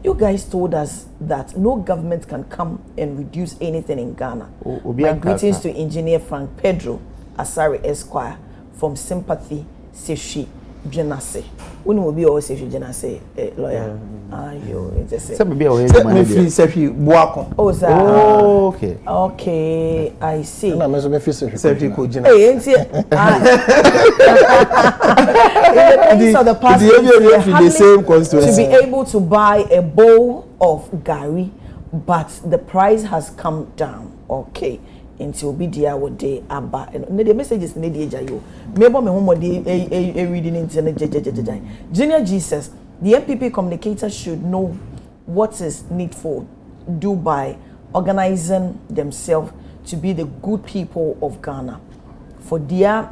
You guys told us that no government can come and reduce anything in Ghana. My greetings to Engineer Frank Pedro Asari Esquire from Sympathy Seshi Jenase. When will be always Seshi Jenase lawyer? You just say. Oh, sir. Oh, okay. Okay, I see. Na meso me fi Seshi. Hey, the past the same constituency to be able to buy a bowl of gari, but the price has come down. Okay. Until be there what day aba and the message is need you maybe me home reading internet Junior Jesus, the MPP communicator should know what is needful do by organizing themselves to be the good people of Ghana, for their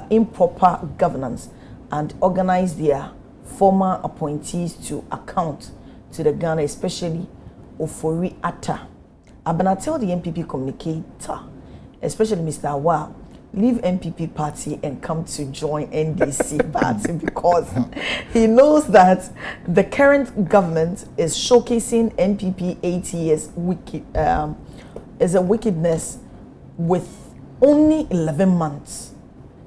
improper governance, and organize their former appointees to account to the Ghana, especially Ofori Atta. Abana tell the MPP communicator, especially Mr. Awa, leave MPP party and come to join NDC party because he knows that the current government is showcasing MPP 8 years as a wickedness with only 11 months,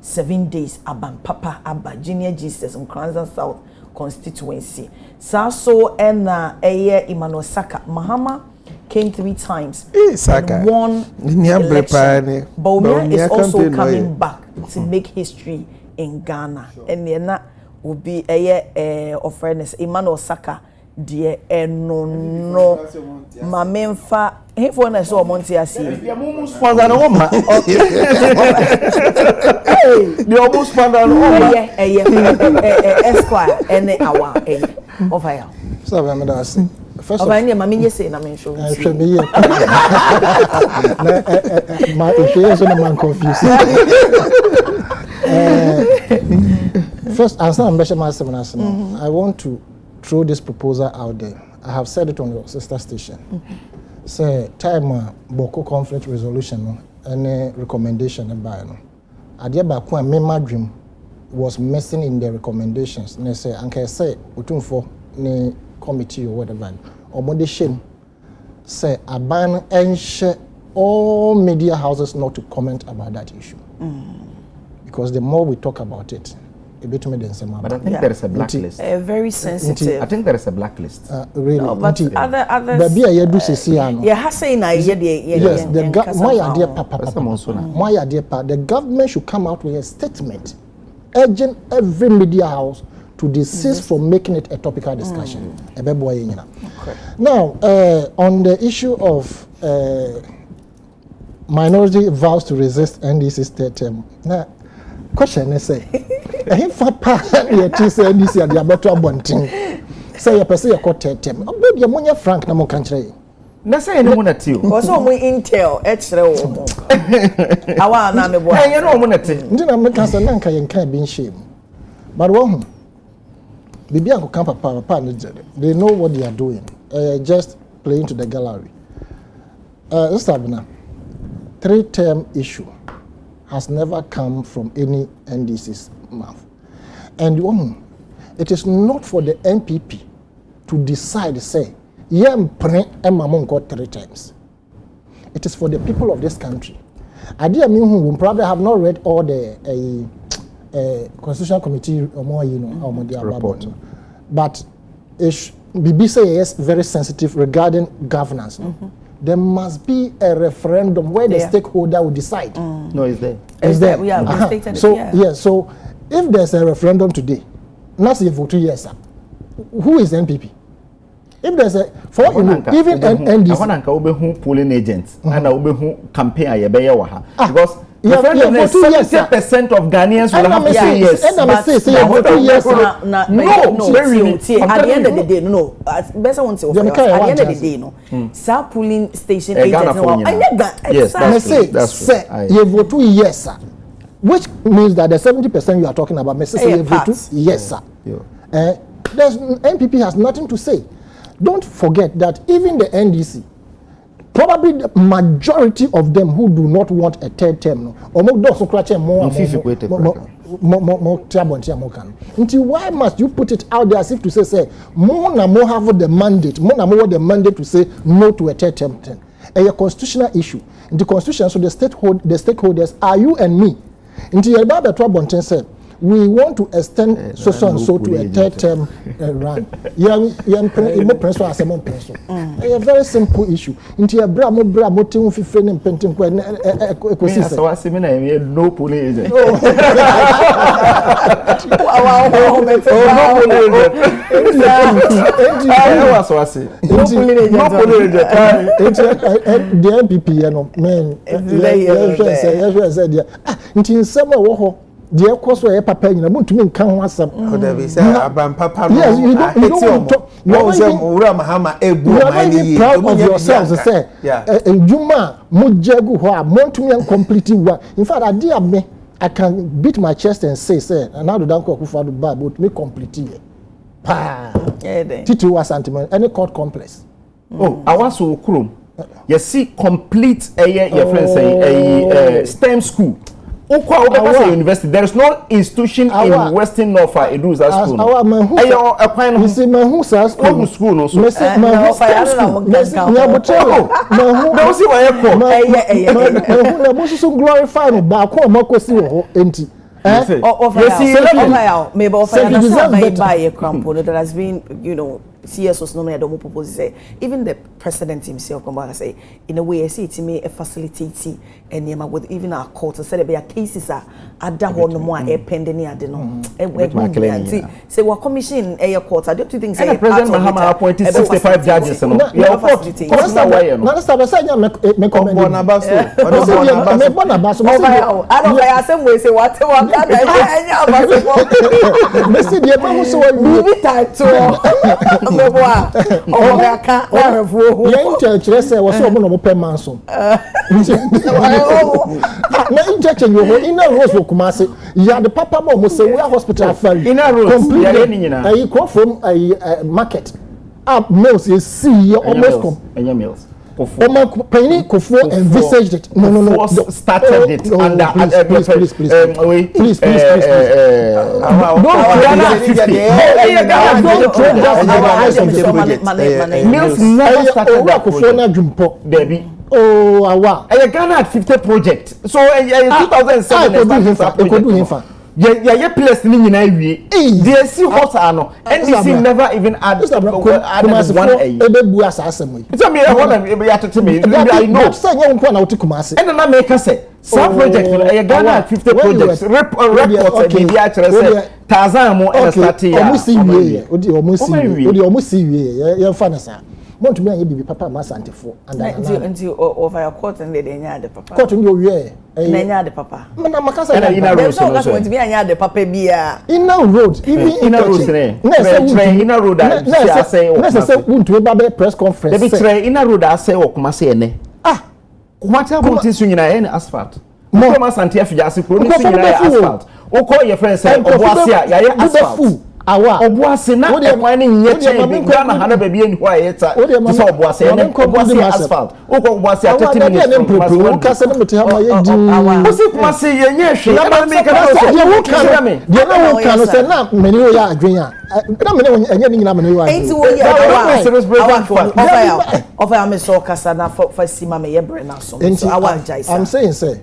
7 days. Aban Papa Abba Junior Jesus in Kranza South constituency. Saso ena eye Emmanuel Saka Mahama came 3 times and won election. Baumia is also coming back to make history in Ghana. And Yena will be a of fairness. Emmanuel Saka, dear no Mamenfa. He for na so Monty asi. The almost sponsor no ma. The almost sponsor no ma. Esquire and our over here. So I'm going to say. First of all, I'm say na mention. My issues are man confused. First, as I'm I want to throw this proposal out there. I have said it on your sister station. Say time Boko conflict resolution any recommendation by no. Adia ba ko my dream was missing in the recommendations. They say anke say utumfo ni committee or whatever. Or more shame say aban and all media houses not to comment about that issue. Because the more we talk about it, a bit more than some. But I think there is a blacklist. Very sensitive. I think there is a blacklist. Really? No, but others. Yes, the government should come out with a statement urging every media house to desist from making it a topical discussion. Now, on the issue of minority vows to resist NDC's third term, now, question is say, if NDC at the abattoir bunting, say a person your court third term, but your money frank no more country. Na say no na ti o. Also mo intel extra o. Awa na me bo. Eh no mo na ti. Ndina me kan say na nka yen kan bi nhye mu. But one Bibi and Papa, they know what they are doing. Just playing to the gallery. Sabina, 3-term issue has never come from any NDC's mouth. And it is not for the NPP to decide, say, got 3 terms. It is for the people of this country. I who probably have not read all the Constitutional Committee report. But BBC is very sensitive regarding governance. There must be a referendum where the stakeholder will decide. No, it's there. Is there? Yeah, so if there's a referendum today, not say for 2 years, who is NPP? If there's a even NDC, polling agents and campaign because 70% of Ghanaians will have to say yes. At the end of the day, no. Best one say at the end of the day, no. Sa polling station agents, say you vote 2 years, sir. Which means that the 70% you are talking about, you vote 2 yes, sir. NPP has nothing to say. Don't forget that even the NDC, probably the majority of them who do not want a 3rd term, or why must you put it out there as if to say more and more have the mandate, the mandate to say no to a 3rd term? A constitutional issue. In the constitution, so the stakeholders are you and me. Until your Baba Trabonten said, we want to extend so to a 3rd term run. A very simple issue. Into a bramo fifteen and penting no polling agent. The NPP, the course where papa you know to me can one some There say aban papa yes you don't talk you are even proud of yourselves say Juma mujegu ho a montum complete work in fact I dear me I can beat my chest and say and how do that go for the but me complete it pa Titi was sentiment any court complex oh I was so krum you see complete your friends say STEM school university. There is no institution in Western North Edu's school. You see, my who's school? School no so. My there has been, you know, CSOs no me don't propose say even the president himself come back and say in a way I see it may facilitate and with even our court said there are cases are ada ho no more pending ade no say we commission a court I don't think say President Mahama appointed 65 judges no yeah no stop say me comment I don't I same way say what me see the man who so we title say was so no pay manso na injection you in a rose Kumasi ya the papa mo say we hospital ferry in a rose ya you come from a market up mills you see almost any mills Penny Kofo envisaged it. No. Started it under please. Mills never started that project. Debbie. Oh, awa. Ghana had 50 project. So 2007 I could do him. Yeah, place ni nyina wie. They see what are no. NDC never even added one a. Ebebu asasem yi. It's me one be atete me. I know. Say you nko na Kumasi. And na make say some project Ghana had 50 projects. Report be actually say Tarzan mo and start here. Omusi wie. Odi omusi wie. Ye fa na sa. Montu me bibi papa masantefo until over your court and they nya the papa court nyo wie nya the papa na makasa na ina road so so to be nya the papa bia ina road even ina road train ina road I say untu ba be press conference dey train ina road I say Kumasi ene Kumasi abonti so nyina ene asphalt mo masante afijase pro ni so nyina asphalt o call your friend say obuase ya ya asphalt awa obuase na ekwan ni nyeche Ghana hana baby eni ho ayeta so obuase ene obuase asphalt uko obuase 30 minutes o kase na meti ha ma ye di o si Kumasi ye nye hwe na me ka so ye wo kan me ye na wo kan se na meni o ya adwen a na meni enye ni nyina meni o enti wo ye awa me so kasa na for sima me ye bre na so awa jaisa I'm saying say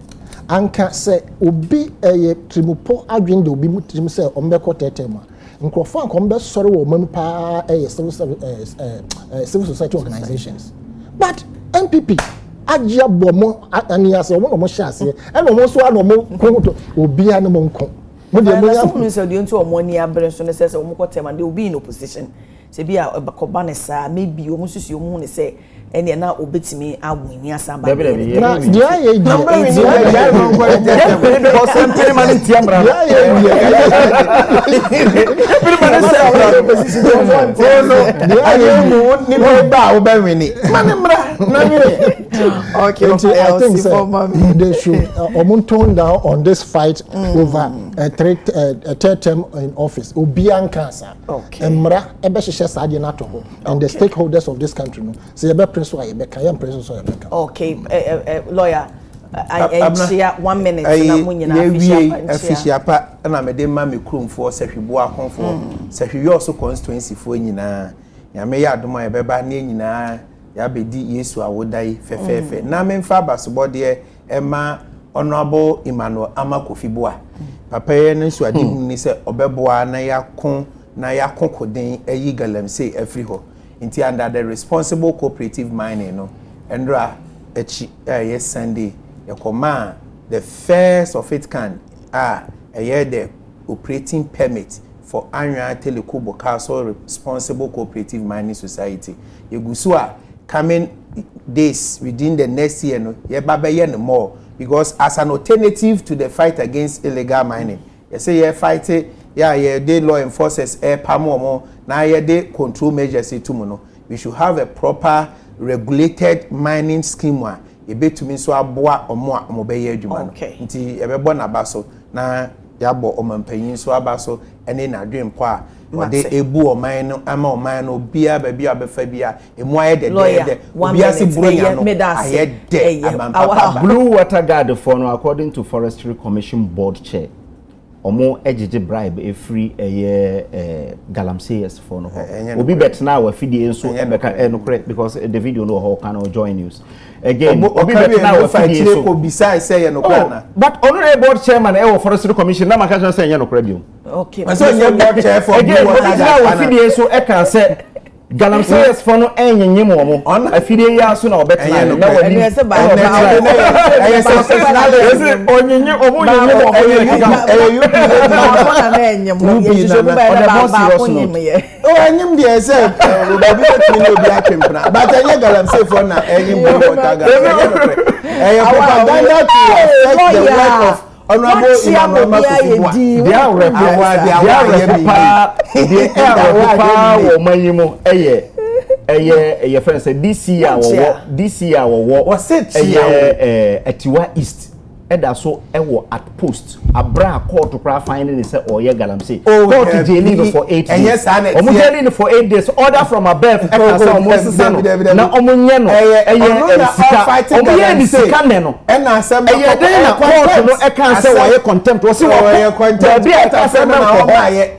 anka se obi eye trimupo adwen de obi mutrim se ombeko tetema nkrofo ankom be sori wo manu pa civil society organizations but MPP ajia bomo aniase mo hyiase e no mo so ano mo konto obi anu mo nko mo de mo ya mo so de ntu omo ni abre so ne se omo kotema de obi in opposition se bia koba ne sa maybe omo susu omo ne se ene na obetimi awuni asamba na dia ye na okay, I think they should tone down on this fight over a third term in office. Obian cancer. Okay. Emra ebe hihye saade na to ho. And the stakeholders of this country no. Say ebe press so ayebeka, yam press so ayebeka. Okay, lawyer I 1 minute na munyina official pa na me de ma me kromfo sehwebo akonfo sehwe also constituency fo nyina ya me ya adoma ya beba na nyina ya bedi Yesu awodai fefefe na me mfa basobode ema honorable Emmanuel Amakofiboa papa ye ne so ade ni se obeboa na yakon koden ayi galamsey afri ho nti under the responsible cooperative mining no endra echi yes Sunday yakoma the first of its kind the operating permit for annual Telekobo Council Responsible Cooperative Mining Society. Yegusua coming days within the next year no ye more because as an alternative to the fight against illegal mining you say you fight it yeah they law enforcers pamo na they control measures to no we should have a proper regulated mining scheme one you bet to me so aboa omo a mo be ye adwuma no nti e be bo na ba so na ya bo omampanyin so aba so ene na adwen po a de ebu oman no ama oman no bia ba bia be fa bia emu aye de bia se bronya no aye de amampa Blue Water Guard for no according to Forestry Commission board chair omo ejije bribe free galamseyers for no obi bet na wa fidie nso ebeka no correct because the video no how can join news again obi bet na wa fidie so beside say no correct but honorable board chairman Forestry Commission na maka say no correct okay so board chair for again obi na wa fidie so e can say galamseyers for no enyenye mo afidie ya so na obetna na wani ese ba onyenye omo yenye mo enyim de ese obi betini obi atwempna but enye galamsey for na enyim Blue Water Guard propaganda to affect the work of honorable Imam eye friend say this year was Atiwa East eda so ewo at post abra court to cry finding say oye galamsey court jailing for 8 days omo jailing for 8 days order from above e ka say omo sisano na omo nye no omo ye di sika ne no e na asem eye den na court no e ka say oye contempt o si oye contempt bi e ka say na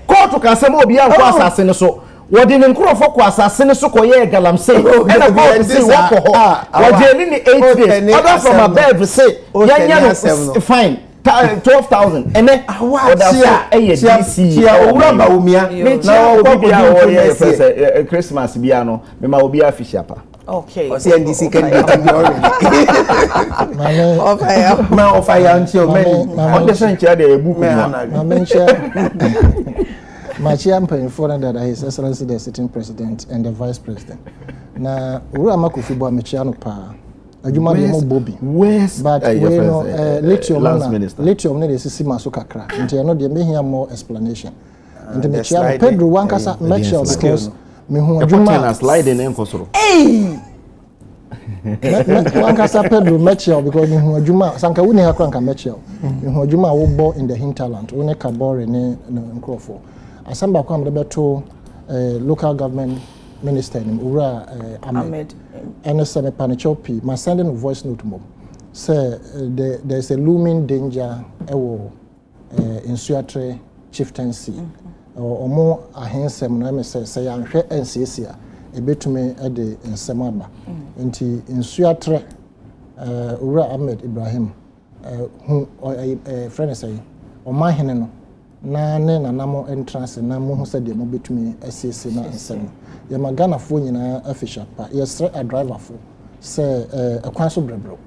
court ka say obi an ko asase ne so wodi ne nkrofo ko asase ne so ko ye galamsey e na court say wo ko ho wo jailing 8 days order from above say yanya no fine 12,000 ene tia owura ba umia na obi bia o ye Christmas bia no me ma obi official pa okay o say NDC candidate be already ma of fire until me on the century dey ebu ma mention my chairman for that His Excellency the sitting president and the vice president na owura makofi bo amechiano pa adwuma de mo bobi but we know lithium na sisi maso kakra nti no de mehia more explanation nti me chia Pedro wankasa Mitchell because me hu adwuma na slide in enkosoro wankasa Pedro Mitchell because me hu adwuma sanka woni hakra nka Mitchell me hu adwuma wo bo in the hinterland woni kabore ne nkrofo asamba kwa mbeto local government minister in Ura Ahmed and Senator Panichopi, my sending a voice note mom say there's a looming danger in Suatre chieftaincy or more ahensem no me say anhwe NCC a betumi e de nsemaba nti in Suatre Ura Ahmed Ibrahim who friend say o mahene no na ne nanamo entrance na mo hu say de mo betumi asese na nsem ya magana fo nyina official pa yes a driver fo say a kwanso brebro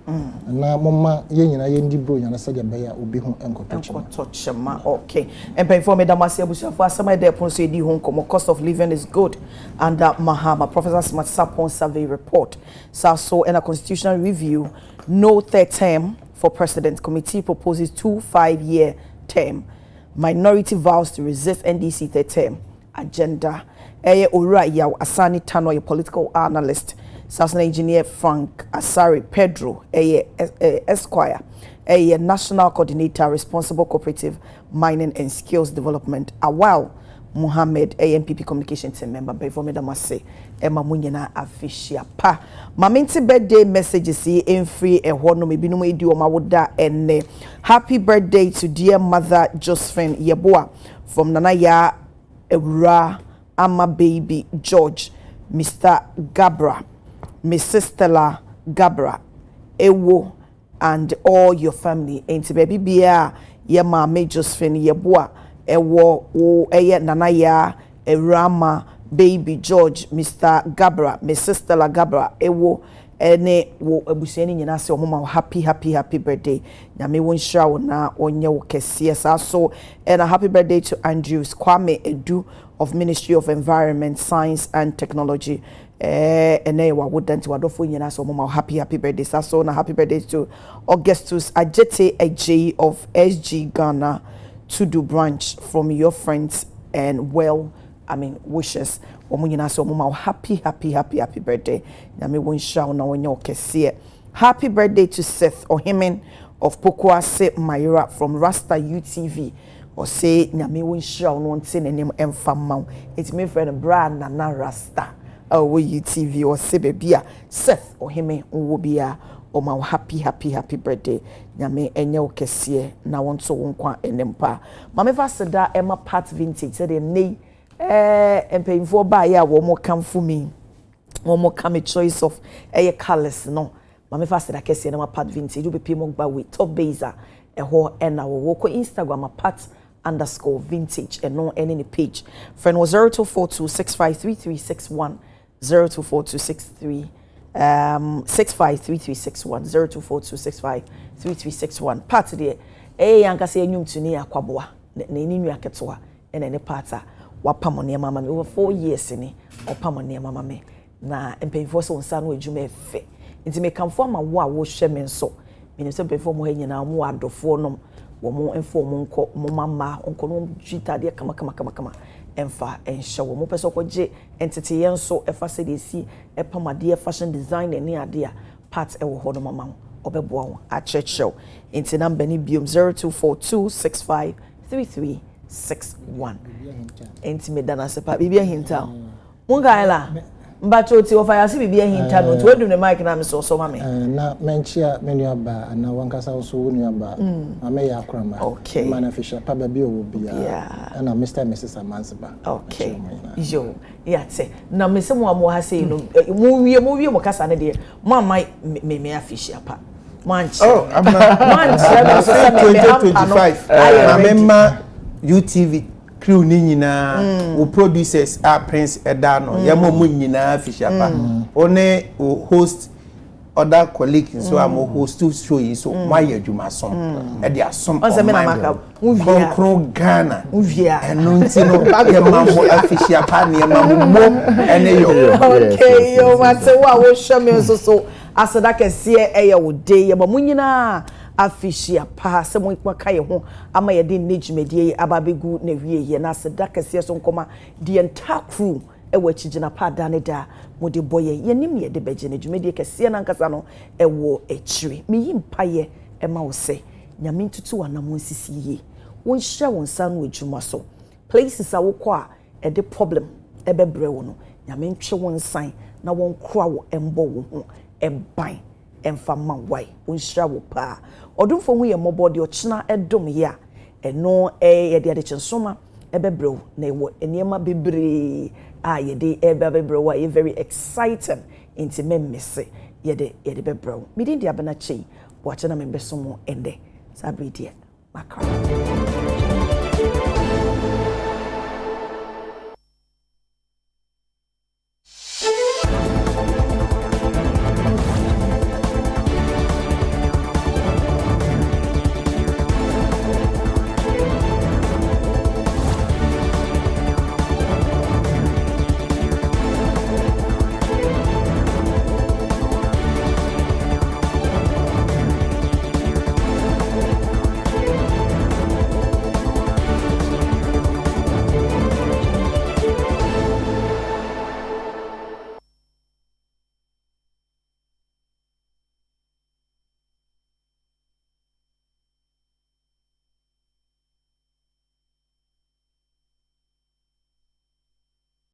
na momma ye nyina ye ndi bro nyana say de be ya obi hu enkotochema okay and for me damasi abusuafo asema de pon so edi hu komo cost of living is good and Mahama Professor Smart Sapon survey report so in a constitutional review no third term for president committee proposes 2 5-year term minority vows to resist NDC third term agenda Ora Yaw Asani Tano, a political analyst, Sasson engineer Frank Asari Pedro, Esquire, a national coordinator responsible cooperative mining and skills development, Awal Muhammad, AMPP communication team member, before me damase, Emma Munyana Afishia Pa. Maminti birthday messages in free a hono me binu me do mawoda and happy birthday to dear mother Josephine Yeboah from Nanaya Ewura Ama baby George, Mr. Gabra, Mrs. Stella Gabra, Ewo, and all your family. Ain't baby bia ye mama Josephine Yeboah, Ewo, eye nanaya, Erama, baby George, Mr. Gabra, Mrs. Stella Gabra, Ewo, ene wo abuseni nyina se omoma happy birthday. Nyame won shira wona onye wo kese so and a happy birthday to Andrews Kwame Edu of Ministry of Environment, Science and Technology. Ene wa wodanti wadofo nyina se omoma happy birthday. So na happy birthday to Augustus Ajete Eji of SG Ghana to do branch from your friends and wishes. Omuna so mama happy birthday. Nyame wonsha na wonye okese. Happy birthday to Seth Ohemen of Pokuase Mayura from Rasta UTV. Or say nyame wonsha no nte nenem emfa maw. It's me friend bra na Rasta. We UTV or say bebia Seth Ohemen wobia o ma happy birthday. Nyame enye okese na wonto wonkwa enempa. Mama fa seda Emma Part Vintage say de nei empayinfo ba ya wo mo come for me. Wo mo come choice of colors no. Mama fa seda kese na Part Vintage you be pay mo gba with top baser ho na wo ko Instagram @part_vintage and no any page. Friend was 0242653361 024263 653361 0242653361 part there yanka say enyum tuni akwaboa na eninu aketoa na ne parta wapam ne mama me over 4 years ni opam ne mama me na empemfo so nsa no adwuma efe nti me kamfo ama wo a wo hwe me nso me se before mo hanyina mo adofo nom wo mo enfo mo nko mo mama onko no jitade kama emfa enhye wo mo pese okoje entity yenso efa se de si epamade fashion design ne ade a part e wo ho no mama obeboa wo a chechew enti number ni biom 0242653361 enti me dana se pa bibia hinta mungaila mbacho ti ofa ya si bibia hinta no to wedu ne mic na me so mama na menchia menuaba na wankasa so nuaba mama ya akrama okay man Fisher pa baby obia na Mr and Mrs Amansba okay yo yate na me se mo ha sei no mo wie mo kasa ne de mo mai me Fisher pa manchi manchi so 2025 mama UTV crew ni nyina o producers are Prince Edano yamo mu nyina Fisher pa one host other colleagues so am host to show yi so why adwuma som e dia som on me na maka kron Ghana eno nti no yama mo Fisher pa ne yama mo ene yo okay yo mate wa wo hwe me so asada kese eye wo de yama mu nyina Fisher pa se mo ikwa ye ho ama ye de nejumedie ababegu na wie ye na se dakase so nkoma the entire crew e wa chigina pa daneda mo de boye ye nim ye de beje nejumedie kase na nkasa no e wo echire me yimpa ye e ma wo se nyame ntutu wana mo nsisi ye won hye won sa no adwuma so places a wo kwa e de problem e bebre wo no nyame ntwe won san na won kra wo embo wo ho e ban emfa man wai onhira wo pa odumfo hu ye mobodi ochina edom ya eno ye de Adekye Nsroma ebebrew na ewo eniema bebre ye de ebebrew wa ye very exciting into memmese ye de bebrew midin dia bana chei bo achana membeso mo ende sabridi makra